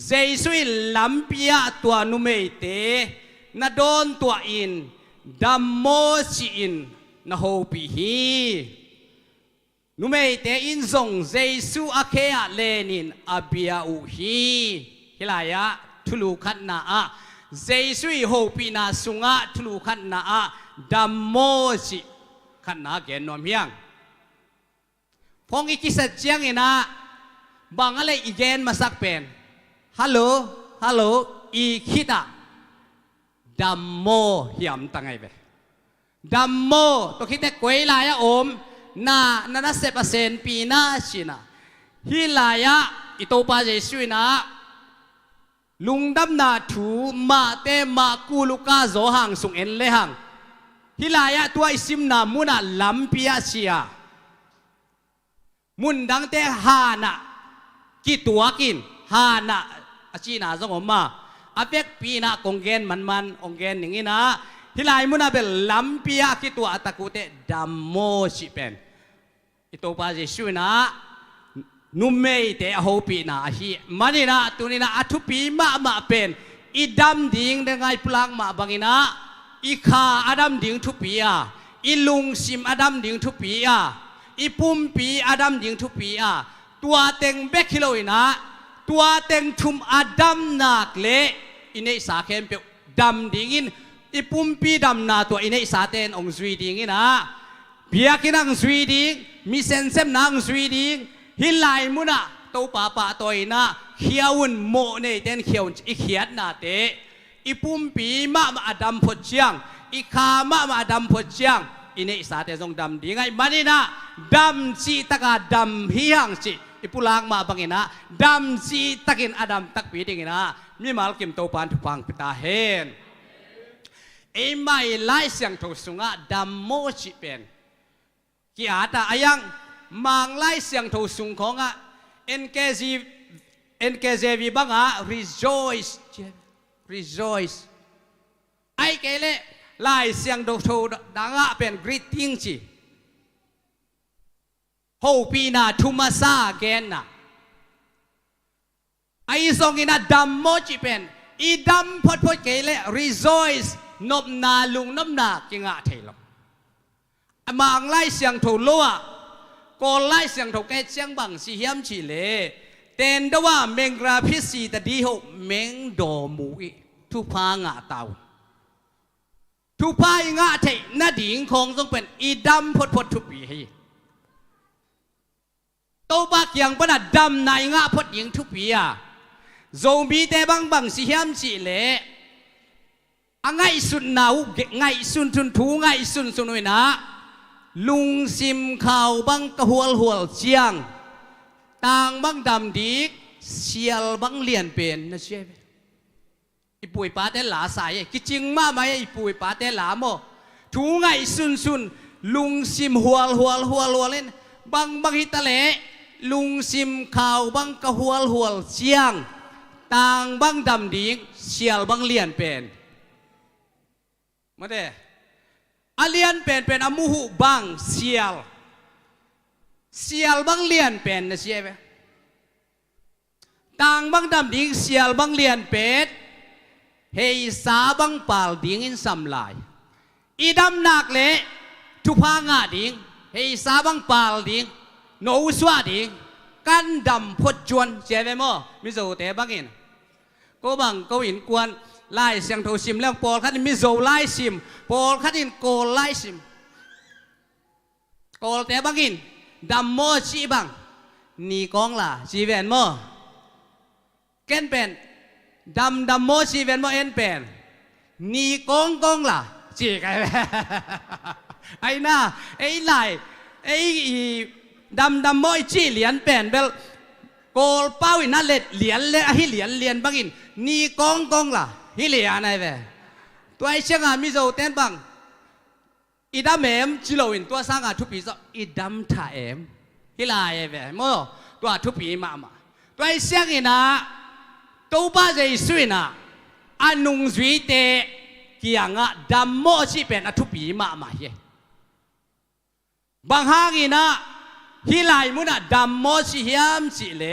เจสุยลำปียตัวนุเมเตนาโดนตัวอินดัมโมชีอินนาโฮปีฮีนุเมเตอินซงเจสุอาเคอะเลนินอาเบียอูฮีฮิลายะทุลูขันนาอะเจสุยโฮปีนาสุงะทุลูขันนาอะดัมโมชิขันนาเกนนอมยังพงอิกิสัจเจียงอินะบางอะไรอีเกนมาสักเป็นฮัลโหลอีคิดะดัมโมเหี่ยมตั้งไงเว้ดัมโมตัวคิดแต่กวยลายะอมนาเซปเซนปีนาชินะฮิลายะอิโตปาเจสุยนะลุงดำนาถูมาเตมากูลูกาโจหังสุงเอ็นเลหังฮิลายะตัวอิซิมนามุนาลัมปีอาเซียมุนดังเตฮานะกิตัวกินฮานะอาชีนาสงมา อเปกปีนะกงเกนมันองเกนอย่างนี้นะฮิลายมุนาเบลลัมปีอาคิตัวตะกุเตดัมโมชิเป็นอิโตปาเจชูนะนุเมยเตอโฮปีนะฮีมันนี่นะตัวนี้นะอัทุปีมาเป็นอีดัมดิ่งเดงไงพลังมาบังอินะอีขาอดัมดิ่งทุปีอาอีลุงซิมอดัมดิ่งทุปีอาอีปุ่มปีอดัมดิ่งทุปีอาตัวเต็งเบกฮิโลอินะตัวเต็งทุมอดัมนักเลอินเนสาเข้มเปียดัมดิ่งอินอีปุ่มปีดัมนาตัวอินเนสาเตนองสวีดิ่งอินะเบียกินังสวีดิ่งมีเซนเซมนังสวีดิ่งฮิลายมุนะตัวป่าตัวอินะเขียวอุ่นโมเนเตนเขียวอีเขียดนาเตอีปุ่มปีมาอดัมพดเชียงอีขามาอดัมพดเชียงอินเนสาเตนทรงดัมดิ่งไงมันนี่นะดัมจีตะกาดัมเฮียงจีอิปุลางมาบังอินะดัมจีตะกินอดัมตักปีดิ่งนะมีมาลกิมโตปานทุพังปิตาเฮนไอ้ไม่ไล่เสียงทุสุงะดัมโมชิเป็นกีอาตาอายังมังไล่เสียงทุสุงของอ่ะNKJV บังอ่ะ rejoice ไอ้เกเลไล่เสียงทุดังอ่ะเป็น greeting จีโฮปีนาทุมาซาเกนนะไอ้ทรงอินะดัมโมจิเป็นอีดัมพดเกเล rejoice นบนาลุงนบนากิงะเทลมังไล่เสียงทุลัวก็ไล่เสียงทุกแกเสียงบังสีเฮียมชีเลเต็นดว่าเมงราพิสีตะดีหกเมงโดมูอีทุพางะเตาทุพายงะเทนาดิ่งคงต้องเป็นอีดัมพดทุปีให้โตบากยังปนัดดำนายงะพดยิงทุปีอะโจมีแต่บังสีเฮียมชีเลไงสุนนาวไงสุนทุนทูไงสุนนุยนะลุงซิมข่าวบังกะหัวเจียงต่างบังดำดีเชียลบังเลียนเป็นนะเชื่อไหมอีปุยป้าเตหลาสายกิจิงมาไหมอีปุยป้าเตหลาโมทูไงสุนลุงซิมหัวเล่นบังฮิตะเลลุงซิมข่าวบังกะหัวเจียงต่างบังดำดีเชียลบังเลียนเป็นมาเด้อาเลียนเป็นอามูหูบังเซียลบังเลียนเป็นนะเสียไหมต่างบังดำดิ่งเซียลบังเลียนเป็ดเฮสาบังปาลดิ่งอินสัมลายอีดำนักเละทุพางะดิ่งเฮสาบังปาลดิ่งโนสวาดิ่งกันดำพดจวนเสียไหมมั้งมิโซเตบังอินก็บังก็อินกวนไล่เสียงโทซิมแล้วปอลคันมิโซไล่ซิมปอลคันโกไล่ซิมโกเตบังอินดัมโมชีบังนี่กองล่ะชีเวนโมเกนเป็นดัมโมชีเวนโมเอ็นเป็นนี่กองล่ะจีกันไอ้น่าไอ้ไล่ไอ้ดัมโมชีเหรียญเป็นเบลโกลเป้าอินนั่นเล็ดเหรียญเลยฮิเหรียญบังอินนี่กองล่ะฮิเลียนไอ้เว้ตัวไอ้เชียงอ่ะมิโซเต้นบังอีดามเอ็มจิโลอินตัวสร้างอ่ะทุกปีก็อีดามถ่าเอ็มฮิลายไอ้เว้โมตัวทุกปีมาตัวไอ้เชียงอินะตัวบ้าใจสวยนะอันนุ่งสวยเตะกี่อย่างอ่ะดามโมชีเป็นอ่ะทุกปีมาเฮ้บางห้างอินะฮิลายมุนะดามโมชีเฮียมจิเล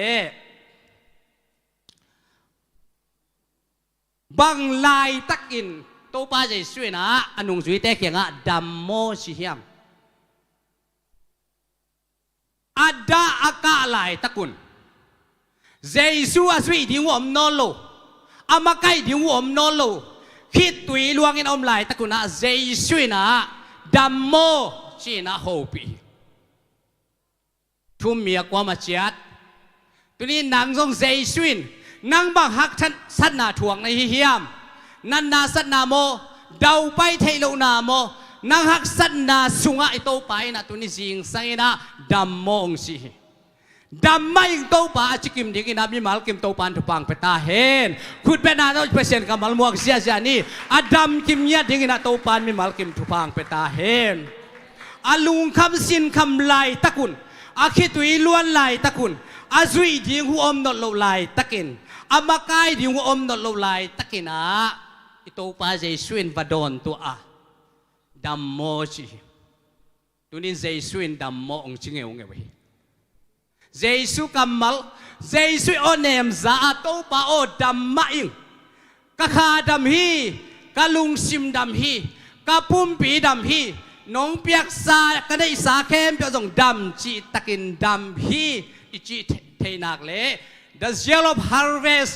บังลายตักอินโตป้าใจสวยนะอันนุ่งสวยแต่เขียงอ่ะดัมโมชิเฮียมอัดดาอากาลายตักุนเจสูอาสวยดิ้งวมนอลโลอามาไกดิ้งวมนอลโลคิดตุยลวงอินอมลายตักุนะเจสวยนะดัมโมชินะโฮปีทุ่มเมียกว่ามาเจียดตัวนี้นางทรงเจสวยนังบังฮักชันสัตนาถ่วงในเฮียมนันนาสัตนาโมดาวไปเทโลนาโมนังฮักสัตนาสุงะไอโตไปนะตัวนี้สิงสังนะดัมโมงสิดัมไม่ยิงโตปาจิกิมดิกินามีมาลกิมโตปานทุปังเปตาเฮนขุดเป็นนาโนเปเซนกัมัลมวกเสียนี่อดัมกิมเนียดิกินาโตปานมีมาลกิมทุปังเปตาเฮนอาลุงคำสินคำลายตะกุน อาคิตุยล้วนไหลตะกุนอาซุยดิ้งหัวอมนอลไหลตะกินอามากายดิ้งหัวอมนอลไหลตะกินอิโตปาเจสุนวดอนตัวดัมโมจีตัวนี้เจสุนดัมโมองจิงเอวเงยเจสุกัมมัลเจสุโอเนมซาโตปาโอดัมมาอิงกะขาดัมฮีกะลุงซิมดัมฮีกะปุ่มปีดัมฮีน้องเปียกซากะได้สาเข้มเปียกส่งดัมจีตะกินดัมฮีอิจิเทนักเล่ The zeal of harvest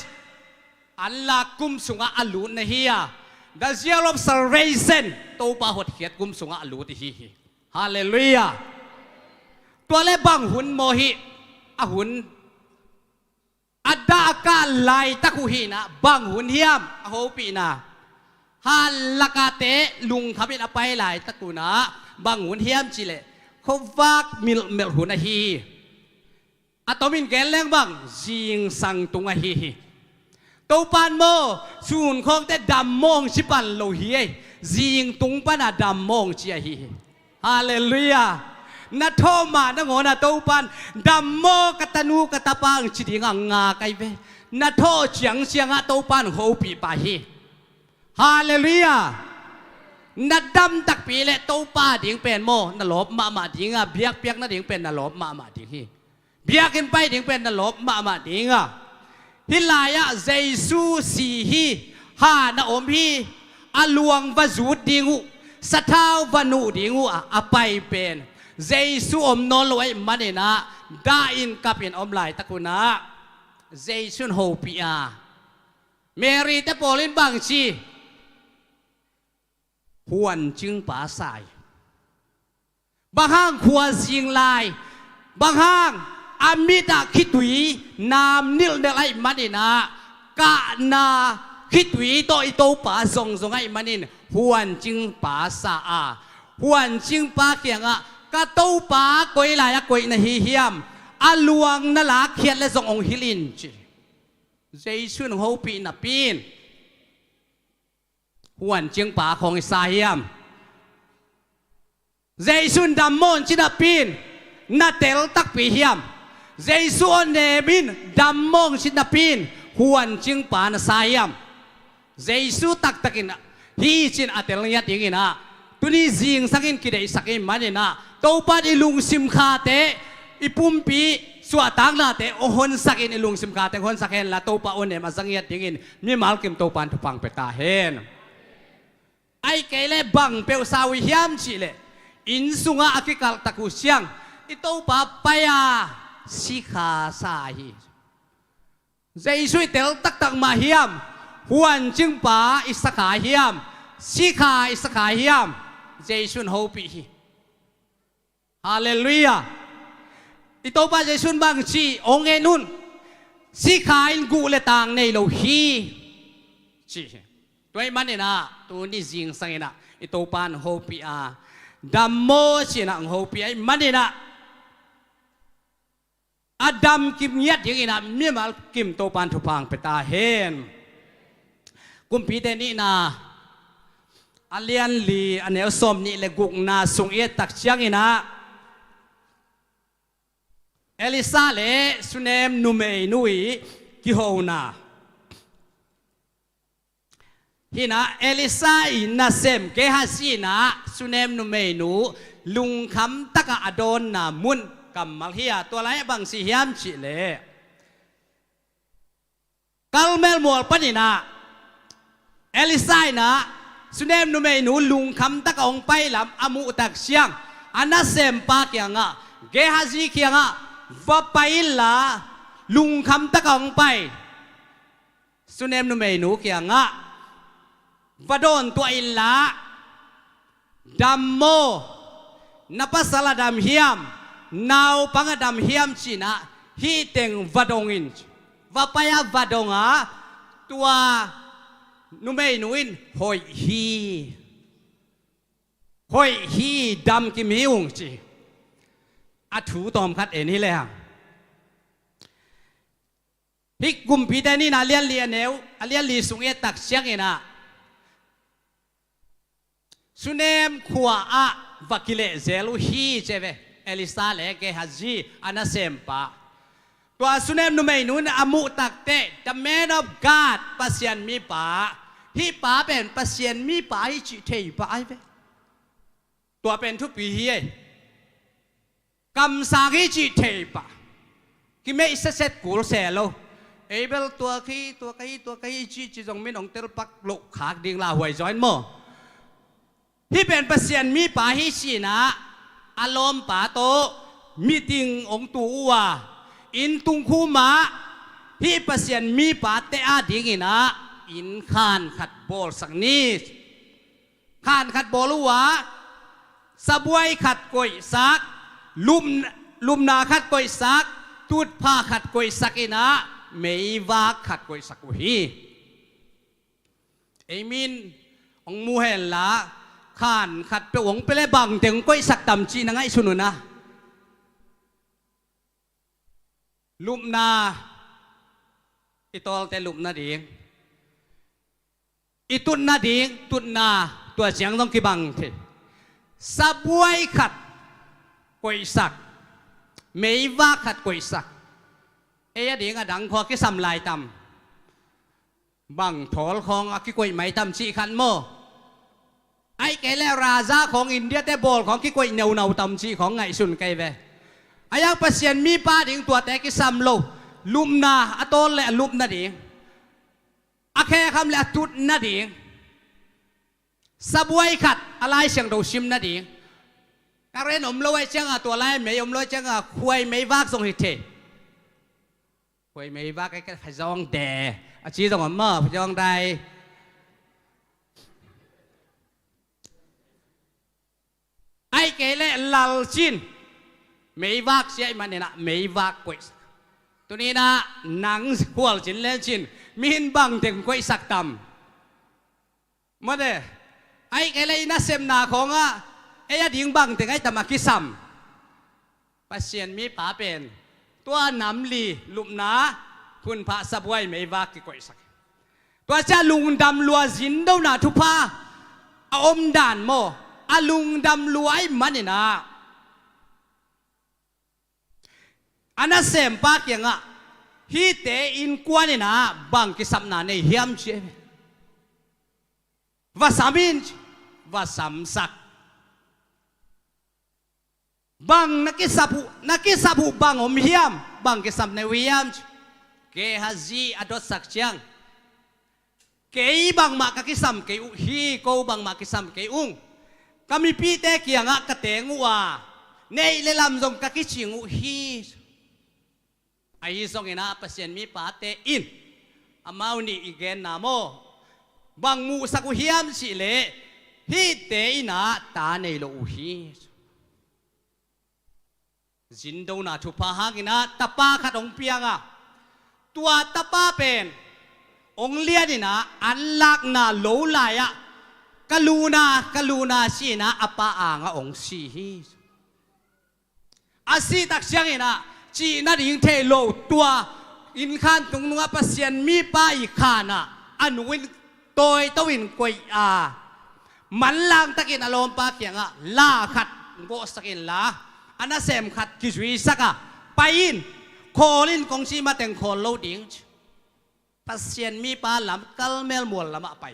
อัลลากุมสุงะอัลลูนฮีย The zeal of salvation โตปาหดเขียดกุมสุงะอัลลูติฮีฮาเลลูยาตัวเล็บังหุนโมหิอหุนอัดดาอากาไลตะคุฮีนะบังหุนเฮียมอโหปีนะฮัลลากาเตลุงขับเป็นอไปหลายตะกุนะบังหุนเฮียมจิเลเขาฟักมิลเมลหุนฮีอะตอมินแกนแรงบังจิงสังตุงฮีตัวปานโมสูนของแต่ดำมองชิปันโลฮีจิงตุงปานาดำมองเจียฮีฮาเลลูยานาโทมานะงอนาตัวปันดัมโมกตนูกตปังจิดิงังงาไกเวนาโทเฉียงเฉียงอะตัวปันโหปีปาฮีฮาเลลูยานาดำตักปีเลตัวป้าดิ่งเป็นโมนาลบมาดิ่งอะเบียกเปียกนาดิ่งเป็นนาลบมาดิ่งฮีเบียกขึ้นไปดิ่งเป็นนาลบมาดิ่งอะฮิลายะเจซูสีฮีฮานาอมฮีอลวงวจูดดิ่งอุสะท้าววนูดิ่งอุอะไปเป็นเจซูอมนอลไว้มันเนะดาอินกับอินอมไหลตะกุนะเจซูนโฮปีอาเมรีเตปอลินบางชีหวนจึงป่าสายบางห้างขวาสิงลายบางห้างอามิตาคิดวีนามนิลเดลัยมันเนะกะนาคิดวีโตอิโตป่าส่งให้มันนี่หวนจึงป่าสาหวนจึงป่าเกียงอะกะโตป่ากวยลายกวยนะฮิเฮียมอาลวงนลาเขียนและส่งองฮิลินจีเจสุนโฮปีนับปีนหวนจึงป่าของอิสราเอลเจสุนดำมอนจินับปีนนาเตลตักปีเฮียมเจสุนเนบินดำมองจินับปีนหวนจึงป่านาสายมเจสุตักกินฮีจินอาเตลยัดยิงนะตุนี้จิงสักินกิเดสักินมันนะตัวปัดอิลุงซิมคาเตอิปุ่มปีสวตักนาเตโอหนสักินอิลุงซิมคาเตหนสักินละตัวปัดโอนเนมาสังยัดยิงมีมาลกิมตัวปันทุพังเปตาเฮนไอเกลบังเปลสาวิยามจิเลอินสุงะอากิกัลตะกุเซียงอิตัวปัดไปอาสิขาสาฮีเจสุยเตลตักมาเฮียมหวนจึงป่าอิสขาเฮียมสิขาอิสขาเฮียมเจสุนโฮปีฮาเลลูยาอิโตปาเจสุนบางชีองเอนุนสิขาอินกูเลตางในโลฮีชีตัวมันเนี่ยนะตัวนี้จิงสังเกนะอิโตปานโฮปีอาดัมโมชีนะโฮปีไอมันเนี่ยนะอาดัมกิมยัดอย่างนี้นะมีมากิมโตปานทุพังเปตาเฮนกุมพีเตนี่นะอาเลียนลีอันเนลสมนี่เลกุกนาสุงเอตักเชียงอีนะเอลิซาเลสุเนมนุเมนุยกิโฮนาฮินะเอลิซาอินาเซมเกฮัซีนะสุเนมนุเมนูลุงคำตักอดอนนามุนกัมมัลเฮียตัวไรบางสิฮิมชิเลกัลเมลมัวปนินะเอลิซานะสุเนมนุเมนูลุงคำตักองไปลำอามุตักเชียงอันนั้นเซมปากยังอ่ะเกฮัซีเคียงอ่ะว่าไปละลุงคำตักองไปสุเนมนุเมนูเคียงอ่ะว่าโดนตัวอิลละดัมโมนับสละดัมเฮียมนาวปังดัมเฮียมจีนะฮีเต็งว่าดงอินว่าไปอะว่าดงอ่ะตัวนุเมนุอินหอยฮีดำกิมิวงจีอาถูตอมคัดเอ็นี่เลยฮะฮิกุมพีเตนี่นะเลียนเลียนเนวเลียนลีสุงเอตักเชียงเอนะสุเนมขวาอะวักิเลเซลุฮีเจเวเ เอลิซาเลเกฮัจีอันนั้นเซมปะตัวสุเนมนุเมนุนอามุตักเต the man of God ปัสยันมีป่าที่ป่าเป็นปัสยันมีป่าที่จิเทยป่าไอ้เวตัวเป็นทุกปีเฮียกำสังที่จิเทยป่ากิไม่เสร็จกูเสียแล้วเอเบลตัวขี้จีจงไม่หนองเตลปักลุกขากดิ่งลาหวยจอยมั้งที่เป็นปัสยันมีป่าที่ชีนะอารมณ์ป่าโตมีติงองตัวอินตุงคูมาที่ปัสยันมีป่าเตอาดิ่งนะอินขานขัดบอลสักนิดขานขัดบอลวะสบวยขัดกอยซักลุมนาขัดกอยซักตูดผ้าขัดกอยซักอินะไม่ว่าขัดกอยสักหีเอมินองมูเฮลละขานขัดไปหวงไปเลยบังถึงกอยสักตำจีนังไอชุนุนะลุมนาอีตอลแต่ลุมนาดิ่งอีตุนนาดิ่งตุนนาตัวเสียงต้องกี่บังเถสบวยขัดกอยสักไม่ว่าขัดกอยสักเอ้ยดิ่งอะดังพอกี่สำลายตำบังถอลของอะกี่กอยไม่ตำชีขันโมไอ้แกเลราซาของอินเดียแต่บอลของกี่กอยเนาตำชีของไงสุนไกเวอายังปัสยันมีป้าดิ่งตัวแต่กิสัมโลลุมนาอตอลและลุมนาดิ่งอาแค่คำและตุดนาดิ่งสบวยขัดอะไรเสียงดูชิมนาดิ่งการเรียนอมลอยเจ้าตัวไรไม่อมลอยเจ้าคุยไม่วักทรงหิเทคุยไม่วักไอ้ก็พจองแดอาชีพตรงมั่พจองใดไอ้เกล้ลัลชินไม่วักเสียมันเนี่ยนะไม่วักกวยตัวนี้นะหนังขวลจินเล่นจินมีนบังถึงกวยสักตำมาเด้ไอ้อะไรน่าเสมนาของอ่ะไอ้ยดิ่งบังถึงไอ้ตมาคิสัมปัสเซียนมีป่าเป็นตัวน้ำลีลุมนาคุณพระสบวยไม่วักกวยสักตัวจะลุงดำลัวจินดาวนาทุพาอมด่านโมอาลุงดำลัวไอ้มันเนี่ยนะอันนั้นเสมปากยังอ่ะฮีเตอินกวนเนี่ยนะบังกิสัมนาในเฮียมเชว่าสามินว่าสามสักบังนักกิสับบังอมเฮียมบังกิสัมในวิยมเกฮัจีอดสักเชียงเกยบังมากกิสัมเกยฮีโกบังมากกิสัมเกยกามีปีเตเกียงอ่ะกเตงว่าในเลลำจงกกิชิงฮีไอ้ส่งเงินปัสยันมีป่าเตอินอามาอุนีอีเกนนาโมบางมูสักุเฮียมสิเลฮีเตอินาตาในโลฮีจินโดนาทุพาหากินาตาปาขัดองเปียงอ่ะตัวตาปาเป็นองเลียดินะอันลักนาโลลายอ่ะกลูนาสินะอปาอ่างองสีฮีอาศิตักเชียงเนะจีนัดยิงเทโลตัวอินขันตรงนัวปัสยันมีป้าอีกขานะอนุวินโตยตวินกวยมันลางตะกินอารมณ์ปากอย่างอ่ะล่าขัดโกสกินละอันนั้นเสมขัดกิจวิสักอ่ะไปอินโคลินกงชีมาแต่งโคโลดิ้งปัสยันมีป้าลำกัลเมลมวลละมาไป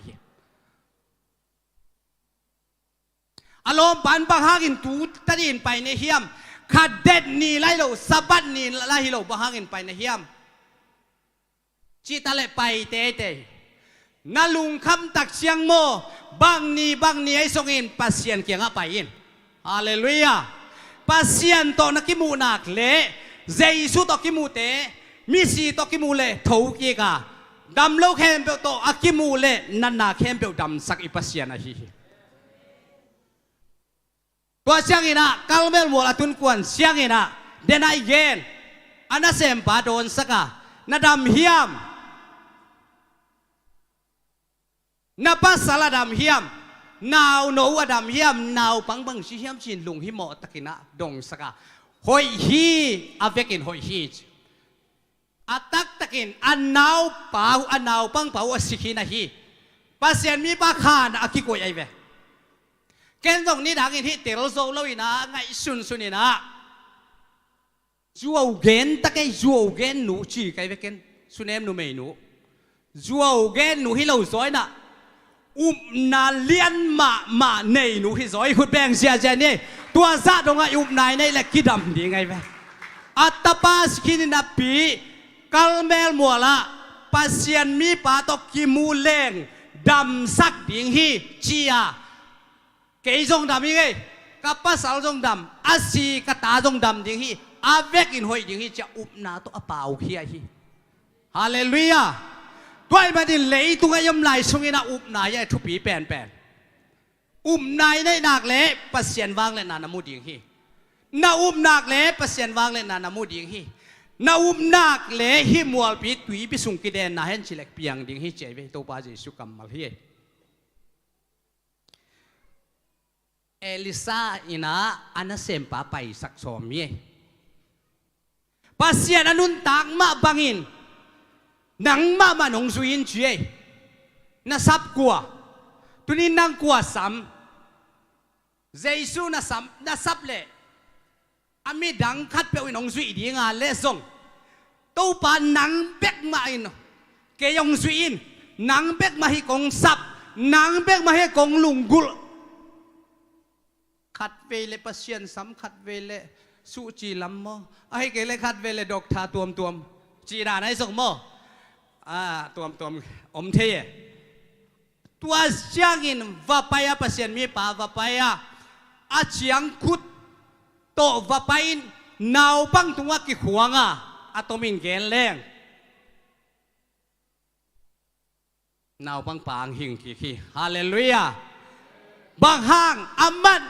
อารมณ์ปันปังหากินตูตะดินไปในเฮียมขัดเด็ดนี่ไล่เราสะบัดนี่ไล่เราบังหากินไปในเฮียมจิตอะไรไปเตะนาลุงคำตักเชียงโมบางนี่ไอ้ส่งอินปัสยันเกียงไปอินฮาเลลูยาปัสยันโตนักกิมูนักเละเจสุตกิมูเตมิสีตกิมูเละทูกีกาดำโลเข้มเปโตอักิมูเละนันนาเข้มเปดำสักอิปัสยันอะฮีตัวเชียงอินะกัลเมลวัวละตุนกวนเชียงอินะเดนไอเกนอันนั้นเซมปาโดนสักนาดำเฮียมนาปัสสารดำเฮียมนาวโนวดำเฮียมนาวปังบังชิเฮียมชินลุงฮิโมตะกินะดงสักหอยฮีอาเวกินหอยฮีอาตักตะกินอันนาวป่าวอันนาวปังป่าวสิกินะฮีปัสเซียนมีปาคานอากิโกยไอเวเกณฑ์ตรงนี้ดังอินที่เตลโซลวินะไงสุนสุนินะ Zuo gen ta cái zuo gen nụ chỉ cái về ken sun em nụ mày nụ zuo gen nụ hi lâu rồi nè na liên mà này nụ hi rồi hụt bèn xia xia nè tua ra đông ai này này là kí đầm đi ngay về atapa skin na pi kalmel mua la pasien mi pa to ki mu leng đầm sắc điển hi chia cái dòng đầm như vậy các bác sáu dòng đầm asi các tá dòng đầm điển hi avec in hội điển hi cha na to apau kia hi hallelujah tôi mà đi lấy tung ai lại sung ina na ya thu pi pen này này nạc lẽ pasien vang lên na mu điển hi na nạc lẽ pasien vang lên na mu điển hi na nạc lẽ hi mual pi tui pi sung ki den na hen chilek piang ding hi che ve to pa Jesu kamal hi Elisa ina anasem pa pai sak som ye pasien anun tak ma bangin nang ma manong suin chue na sap kwa tunin nang kwa sam Jesu na sap le ami dang khat pe nong sui di nga le song to pa nang bek ma in ke yong sui in nang bek ma hi kong sap nang bek ma hi kong lunggul khat ve le pasien sam khat ve le su chi lam mo ai ke le khat ve le dok tha tuam chi da nai song mo tuam om the tua siang in vapaya pasien mi pa vapaya a chiang kut to vapain naw pang tunga ki khuanga atomin gen leng naw pang pang hing ki hallelujah bang hang aman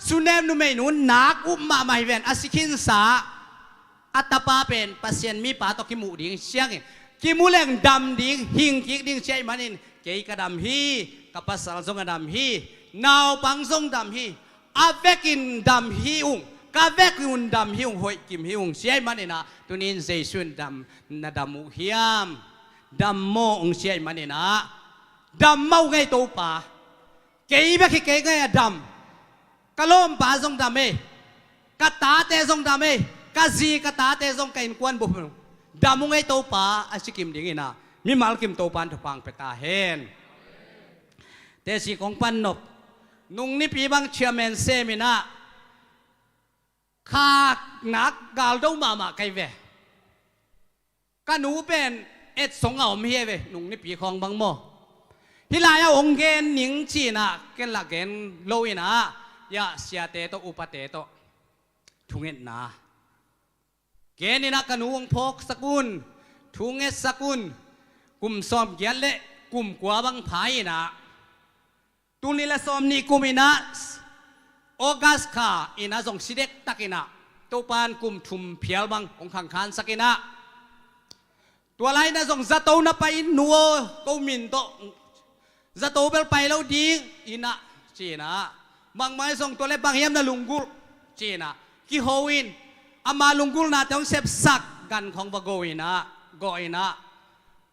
sunem nu mei nun nak ma mai ven asikin sa atapa pen pasien mi pa to ki mu ding siang ki mu leng dam ding hing ki ding chai manin ke ka dam hi kapasal song dam hi naw pang song dam hi avekin dam hi ka vek un dam hiung hoi kim hiung siai manina tunin Jesu dam na damu hiam dam mo ong siai manina dam mau ngai to pa kei ba ki kei ngai dam kalom pa jong dam e ka ta te jong dam e ka ji ka ta te jong kain kwan bu dam ngai to pa asikim ding ina mi mal kim to pan thapang peta hen te si kong pan nop nung ni pi bang chairman semina khá nát gal đâu mà cái về cái nụ bên ít sống ở mía về nung ni pi khong bang mo hi lại ông gen những chi na cái là gen lâu ina ya sia te to upate to thungen na gen ina cái nụ ông phok sakun thunge sakun kum som gyal le kum kwa bang phai na tu ni la som ni kumina August ka ina zong sidek takina topan kum thum phial bang ong khang khan sakina tua lai na zong zato na pai nuo ko min to zato bel pai lo ding ina china mang mai zong to le bang hiam na lungul china ki hoin ama lungul na tong sep sak gan khong ba go ina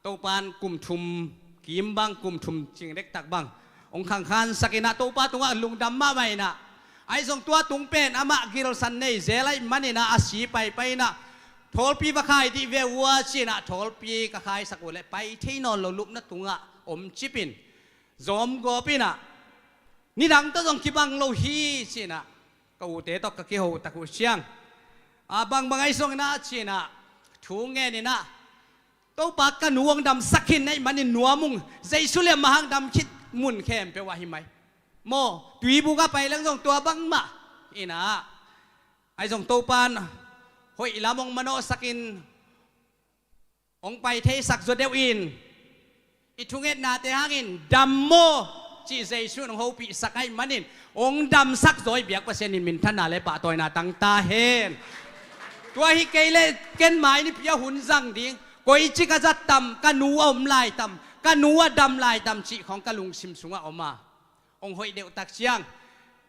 topan kum thum kim bang kum thum ching dek tak bang ong khang khan sakina topa tunga lungdam ma mai na ai zong tua tung pen ama gil san nei zelai manina asi pai na thol pi va khai di ve wa china thol pi ka khai sakule pai theinon lo lup na tunga om chipin zom go pina ni dang ta zong kibang lo hi china ka u te to ka ki ho ta ku siang bang ai zong na china thu nge ni na to pa ka nuang dam sakin nei manin nuamung Jesu le mahang dam khit mun khem pe wa hi mai mo tùy bu ka pai lang jong tua bang ma ina ai jong to pan hoi lamong mano sakin ong pai thei sak zo deu in ithunget na te hangin dammo chi Jesu nong ho pi sakai manin ong dam sak zoi biak pasen in min thana le pa toy na tang ta hen tua hi keile ken mai ni pia hun jang ding koi chi ka jat tam ka nu om lai tam ka nu dam lai tam chi khong ka lung sim sunga oma ông hội đều tạc chiang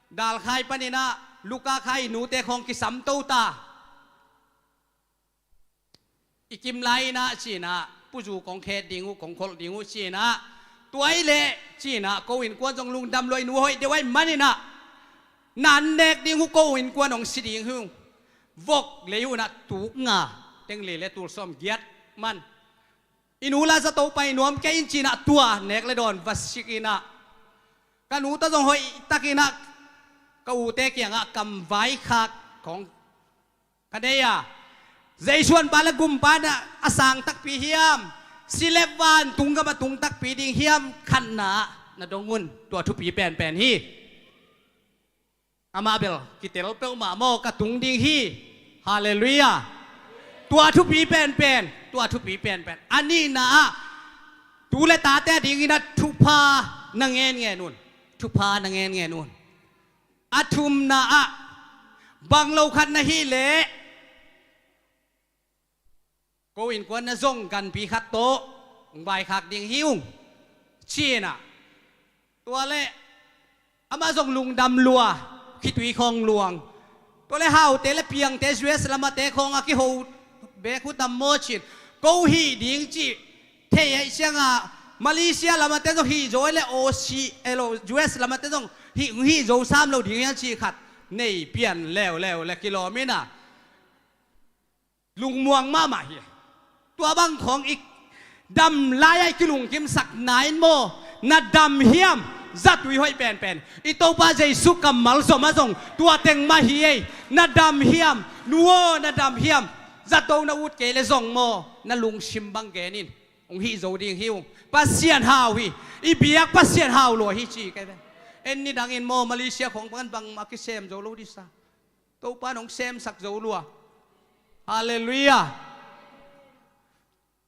dal khai panina luka khai nu te khong ki sam to ta ikim lai na china puju kong khe dingu kong khol dingu china tuai le china ko in kwan jong lung dam loi nu hội dewai manina nan nek dingu ko in kwan ong siding hung วกเลยอยู่นะตุกงาเต็งเลยและตัวส้มเกียดมันอินูลาจะโตไปนวมแกอินจีนะตัวเนกเลยโดนวัชิกินะกันหนูตะจงหอยตะกินะกูเตะเกียงอะกำไว้คักของกันเดียใจชวนปาละกุมปานะอาสังตักปีเฮียมสิเลวานตุงกับมาตุงตักปีดิงเฮียมขันนานะดงงุนตัวทุปีแปนฮีอามาเบลกิเตลเปลมาโมกะตุงดิงฮีฮาเลลูยาตัวทุปีแปนตัวทุปีแปนอันนี้นะตูเลตาแต่ดิงนะทุพานังเงินเงนุนทุพานังเงินเงนุนอาทุมนะบังโลคันนะฮีเลกูอินกวนนะส่งกันปีขัดโตใบขักดิงหิวชีน่ะตัวเละอามาส่งลุงดำลัวคิดวีคองหลวงตัวเละเฮาเตะเปียงเตะสวีสละมาเตะคองอากิโฮเบคุตัมโมชินกูฮีดิงจีเทียเชียงอ่ะมาเลเซียละมาเตะส่งฮีโจเละโอซีเอโลยูเอสละมาเตะส่งฮีโจซ้ำเราดิงยังชีขัดในเปลี่ยนแล้วและกิโลเมตรน่ะลุงม่วงมาใหม่ตัวบังของอีกดำลายไอ้กิลุงกิมสักนายโมนัดดำเฮียมจัดวิหอยเป็นอีโตป้าใจสุกำมัลสมาส่งตัวเต็งมาเฮียนัดดำเฮียมนัวนัดดำเฮียมจัดโตนาวุฒเกลส่งโมนัลุงชิมบังเกนินองฮีโจดิงฮิวปัสเซียนฮาวฮีอีเบียกปัสเซียนฮาวลัวฮิจีกันเอ็นนี่ดังอินโมมาเลเซียของพันบังมาคิเซมโจลูดิสาโตป้าน้องเซมสักโจลัวฮาเลลูยา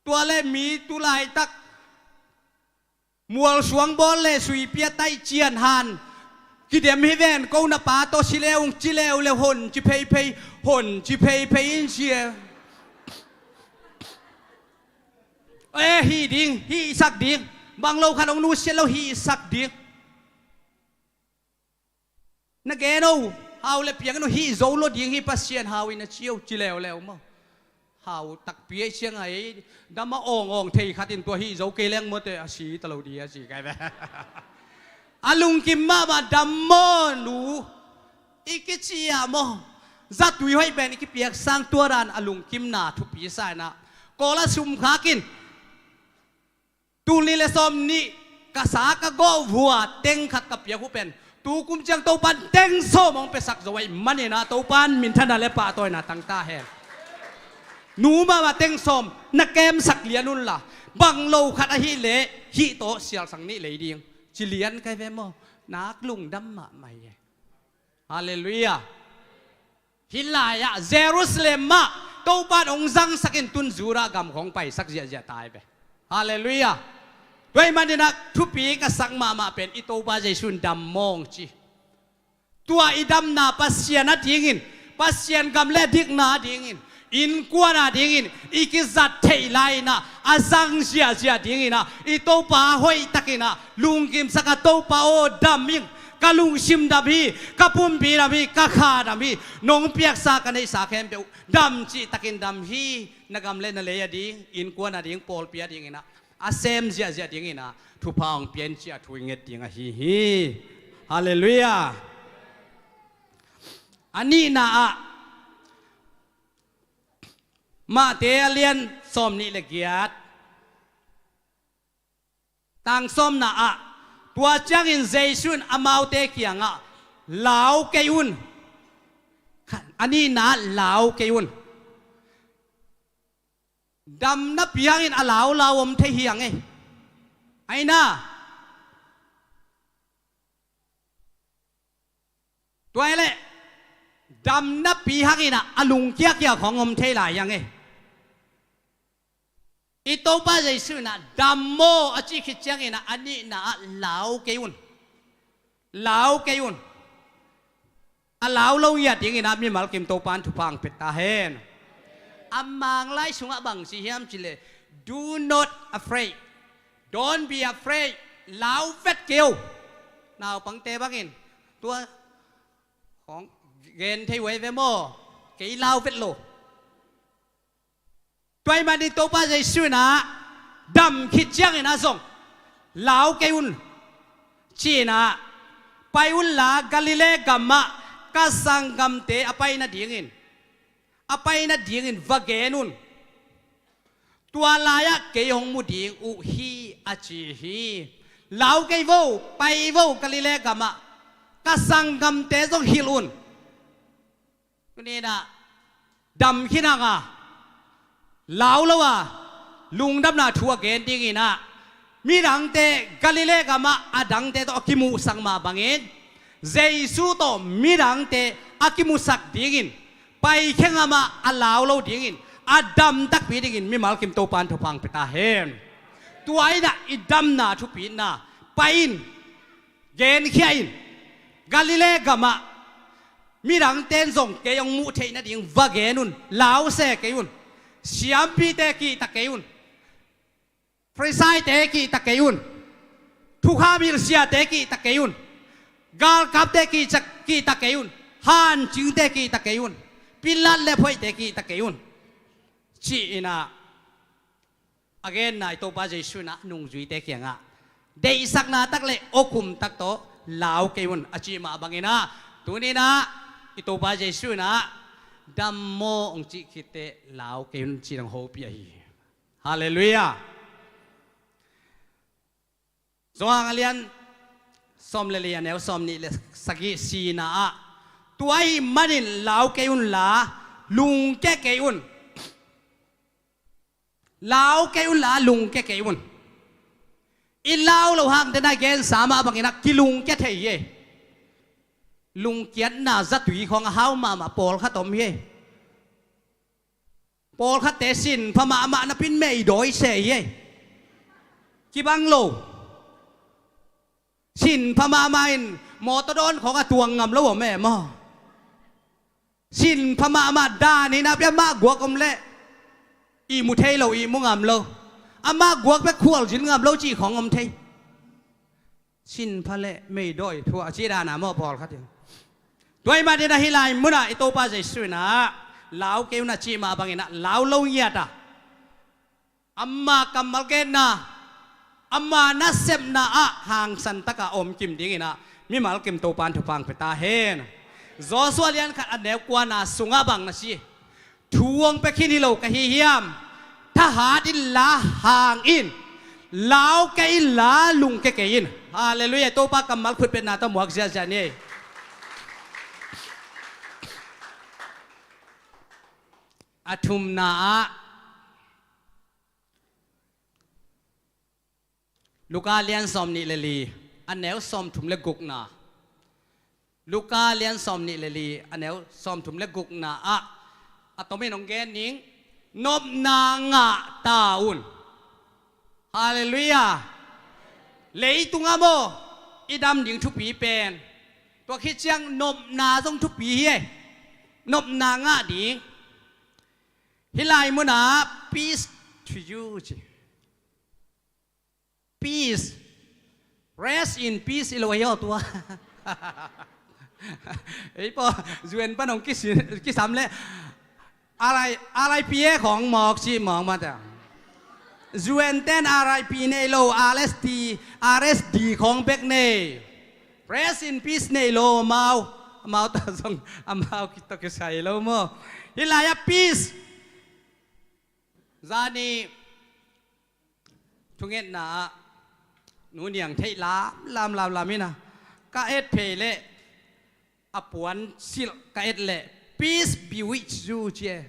ตัวเล่มีตุลายตักมัวสวงบอลเล่สุยเปียไตเจียนฮันกิเดียมฮิเวนกูนับปาโตชิเลวจิเลวเลหนจิเพยหนจิเพยอินเชียฮีดิงฮีสักดิงบางโลคันองนูเชลฮีสักดิงนักเกโนฮาวเลเปียงโนฮีโซโลดิงฮีปัสเซียนฮาวินเชียวจิเลวเลวมั้งฮาวตักเปียเชียงไอ้ดำมาองเทขัดอินตัวฮีโจเกลียงมดเตอสีตลอดีสีไงแบบอาลุงกิมมาดำมอนูอีกเชียมอจัดวิให้เป็นอีกเปียกสร้างตัวรันอาลุงกิมนาทุปีสายนะกอลาซุมขากินตูนี่เลสอมนี่กษากะโกวัวเต็งขัดกับเปียกผู้เป็นตูกุมจังโตปันเต็งโซมองไปสักจะไว้มันเนี่ยนะโตปันมินทันอะไรป่าตัวน่ะตั้งตาแหงหนูมาเต็งส้มนักเกมสักเลียนุนล่ะบังโลขัดฮิเลฮิโตเสียสังนี่เลยดีงจิเลียนใครเวมอนักลุงดำมาใหม่ฮาเลลูยาฮิลายะเยรูซาเล็มมาโตปันองซังสักินตุนจูระกำของไปสักเจียตายไปฮาเลลูยาด้วยมันนี่นะทุปีก็สักมาเป็นอิโตปาใจชุนดำมองจีตัวอีดำนาปัสเซียนนะดิ้งินปัสเซียนกำเล่ดิกนาดิ้งินอินกวนาดิ้งินอีกิจัดเทไลนะอาซังเสียดิ้งินนะอิโตปาหอยตะกินะลุงกิมสักโตปาโอดำมิงกะลุงชิมดำฮีกะปุ่มปีดำฮีกะขาดำฮีน้องเปียกสักในสาเข้มเปียวดำจีตะกินดำฮีนักกำเล่นนั่นเลยดิ้งอินกวนาดิ้งปอลเปียดิ้งินนะอาเซมเจียดิ้งินนะทุพางเปลี่ยนเจียทุยเงิดดิ้งฮีฮาเลลูยาอันนี้นะมาเตเลียนส้มนี่ละเกียดต่างส้มนะตัวจังอินเจชุนอมาเตเกียงลาวเกยุนอันนี้นะลาวเกยุนดำนับยังอินลาวอมเทียงไอ้น่ะตัวอะไรดำนับปีฮักอินะอลุงเกียของอมเทลายยังอีโตป้าใจชื่อนะดำโมอจิคิดจังอินะอันนี้นะลาวเกยุนลาวเราอยากยังอินะมีมาลกิมโตปานทุพังเป็ดตาเฮนอามังไล่ชุงบังสิเฮียมจิเล do not afraid don't be afraid ลาวเวทเกียวนาวปังเตบังอินตัวของเกณฑ์ที่ไว้เวโมกี่ลาวเวทโลตัวมันนี่ตัวป้าใจชื่อนะดำคิดจังนะส่งลาวเกยุนชีนะไปอุลลากาลิเลกัมมะกัสังกัมเตอไปนะดิ้งิน ไปนะดิ่งอินวะเกนุนตัวลายะเกยหงมุดิ่งอุฮีอาจีฮีลาวเกยโวไปโวกะลิเลกามะกะสังกัมเตซงฮิลุนนี่นะดำขี้นางาลาวแล้วว่าลุงดำนาทัวเกนดิ่งอินะมีดังเตกะลิเลกามะอดังเตตอกิมูสังมาบังเอินเจสุโตมีดังเตอกิมุสักดิ่งอินไปแข่งมาอลาวเราดิ่งอินอดัมตักปีดิ่งอินมีมาลกิมโตปานทุพังเปตาเฮนตัวไอ้น่ะอิดัมนาทุปีน่ะไปอินเกนเขียนกาลิเลกามะมีดังเต้นส่งเกยองมุเทนดิ่งวะเกนุนลาวเสกยุนเสียมปีเตกีตะเกยุนฟรีไซเตกีตะเกยุนทุกขามิลเซียเตกีตะเกยุนกาลกับเตกีจักกีตะเกยุนฮันจิงเตกีตะเกยุนปิลันเลพอยเตกีตะเกยุนชีน่ะ again นายตัวป้าเจสุนะนุ่งจุยเตกียงะเดย์สักนาตักเลโอคุมตักโตลาวเกยุนอาชีมาบังเงินะตัวนี้นะอิตัวป้าเจสุนะดัมโมองจิคิเตลาวเกยุนจีนังโฮปียฮีฮาเลลูยาสว่างเลียนสมเลเลียนเอวสมนี่เลสกิสีนาตัวไอ้มันนี่ลาวเกยุนลาลุงแกเกยุนลาวเกยุนลาลุงแกเกยุนอิลาวเราห่างแต่ได้เกณฑ์สามารถบางอย่างกิลุงแกเทยลุงเกียนน่าจะตุยของเฮามาปอลข้าตอมเฮปอลข้าเตสินพม่ามานับเป็นไม่ดอยเสยกีบังโลสินพม่ามาอินมอตโดนของตัวงำแล้วว่าแม่มอสินพม่ามาดานี่นะเปียมากกว่ากมเละอีมุเทยเราอีมุงำเราอามากกว่าไปขวลจินงำเราจีของงำเทยสินพะเละไม่ด้อยทัวจีดานามอพอลครับด้วยมาเดนฮิลายมุนะอิโตปาใจสุนะลาวเกวนะจีมาบังเงินะลาวลงเยียตาอัมมากัมมัลเกนะอัมมานัสเซมนะอะหางสันตะกะอมกิมดิ่งนะมีมาลกิมโตปานทุพังเปตาเฮนจอสวาเลียนขัดอันเดวกวานาสุงาบังนะชีทวงไปขี้นิโลกะฮิฮิยามทหารอินลาหางอินลาวเกอินลาลุงเกเกอินฮาเลลูยาโตปากัมมัลขุดเป็นนาตะหมวกเสียจานี่อาทุมนาลูกาเลียนสอมนิเลลีอันแนวสอมถุมเลกุกนาลูกาเลียนสอมนิเลลีอันแนวสอมถุมเลกุกนาอะตอมไม่นองแกนิงนบนางะตาอุนฮาเลลูยาเลยตุงอโมอีดำดิ่งทุกปีเป็นตัวคิดเชียงนบนาต้องทุกปีเฮนบนางะดิ่งฮิลายมุนา peace to you peace rest in peace อิโลยอตัวไอ้ปอจวนป้านองกิสามเลยอะไรพีเอของหมอกชีหมอกมาแต่จวนเต้นอะไรพีเนโล RSD ของเบกเน่ rest in peace เนโลเมาตาส่งเมาคิดตะเกษายโลโมฮิลายะ peace gia ni chúng em na nụ niang thấy làm thế nào các em phải lệ apuan sil các em lệ peace be with you che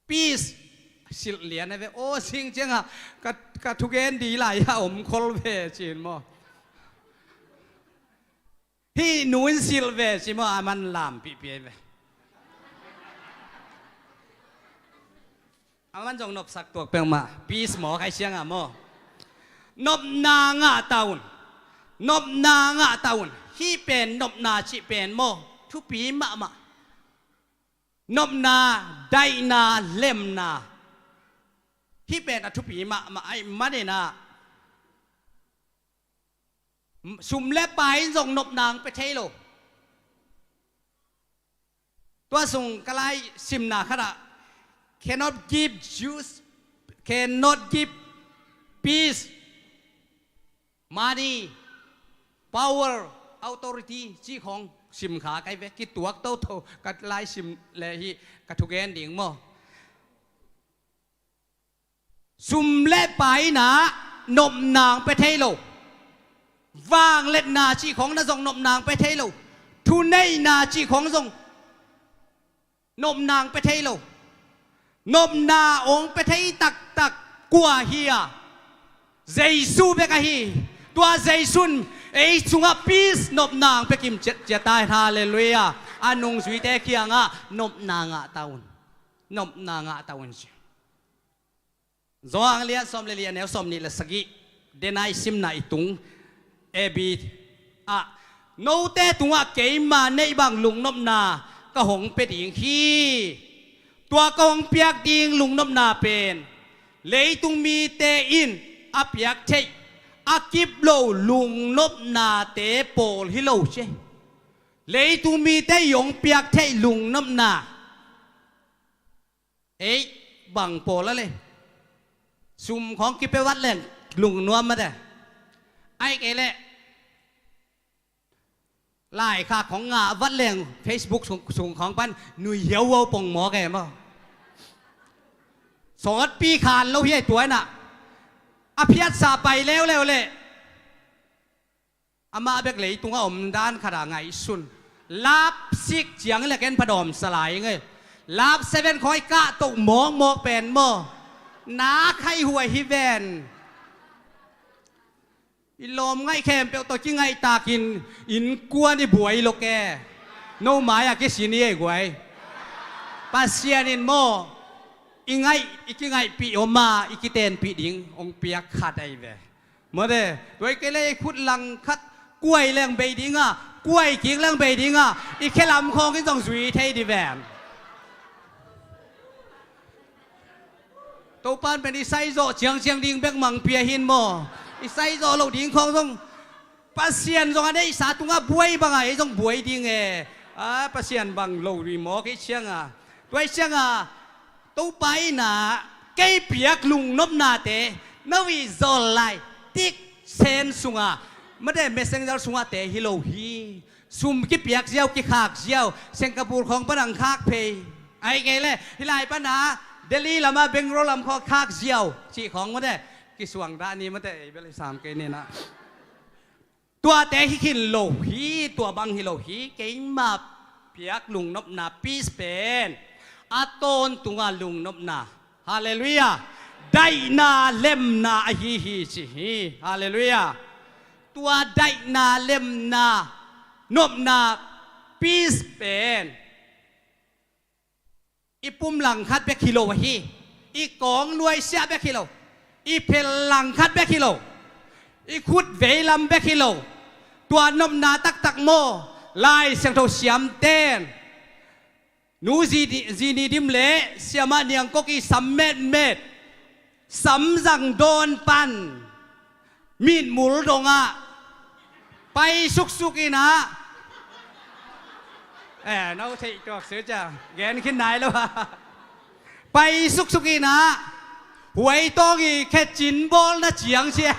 peace sil liền này về ô sinh chứ à các chúng em đi lại ha khol về chỉ mà hi nụ sil về chỉ mà man làm bị vềมันจงนบสักตัวเปียงมาปีสมอใครเชียงอ่ะโมนบนางะตาอุนนบนางะตาอุนฮีเป็นนบนาชิเป็นโมทุปีมะนบนาไดนาเล่มนาฮีเป็นทุปีมะไอ้มาเดนาสุมเล็บไปจงนบนางไปเทโลตัวส่งกลายซิมนาขณะcannot give juice cannot give peace money power authority ที่ของ ซิมขาไกเวกิตัวโตโตกัดไล่ซิมเลยฮีกัดทุกแกนดิ่งโมซุมเล่ไปนะนมนางไปเทโลวางเล็ดนาจีของนาซองนมนางไปเทโลทุนในนาจีของซองนมนางไปเทโลนมนาองไปเทตักตักกัวเฮียเจซูเบกะฮีตัวเจซุนไอสุงาปีสนบนางไปกิมเจตายฮาเลลูยาอันนงสุยเตเคียงะนบนางะตาวนนบนางะตาวนสิจออังเลียสอมเลียเนวสอมนี่ละสกิเดนายซิมนาอิตุงเอบีอะโนเตตุงะเกยมาในบางลุงนบนากะหงเป็ดอิงฮีตัวกะหงเปียกดิงลุงนบนาเป็นเลยตุงมีเตอินอเปียกเทอากิบโลลุงนบนาเตโปลฮิโลเชเลยตูมีเตยงเปียกเทลุงนบนาเอ้บังโปแล้วเลยซุ่มของกิบไปวัดเล่นลุงนวมมาแต่ไอ้เกเล่ไล่ค่าของงาวัดเล่น Facebook ส่งของปันหนุ่ยเหี่ยววัวปงหมอแกมั้งสอดปีขานเราเฮียตัวน่ะอภิยัตสาไปแล้วเลยอามาเบกเลยตุงอมด้านขนาดไงสุนลาบซิกเจียงเลยแกนพดอมสลายไงลาบเซเว่นคอยกะตกหมอกเป็นหม้อนาไข่หวยฮิเวนอิลมไงแคมเปียวตัวจิ้งไงตากินอินกัวนี่บวยโลแกโนหมายอะกิสินี่ไอ้กวยปัสเซียนินหม้ออีไงอีกไงปีออกมาอีกเตนปีดิ่งองเปียกขาดไอ้เว้เมื่อเด้โดยก็เลยขุดลังคัดกล้วยเรื่องใบดิ่งอ่ะกล้วยกิ่งเรื่องใบดิ่งอ่ะอีกแค่ลำคองก็ต้องสวยเท่ดีแหวนตัวปานเป็นอีไซโซเชียงดิ่งเบกมังเปียหินโมอีไซโซเราดิ่งคองต้องปัสเซียนตรงอันนี้สาตุงอ่ะบวยบางไอ้ต้องบวยดิ่งปัสเซียนบางเราดีหมอกี่เชียงอ่ะด้วยเชียงอ่ะตัวไปนะเกยเปียกลุงนบนาเตนวิโซไลติกเซนสุงาไม่ได้เมสเซนเจอร์สุงาเตฮิโลฮีซุ่มกิเปียกเจียวกิขากเจียวสิงคโปร์ของปนังคากเพย์ไอ้ไงเลยฮิลายปัญหาเดลีลามาเบงโรลำคอคากเจียวชีของไม่ได้กิสวงด้านนี้ไม่ได้เบลสามเกยนี่นะตัวเตฮิคินโลฮีตัวบังฮิโลฮีเกยมาเปียกลุงนบนาปีสเปนอาตนตุงาลุงนบนาฮาเลลูยาได้นาเล่มนาฮีชิฮีฮาเลลูยาตัวได้นาเล่มนานบนาปีสเปนอีปุ่มหลังคัดเบกิโลวะฮีอีกองรวยเสียเบกิโลอีเพลหลังคัดเบกิโลอีขุดเวลัมเบกิโลตัวนบนาตักโมลายเสียงโตเสียมเต้นนูจีนีดิมเล่เสียมาเนียงก็กีสัมเม็ดสัมจังโดนปันมีดหมุลดงอ่ะไปสุกอีนะน้องเทตัวเสือจ้ะแกนขึ้นไหนแล้ววะไปสุกอีนะหวยตองอีแค่จินบอลนะเจียงเชีย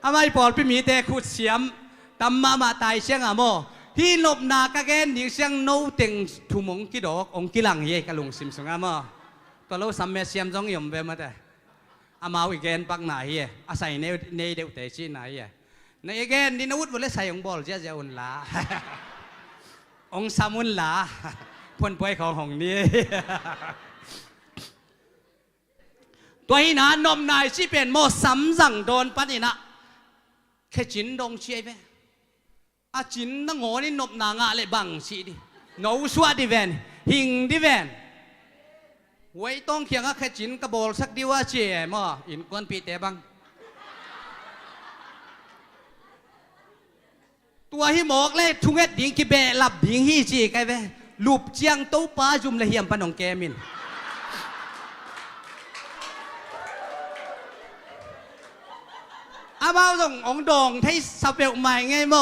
ทำไมปอดพี่มีแต่ขุดเสียมตำมาตายเสียงอ่ะโมที่นบนากะแกนดิ่งเสียงโนเต็งทุ่มงกิดอกองกิลังเย่กะลุงซิมสงอ่ะโมตัวเราสัมเมเสียมจงยมเวมาแต่อามาวิกเกนปักไหนเย่อาศัยในเดวเตชีไหนเย่ในเกนดินอาวุธวันเล่ใส่องบอลเจ้าอุ่นลาองสามุนลาพ่นป่วยของหงนี้ตัวหินานมนายที่เป็นโมสัมสังโดนปันนี่นะแค่จินดงเชียไปอาจินนั่งโง่นี่นบนางะเลยบังสิดิโนสวดดิเวนหิงดิเวนไว้ต้องเขียงแค่จินกระโบลสักดีว่าเจี๋ยมั่วอินกวนปีเตบังตัวหิหมอกเลยทุ่งเอ็ดดิ่งกิเบหลับดิ่งฮีจีไกเวลูบเจียงตู้ปลาจุ่มละเหี่ยมปนองแกมินอาบ้าส่งองดองให้สเปลใหม่ไงโม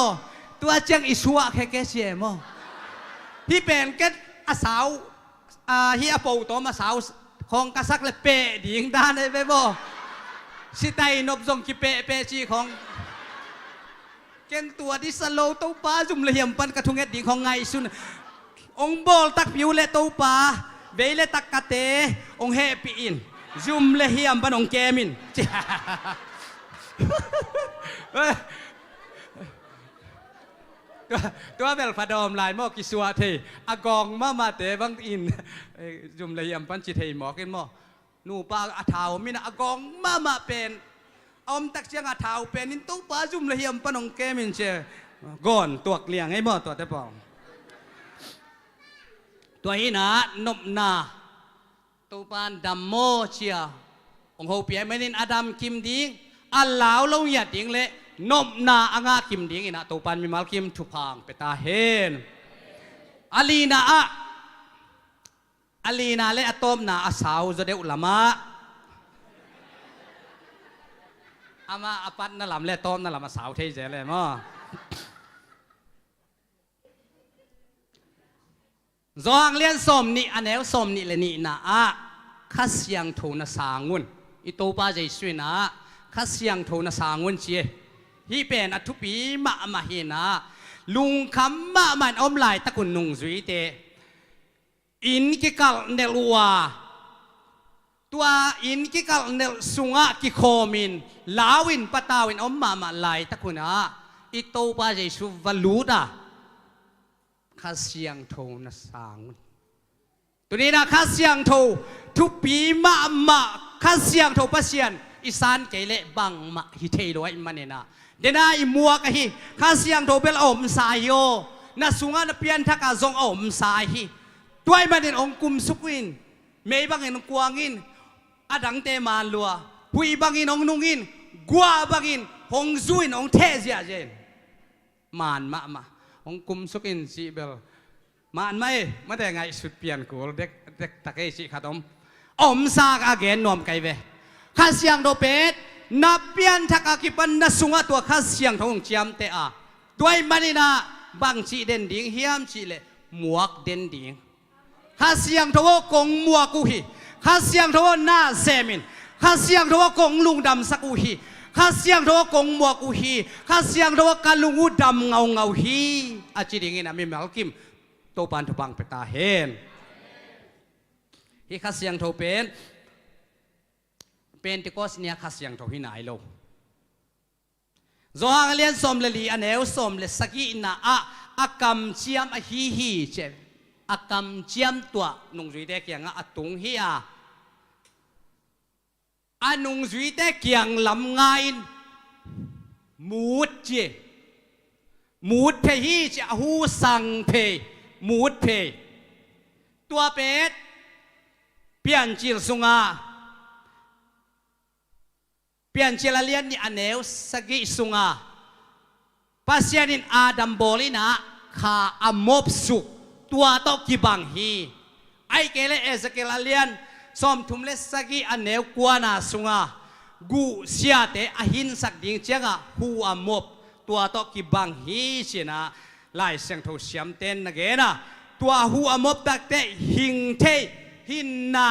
ตัวเจียงอิสวะแค่แกเสียโมที่เป็นแกอาสาวฮีอาปูตัวมาสาวของกษักเลยเปะดิ่งด้านได้ไปโมสิไตนบส่งกิเปะจีของ เก่งตัวดิสโลเต้าป้าจุ่มละเหียมปันกระทุงเอ็ดดีของไงสุนองบอลตักผิวเลเต้าป้าเวเลตักกะเตองเฮปีอินจุ่มละเหียมปันองแกมินตัวเบลฟาดอมลายมอกิสัวเทอากองมาเตบังอินจุ่มละเหียมปันจิเทหมอกินมอนูปาอาทาวมินะอากองมาเป็นอมตักเชียงอาทาวเป็นนินตู้ป้าจุ่มละเหียมปันองแกมินเชก่อนตัวเกลียงให้มอตัวแต่ปองตัวหินะนบนาตูปานดัมโมเชียองโฮเปียไม่นินอดัมคิมดิงอัลลาวลงหยัดดิงเละนบนาอ่างาคิมดิงอินะตูปานมีมัลคิมทุพังเปตาเฮนอาลีนาเละอะตอมนาอาสาวจะเดอุลามะอามาอปัตนั่นลำเละตอมนั่นลำอาสาวเทเจเลยมั้งจองเลียนสมนี่อันเอวสมนี่เลยนี่นะข้าเสียงโทนสางุนอีโตป้าใจสวยนะข้าเสียงโทนสางุนเชียฮีเป็นอัทุปีมาเฮนะลุงคำมามันอมลายตะกุนนุงจุยเตอินกิกัลเนลัวตัวอินกิกัลเนลสุงะกิโคมินลาวินปะตาวินอมมาลายตะกุนอีโตป้าใจสุวลูดาข้าเสียงโทนสางตัวนี้นะข้าเสียงโททุปีมาข้าเสียงโทปัสเซียนอีสานเกลเลบังมาฮิเทโลไอมันเนี่ยนะเดน่าอิมัวกะฮิข้าเสียงโทเปลอมสายโยน่ะสุงานเปลี่ยนทักอาจงอมสายฮิตัวไอ้มันเนี่ยองคุมสุกินเมย์บังเงินกวางินอดังเตมานลัวหุยบังเงินองนุงินกัวบังเงินหงซุยนองเทเซียเจนมานมาองคุมสุกินสิเบลมาอันไม่ได้ไงสุดเปลี่ยนกูเด็กตะเกียสิขัดอมซากอาเกนนอมไกเวข้าเสียงโดเป็ดนับเปลี่ยนทักอากิปันนัสุงะตัวข้าเสียงทงเจียมเตะด้วยมันนี่นะบางชีเด่นดิ่งเฮียมชีเลหมวกเด่นดิ่งข้าเสียงทว่ากงหมวกกูฮีข้าเสียงทว่าหน้าเซมินข้าเสียงทว่ากงลุงดำสักกูฮีข้าเสียงทว่ากงหมวกกูฮีข้าเสียงทว่าการลุงอูดำเงาฮีอาจีดิ่งนะมีมัลกิมโตปานทุบังเปตาเฮนที่ข้าเสียงโทเป็นที่ก็เนี่ยข้าเสียงโทหินายโลจงเลียนสมเลลีอันเอวสมเลสกีน่าอักำเจียมฮีเจอักำเจียมตัวนุ่งจุยเด็กยังอัตุงฮีอันนุ่งจุยเด็กยังลำไงมูดเจมูดเพฮีเจหูสังเพมูดเพตัวเป็ดเปลี่ยนจิลสุงาเปลี่ยนจิลเลียนนี่อันเอวสกิสุงาปัสยานินอาดัมโบลินะขาอมบสุกตัวตอกิบังฮีไอเกเลเอสเกลเลียนสมทุมเลสกิอันเอวกวานาสุงากูเสียเตอหินสักดิ่งเจ้าหูอมบตัวตอกิบังฮีเชนะลายเสียงโทเสียมเต้นนะเกนะตัวหูอมบตักเตหิงเทหินนา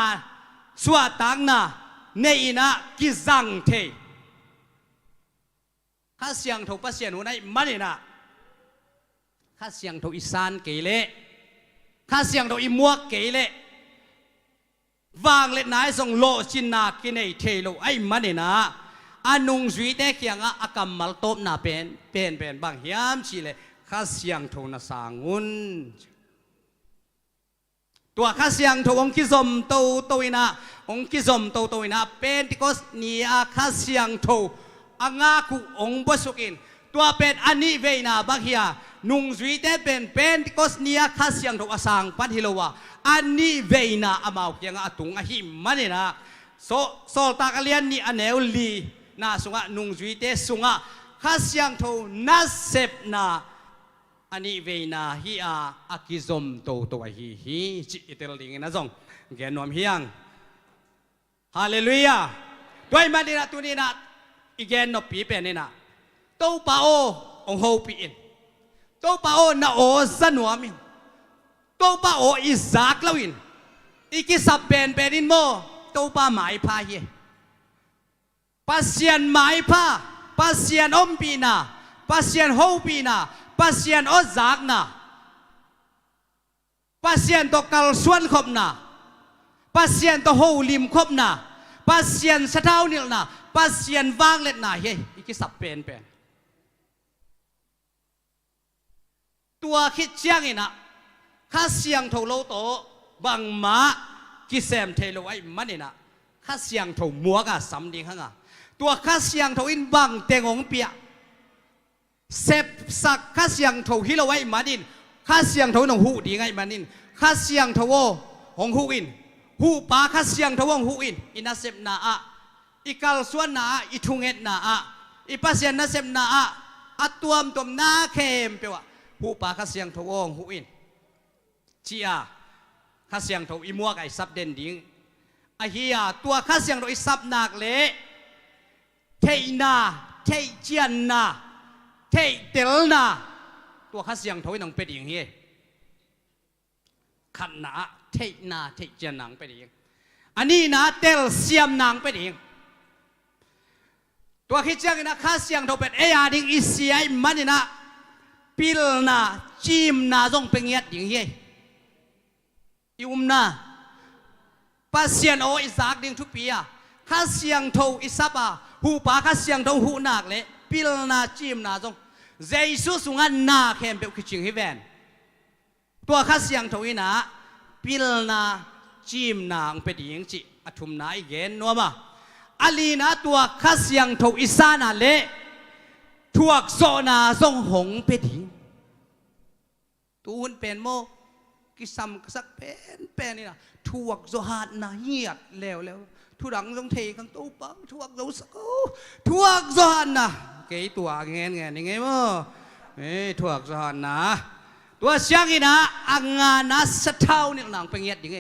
สวตังนาเนยนากิจังเทข้าเสียงโทปัสเซียนูในมันนี่นะข้าเสียงโทอีสานเกเลข้าเสียงโทอีมัวเกเลวางเล็ดนายส่งโลชินนากินไอเทโลไอมันนี่นะอานุงจุยเตเกียงอากำมัลโตบนาเป็นบางยามชีเลข้าเสียงโทนาสางุนตัวข้าเสียงโทองคิซอมโตอินะองคิซอมโตอินะเป็นที่ก็นี่ข้าเสียงโทอ่างาคุองบสุกินตัวเป็นอันนี้เวนะบักเฮียนุงจุยเตเป็นที่ก็นี่ข้าเสียงโทอาสังปัดฮิโลวะอันนี้เวนะอามาวเกียงอาตุงอาหิมมันนี่นะโซลตากเลียนนี่อันเอวลีน่าสุงะนุงจุยเตสุงะข้าเสียงโทน่าเสพนาอันนี้เวนะฮีอากิซอมโตฮีจิตเตลดิงนะจงแกนวมเฮียงฮาเลลูยาด้วยมันนี่นะตัวนี้นะอีกแกนนปีเป็นนี่นะโตปาโอองโฮปีอินโตปาโอนาโอสนวมินโตปาโออิซากลาวินอีกิสับเป็นอินโมโตปาหมายพาเยปัสเซียนหมายพาปัสเซียนอมปีนาปั pasien hopi na pasien ozak na pasien to kalsuan khop na pasien to holim khop na pasien satau nil na pasien wang let na he ikisap penตัวคิดเชียงนี่นะข้าเสียงเท่าโลโตบังมากิเซมเทโลไอมันนี่นะข้าเสียงเท่ามัวกะสำดีข้างอ่ะตัวข้าเสียงเท่าอินบังเตงองเปียเซฟสักข้าเสียงเท่าฮิโลไอมันนินข้าเสียงเท่าหนองหูดีไงมันนินข้าเสียงเท่าโวของหูอินหูปาข้าเสียงเท่าวงหูอินอินาเซมนาอะอีกัลส่วนนาอีทุงเอ็ดนาอะอีปัสยันนาเซมนาอะอัตวมตมนาเข้มเปวะหูปาข้าเสียงเท่าวงหูอินจีอาข้าเสียงเท่าอีมัวกไอซับเด่นดิ้งไอเฮียตัวข้าเสียงเท่าอีซับนักเละเทนาเทเจียนนาเทเตลนาตัวข้าเสียงเท่าอีน้องเป็ดอย่างเฮียขันนาเทนาเทเจียนนางเป็ดอย่างอันนี้นะเตลเสียมนางเป็ดอย่างตัวคิดเจ้านะข้าเสียงเท่าเป็ดเอียดิ้งอีเสียมันนี่นะปิลนาจิมนาจงเป็นเงียดอย่างเฮียยุมนาปัสเซียนโออิสากดิ้งทุกปีอะข้าเสียงเท่าอิซับอะหูปาข้าเสียงเท่าหูนักเลยปิลนาจิมนาจงเจสุสุงันนาเข้มเปคิดจริงฮิเวนตัวข้าเสียงเท่าอีนะปิลนาจิมนาองเป็นอย่างจีอธุมนาอีเกนนัวมาอลีนะตัวข้าเสียงเท่าอิสานาเละทวกโซนาทรงหงเป็นหิงตูนเป็นโมกิซัมสักเป็นนี่นะทวกโซฮาดนาเหียดแล้วทุดังทรงเทขังตู้ปังทวกโซสกูทวกโซฮาดนะเกยตัวเงี้ยยังไงมั้งทวกโซฮาดนะตัวเสียงนี่นะอังงานะสะเท้าเนี่ยนางเป็นเงียดยังไง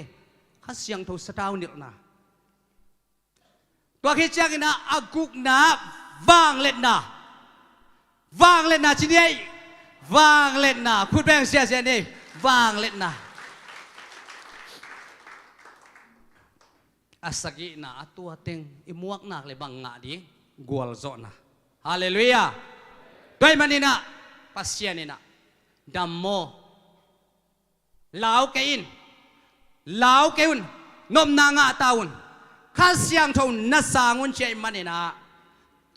ข้าเสียงทูสะเท้าเนี่ยนะตัวคิดเสียงนี่นะอากุกนะวางเล่นนะวางเล่นนะทีนี้วางเล่นนะพูดแบ่งเสียนี่วางเล่นนะอาศัยนะตัวเต็งอิมวกนักเลยบังงาดีกวลโซนะฮาเลลูยาด้วยมันนี่นะปัสเซียนี่นะดัมโมลาวเกินนมนางาตาวุนข้าเสียงทงนัสสางุนเชยมันนี่นะ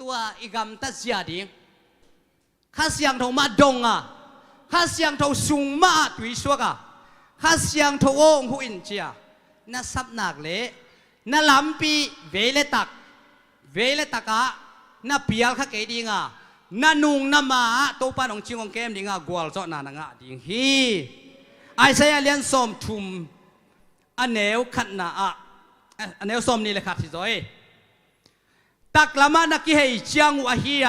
ตัวอีกำตัดเสียดีข้าเสียงทงมาดงอ่ะข้าเสียงทงสุงมาตุยสวกอ่ะข้าเสียงทงโองหุอินเจียนัสับนักเละนัลำปีเวเลตักะนับเปียลข้าเกดีงานันุงนามาตัวปานองจิงองเกมดิงากวลจอนานังดิงฮีไอเสียเลียนสมทุมอันเนวขัดนาอันเนวสมนี่เลยขัดที่จอยตักละมานักที่ให้เชียงวะฮีย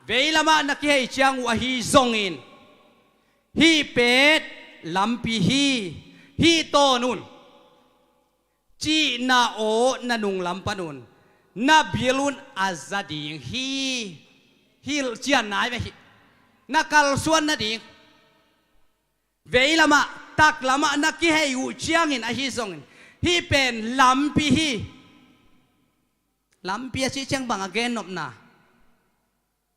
เวลามานักที่ให้เชียงวะฮีซงอินฮีเป็ดลำปีฮีโตนุนจีนาโอนันุงลำปนุนนับบิลุนอาซาดิงฮีเจียนนายไปนักการส่วนนั่นเองเวลามาตักละมานักที่ให้อยู่เชียงอินฮีซงอินฮีเป็นลำปีชี้เชียงบังเกนนบนา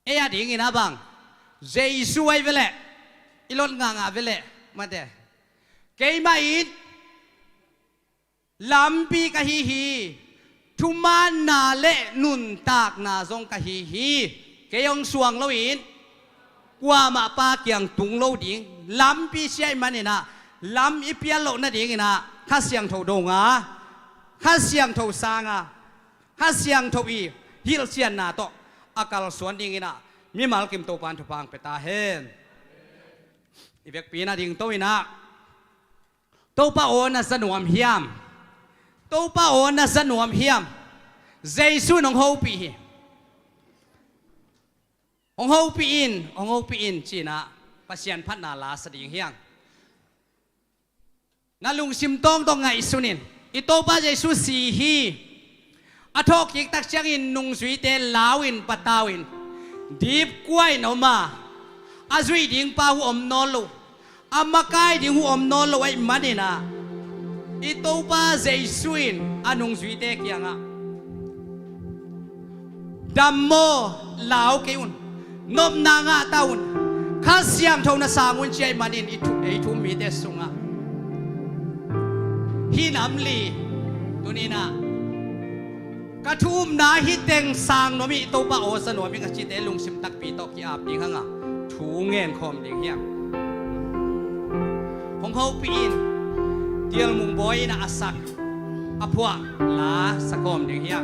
เอียดิ้งอินะบังเจสุไอเวลอีลดงางาเวลมาเดเกยมาอินลำปีกะฮีทุมานาเละนุนตากนาซงกะฮีเกยองสวงโลอินกว่ามาปาเกียงตุงโลดิ้งลำปีเชียมันนี่นะลำอีเปียโลนั่นดิ้งนะข้าเสียงเท่าดงข้าเสียงเท่าสางข้าเสียงเท่าอีฮิลเซียนนาโตอากาลสวนดิ้งนะมีมาลกิมโตปานทุพังเปตาเฮนอีเวกปีนาดิ้งโตอินะโตปะโอนะสนวมเฮียมตัวป้าโอนะสนวมเฮียมเจสุนองฮูปีองฮูปีอินจีนะปัสยันพัฒนาลาสดิ่งเฮียงนาลุงซิมต้องไงสุนินอีตัวป้าเจสุสีฮีอทอกยิกตักเชียงอินนุงสุยเตลาวินปะตาวินดีบกล้วยนอมาอาจุยดิ่งป้าหูอมนอลูอามาไกดิ่งหูอมนอลูไอ้มันนี่นะito pa Jesuin anong suite kaya nga damo lao kayun นมนางะตาอุนข้าเสียมทงนาสามุนเจมันอินอิทุมีเตสุงะฮินำลีตัวนี้นะกระทุ่มนาฮิเต็งสางโนมิโตปะโอสนวมิกจิเตลุงสิมตักปีตอกยาบดิงหังะถูเงินคอมดิงเฮียผมเขาปีนเตียงมุงบอยนะอาศักอภัวลาสกอมดิงเฮีย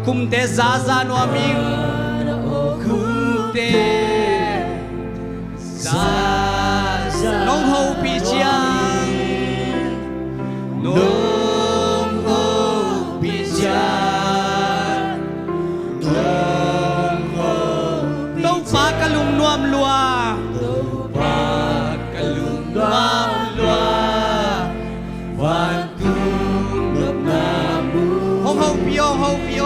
คุมเตซาซาโนมิงคุมเตซาซาน้องโฮปีเชียน้องโฮปีเชียน้องโฮต้องฟ้ากะลุงนวมลัวต้องฟ้ากะลุงนวมลัววันตุนบนามูโฮปิโอโฮปิโอ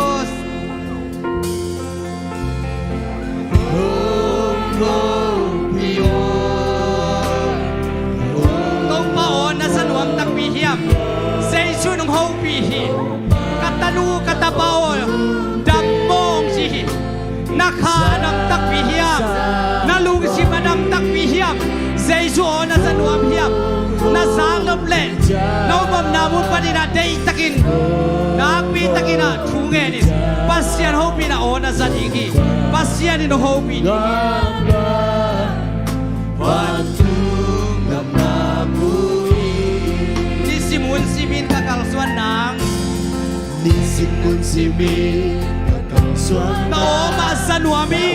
ต้องป้าโอนะสนวมตักปีเฮียมเซชุนงโฮปีฮีกัตตานูกัตตาเบาดับมองชีนักขาดำตักปีเฮียมนาลุงชิมาดำตักปีเฮียมเซชูโอนะสนวมเฮียมนาสางลมเล่น้องบำนาบุปนินาเดยตักินนาปีตักินาทูเงนิสปัสยานโฮปีนาโอนะสันอีกีปัสยานิโนโฮปีนีวันตุงกับนาบุยนิสิมุนสิมินกับกัลสวนนางนิสิมุนสิมินกับกัลสวนนางโนมาสนวมิ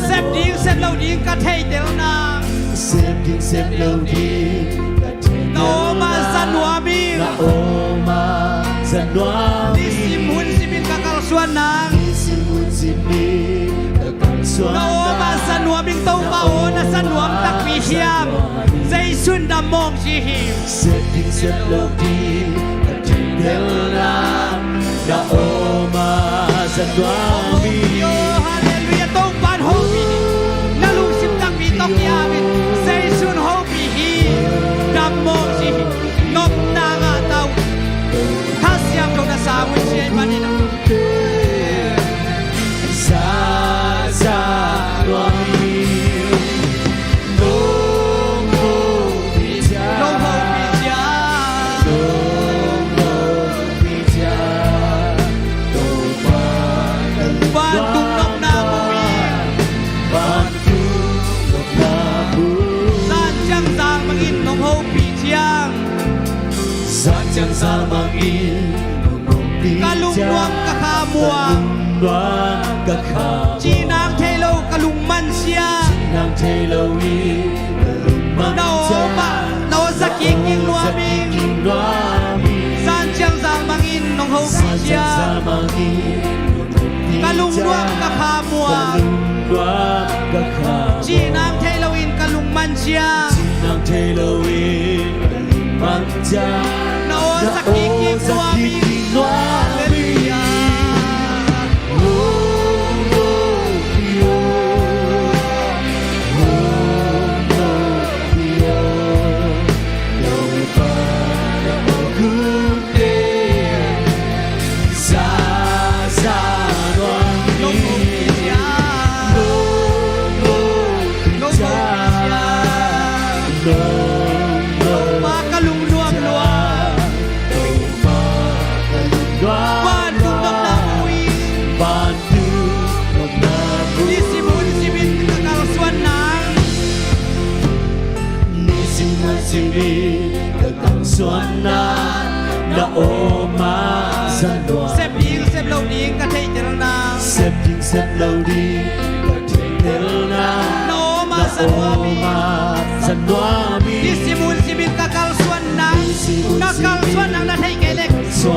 เซฟดิ้งเซฟเหล่าดิ้งกับเทยเดลนางเซฟดิ้งเซฟเหล่าดิ้งกับเทยโนมาสนวมิโอมาสนวมินิสิมุนสิมินกับกัลสวนนางนิสิมุนสิมินกับกัลสวนนางโนมาสนวมิงโตมาโอนะสนวมตักปีเฮียมใจสุนดำมองชีหิมเซฟดิ้งเซฟเหล่าดิ้งกับเทยเดลนางนะโอมาสนวมิฮาเลลูยาโตปานโฮปีนาลุงสิมตักปีตอกยาบิใจสุนโฮปีฮีดำมองชีหินกนางะเตาข้าเสียมทงนาสามุนเชยมันอินซาซาโนมิโนโฮปิจาโนโฮปิจาโนโฮปิจาโตปาบ้านตุงนกนาบุยบ้านตุงนกนาบุยสานจังสางมังอินนกโฮปิจาสานจังสางมังอินนกโฮปิจากะลุงรวมกะขามวงจีนางเทโลกะลุงมันเชียนางเทโลวีกะลุงมันเชียโนสกิงยิงนัวมิงซานเจียงซางมังอินนงโฮปิเชียกะลุงรวมกะขามัวจีนางเทโลวินกะลุงมันเชียนางเทโลวินกะลุงมันเชียโนสกิงยิงนัวมิงเลลูยาสวนนานาโอมาสนวเซฟยิงเซฟเหล่าดิ้งกะเทยเดลนางเซฟยิงเซฟเหล่าดิ้งกะเทยเดลนางโนมาสนวมิสนวมินิสิมุนสิมินกะกัลสวนนางกะกัลสวนนางนาเทยเกเล็ก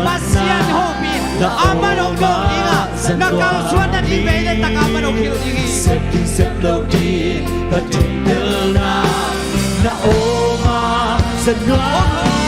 ปัสยานโฮปิอามาโนโกอิงะกะกัลสวนนาที่เบเลตะกามาโนคิวดิงเซฟยิงเซฟเหล่าดิ้งกะเทยเดลนางนาโอมาสนวมิ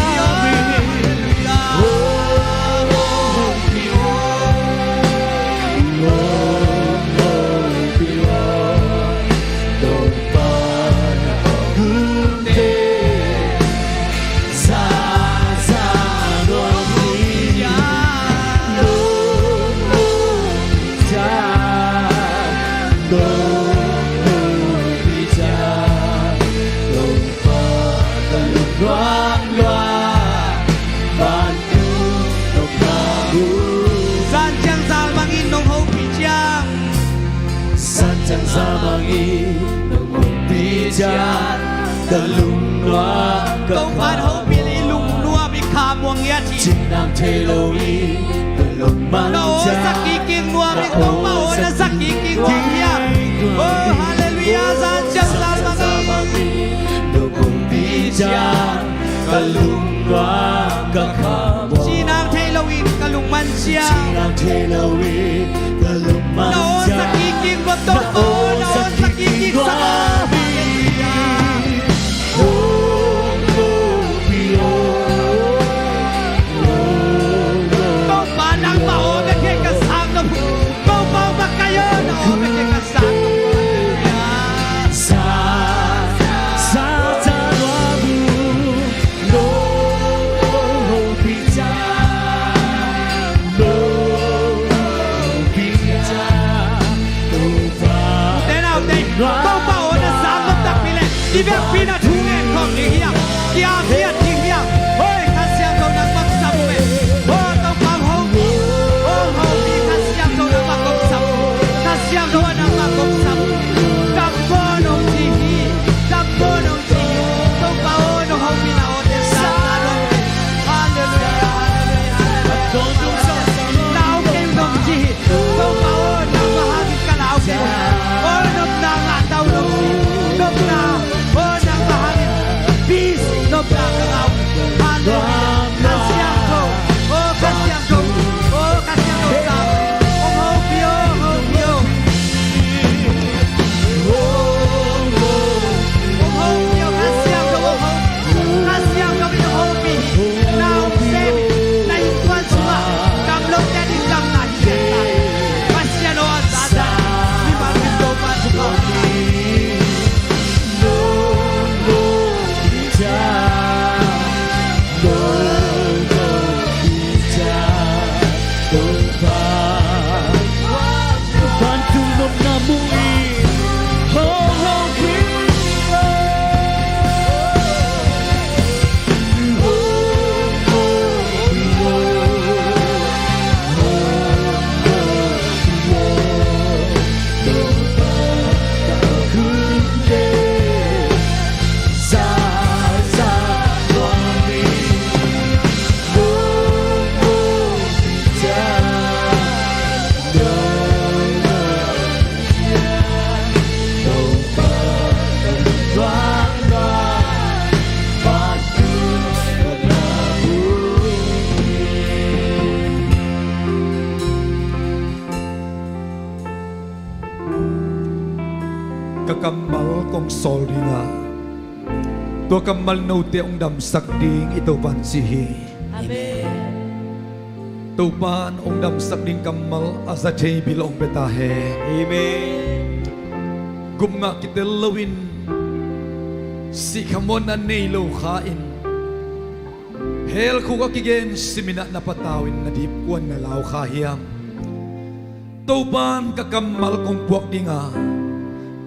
loang loa bantu nông namu san chang sal mangin nong ho pi chang san chẳng ra mangi nông hồng pi cha ta lung loa công an ho pi li lung lua bi kha muang ya chi chim nam thê lâu y ta lung mang no cha saki king nuam ni công ma o na saki king nuam ya oh hallelujah san chang sal mangin nông hồng pi cha ta lung loa cả kham chi nang thei lo in ka lung man sia chim nam thê lâu y ta lung mang no cha saki king wa to no saki king sa công ba nang ma o be ke ka sang no công ba ba ka yo no be ke ka sang no sa sa ta loa bu lo ho pi cha lo pi cha lo pa thế nào đây công ba o na sang no tak pi le đi về pi na thu nghe không đi hiang kia kia đi hiang ôi ka siang ko nang mak sam we ô công ba ho ô ho pi ka siang ko nang mak sam ka siang ko nang mak sam kam ko no chi hi kam ko no chi công ba o no ho pi na o te sa na no hallelujah hallelujah con dung sa nào kem dong chi công ba o na ma ha ka nào ki ô nop na nga tao nop chi nop na ô na ma ha peace nop na ka nào hallelujah ka siang ko ô ka siang ko ô ka siang ko sa ô ho pi o ho pi o ô ho pi o ka siang ko ô ho ka siang ko pi ho pi now se na in kwan suma kam lo te di kam na hi se ta ka siang no sa da mi ma mi do ma su ko bantu nông namu i ho ho pi Kakamal kong sol di nga tua kamal no te ong dam sak ding ito pan sihi tu pan ong dam sak ding kamal asa thei bilong betahe amen gum nga kitel lawin si kamon na nei lo khain hel khu ka kigen simina na patawin na dip kwan na law khahiam tu pan kakamal kong puak dinga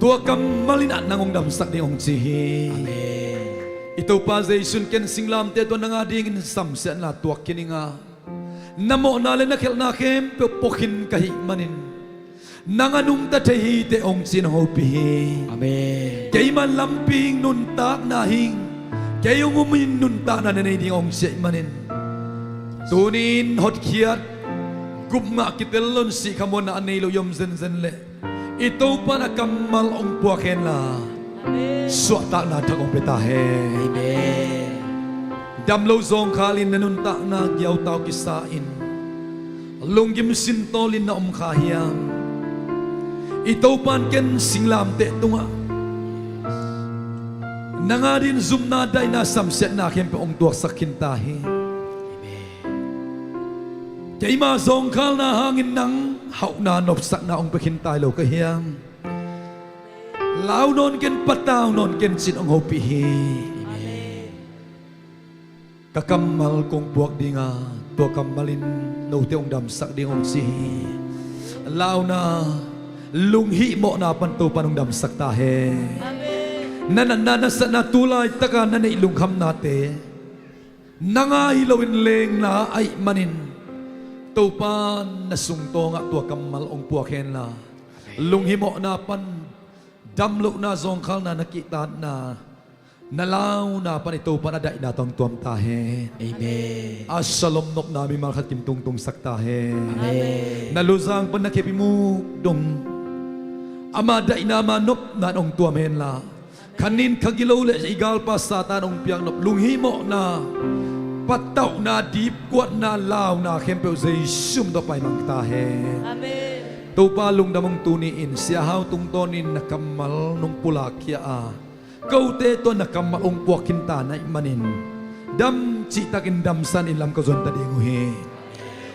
tua kamalin at nangong damsak ni ong sihi ito pa zaysun ken singlam te to nanga dingin samsen la tua kininga namo nalen na kel na kem pe pokhin kahi manin nanganung ta tehi te ong sin hopi amen kay man lamping nun tak na hing kay umumin nun ta na nenay ding ong si manin tunin hot kiat gumma kitelon si kamon na anelo yom zen zen le ito pa na kamal ong puaken la suata na takong petahe amen damlo zong kalin nanunta na gyaw tao kisain lunggim sintolin na kahiyam ito pan ken singlam te tunga nanga din zoom na day na samset na ken pe ong tuak sa kintahi kay ma zong kal na hangin nang hau na nopsak na ong pakintay lo kahiyam lao non ken pataw non ken sin ong hopihi kakamal kong buak di nga tua kamalin no te ong damsak ding ong sihi lao na lunghi mo na panto panong damsak tahe nanana sa natulay taka na nailungkam nate nangai lawin leng na ay manin tupan na sungto nga tua kamal ong puaken na lunghimo na pan damlo na zongkal na nakita na nalaw na panito panada inatang tuam tahe. Amen. Asalom nok namin mga kimtungtung saktahe. Amen. Naluzang panakipimu dong amada inamanop na nong tuamen la. Kanin kagilole igal pa sa tanong piyang nop lunghimo na pataw na deep kuat na law na kempeo zay sum do pay mangtahe. Amen. Tupalong damong tuniin siya haw tungtonin na kamal nung pulakya kau te to nakamaong puak kinta na imanin dam citakin damsan ilam ko zon tadi nguhi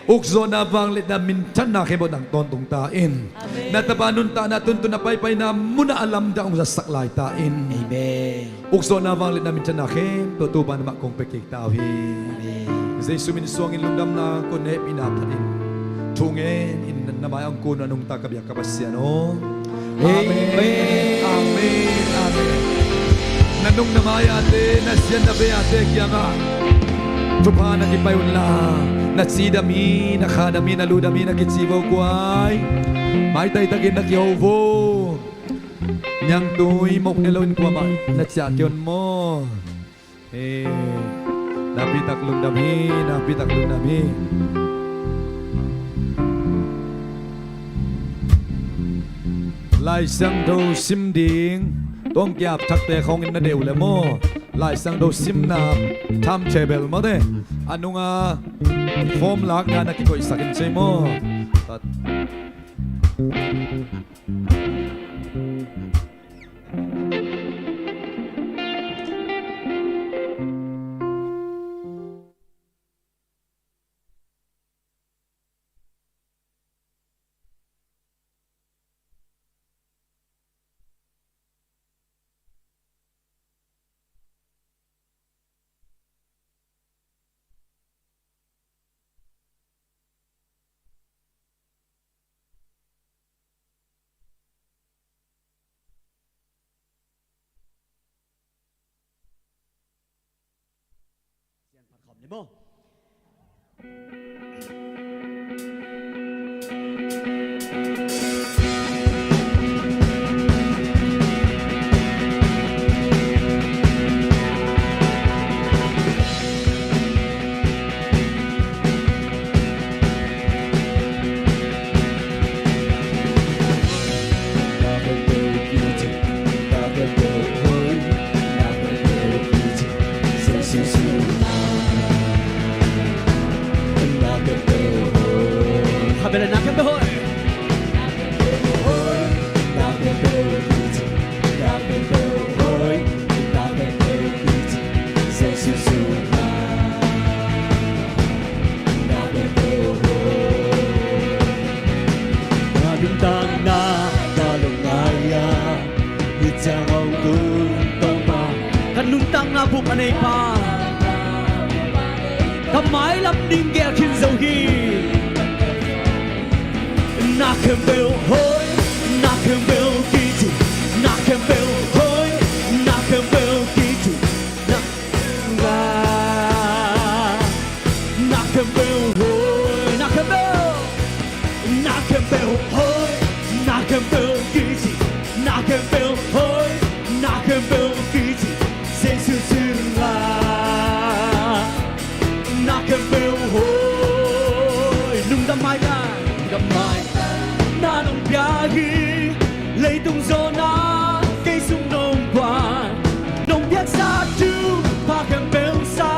ukzo na banglit na mintan na kebo ng tontong tain natabanon ta na tunto na paypay na muna alam da ang sasaklay tain ukzo na banglit na mintan na kem tutuba na makong pekik tawi kasi suminisuang ilungdam na kunep inapanin tungen in namayang kuno anong takabyak kapasyano. Amen. Amen. Amen. Nanong namaya ate, nasyan na be ate, kaya nga tupa na kipayon la natsidami, nakadami, naludami, nakitsibaw kuay may taytagin na kiyovo niyang tuy mok nilawin ko ama natsakyon mo napitak lundami, napitak lundami lai sang do simdingต้องแกบทักแต่ของอินเดียเลยมั้งหลายสังโดซิมนาทำเชเบลมาเด้อันนู้งฟอร์มลักงานนักกิจสักอินใช่มั้งNi mo. Kabila na kang bahoy. Bintang na dalungaya Itang tuntong pa Kanuntang nga bumanay pa Kamay lapning gaya kinzawhi Nakembel hoy Nakembel gitu Nakembel hoy Nakembel gitu Nakembel hoy Nakembel Nakembel hoy Nakembel gitu Nakembel hoy Nakembel gitu Sesusurla Nakembel hoy Nung damay ka Damay Nanong biyahe Lấy tung gió na Cây sung nông quan Nông biạc xa chú Phá kèm bèo xa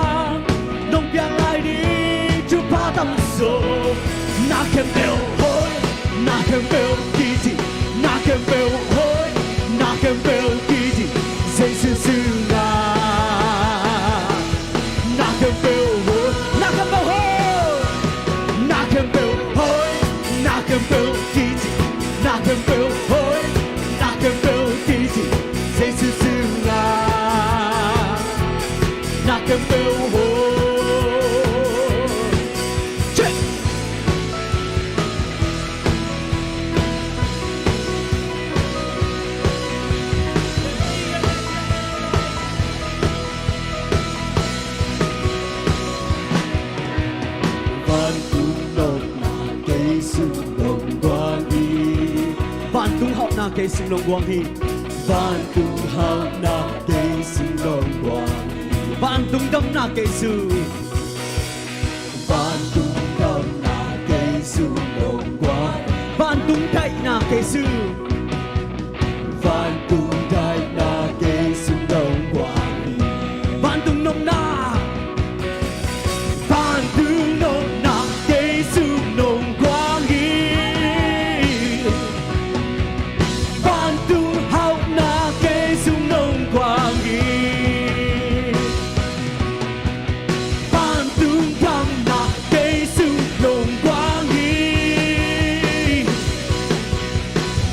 Nông biạc lại đi Chú phá tâm sổ Na kèm bèo hối Na kèm bèo kỳ dị Na kèm bèo hối Na kèm bèo kỳ dị Dây sư sư là Na kèm bèo hối Na kèm bèo hối Na kèm bèo hối Na kèm bèo kỳ dị Na kèm bèo hối Na kèm bèo kỳ dị Dây sư sư là Na kèm bèo hối Check cây sung nông quang hi van tung hao na cây sung nông quang van tung đâm na cây su van tung đâm na cây sung nông quang van tung đại na cây su van tung đại na cây sung nông quang van tung nông na van tung nông na cây sung nông quang van tung hao na cây sung nông quang van tung đâm na cây sung nông quang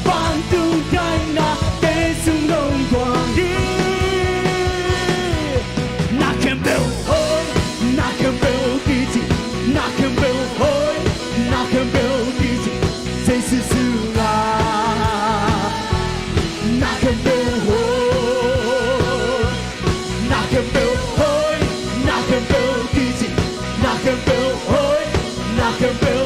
van tung đại na cây sung nông quang na kem bel hoi na kem bel kiti na kem bel hoi na kem bel kiti say su su la na kem bel hoi na kem bel hoi na kem bel kiti na kem bel hoi na kem bel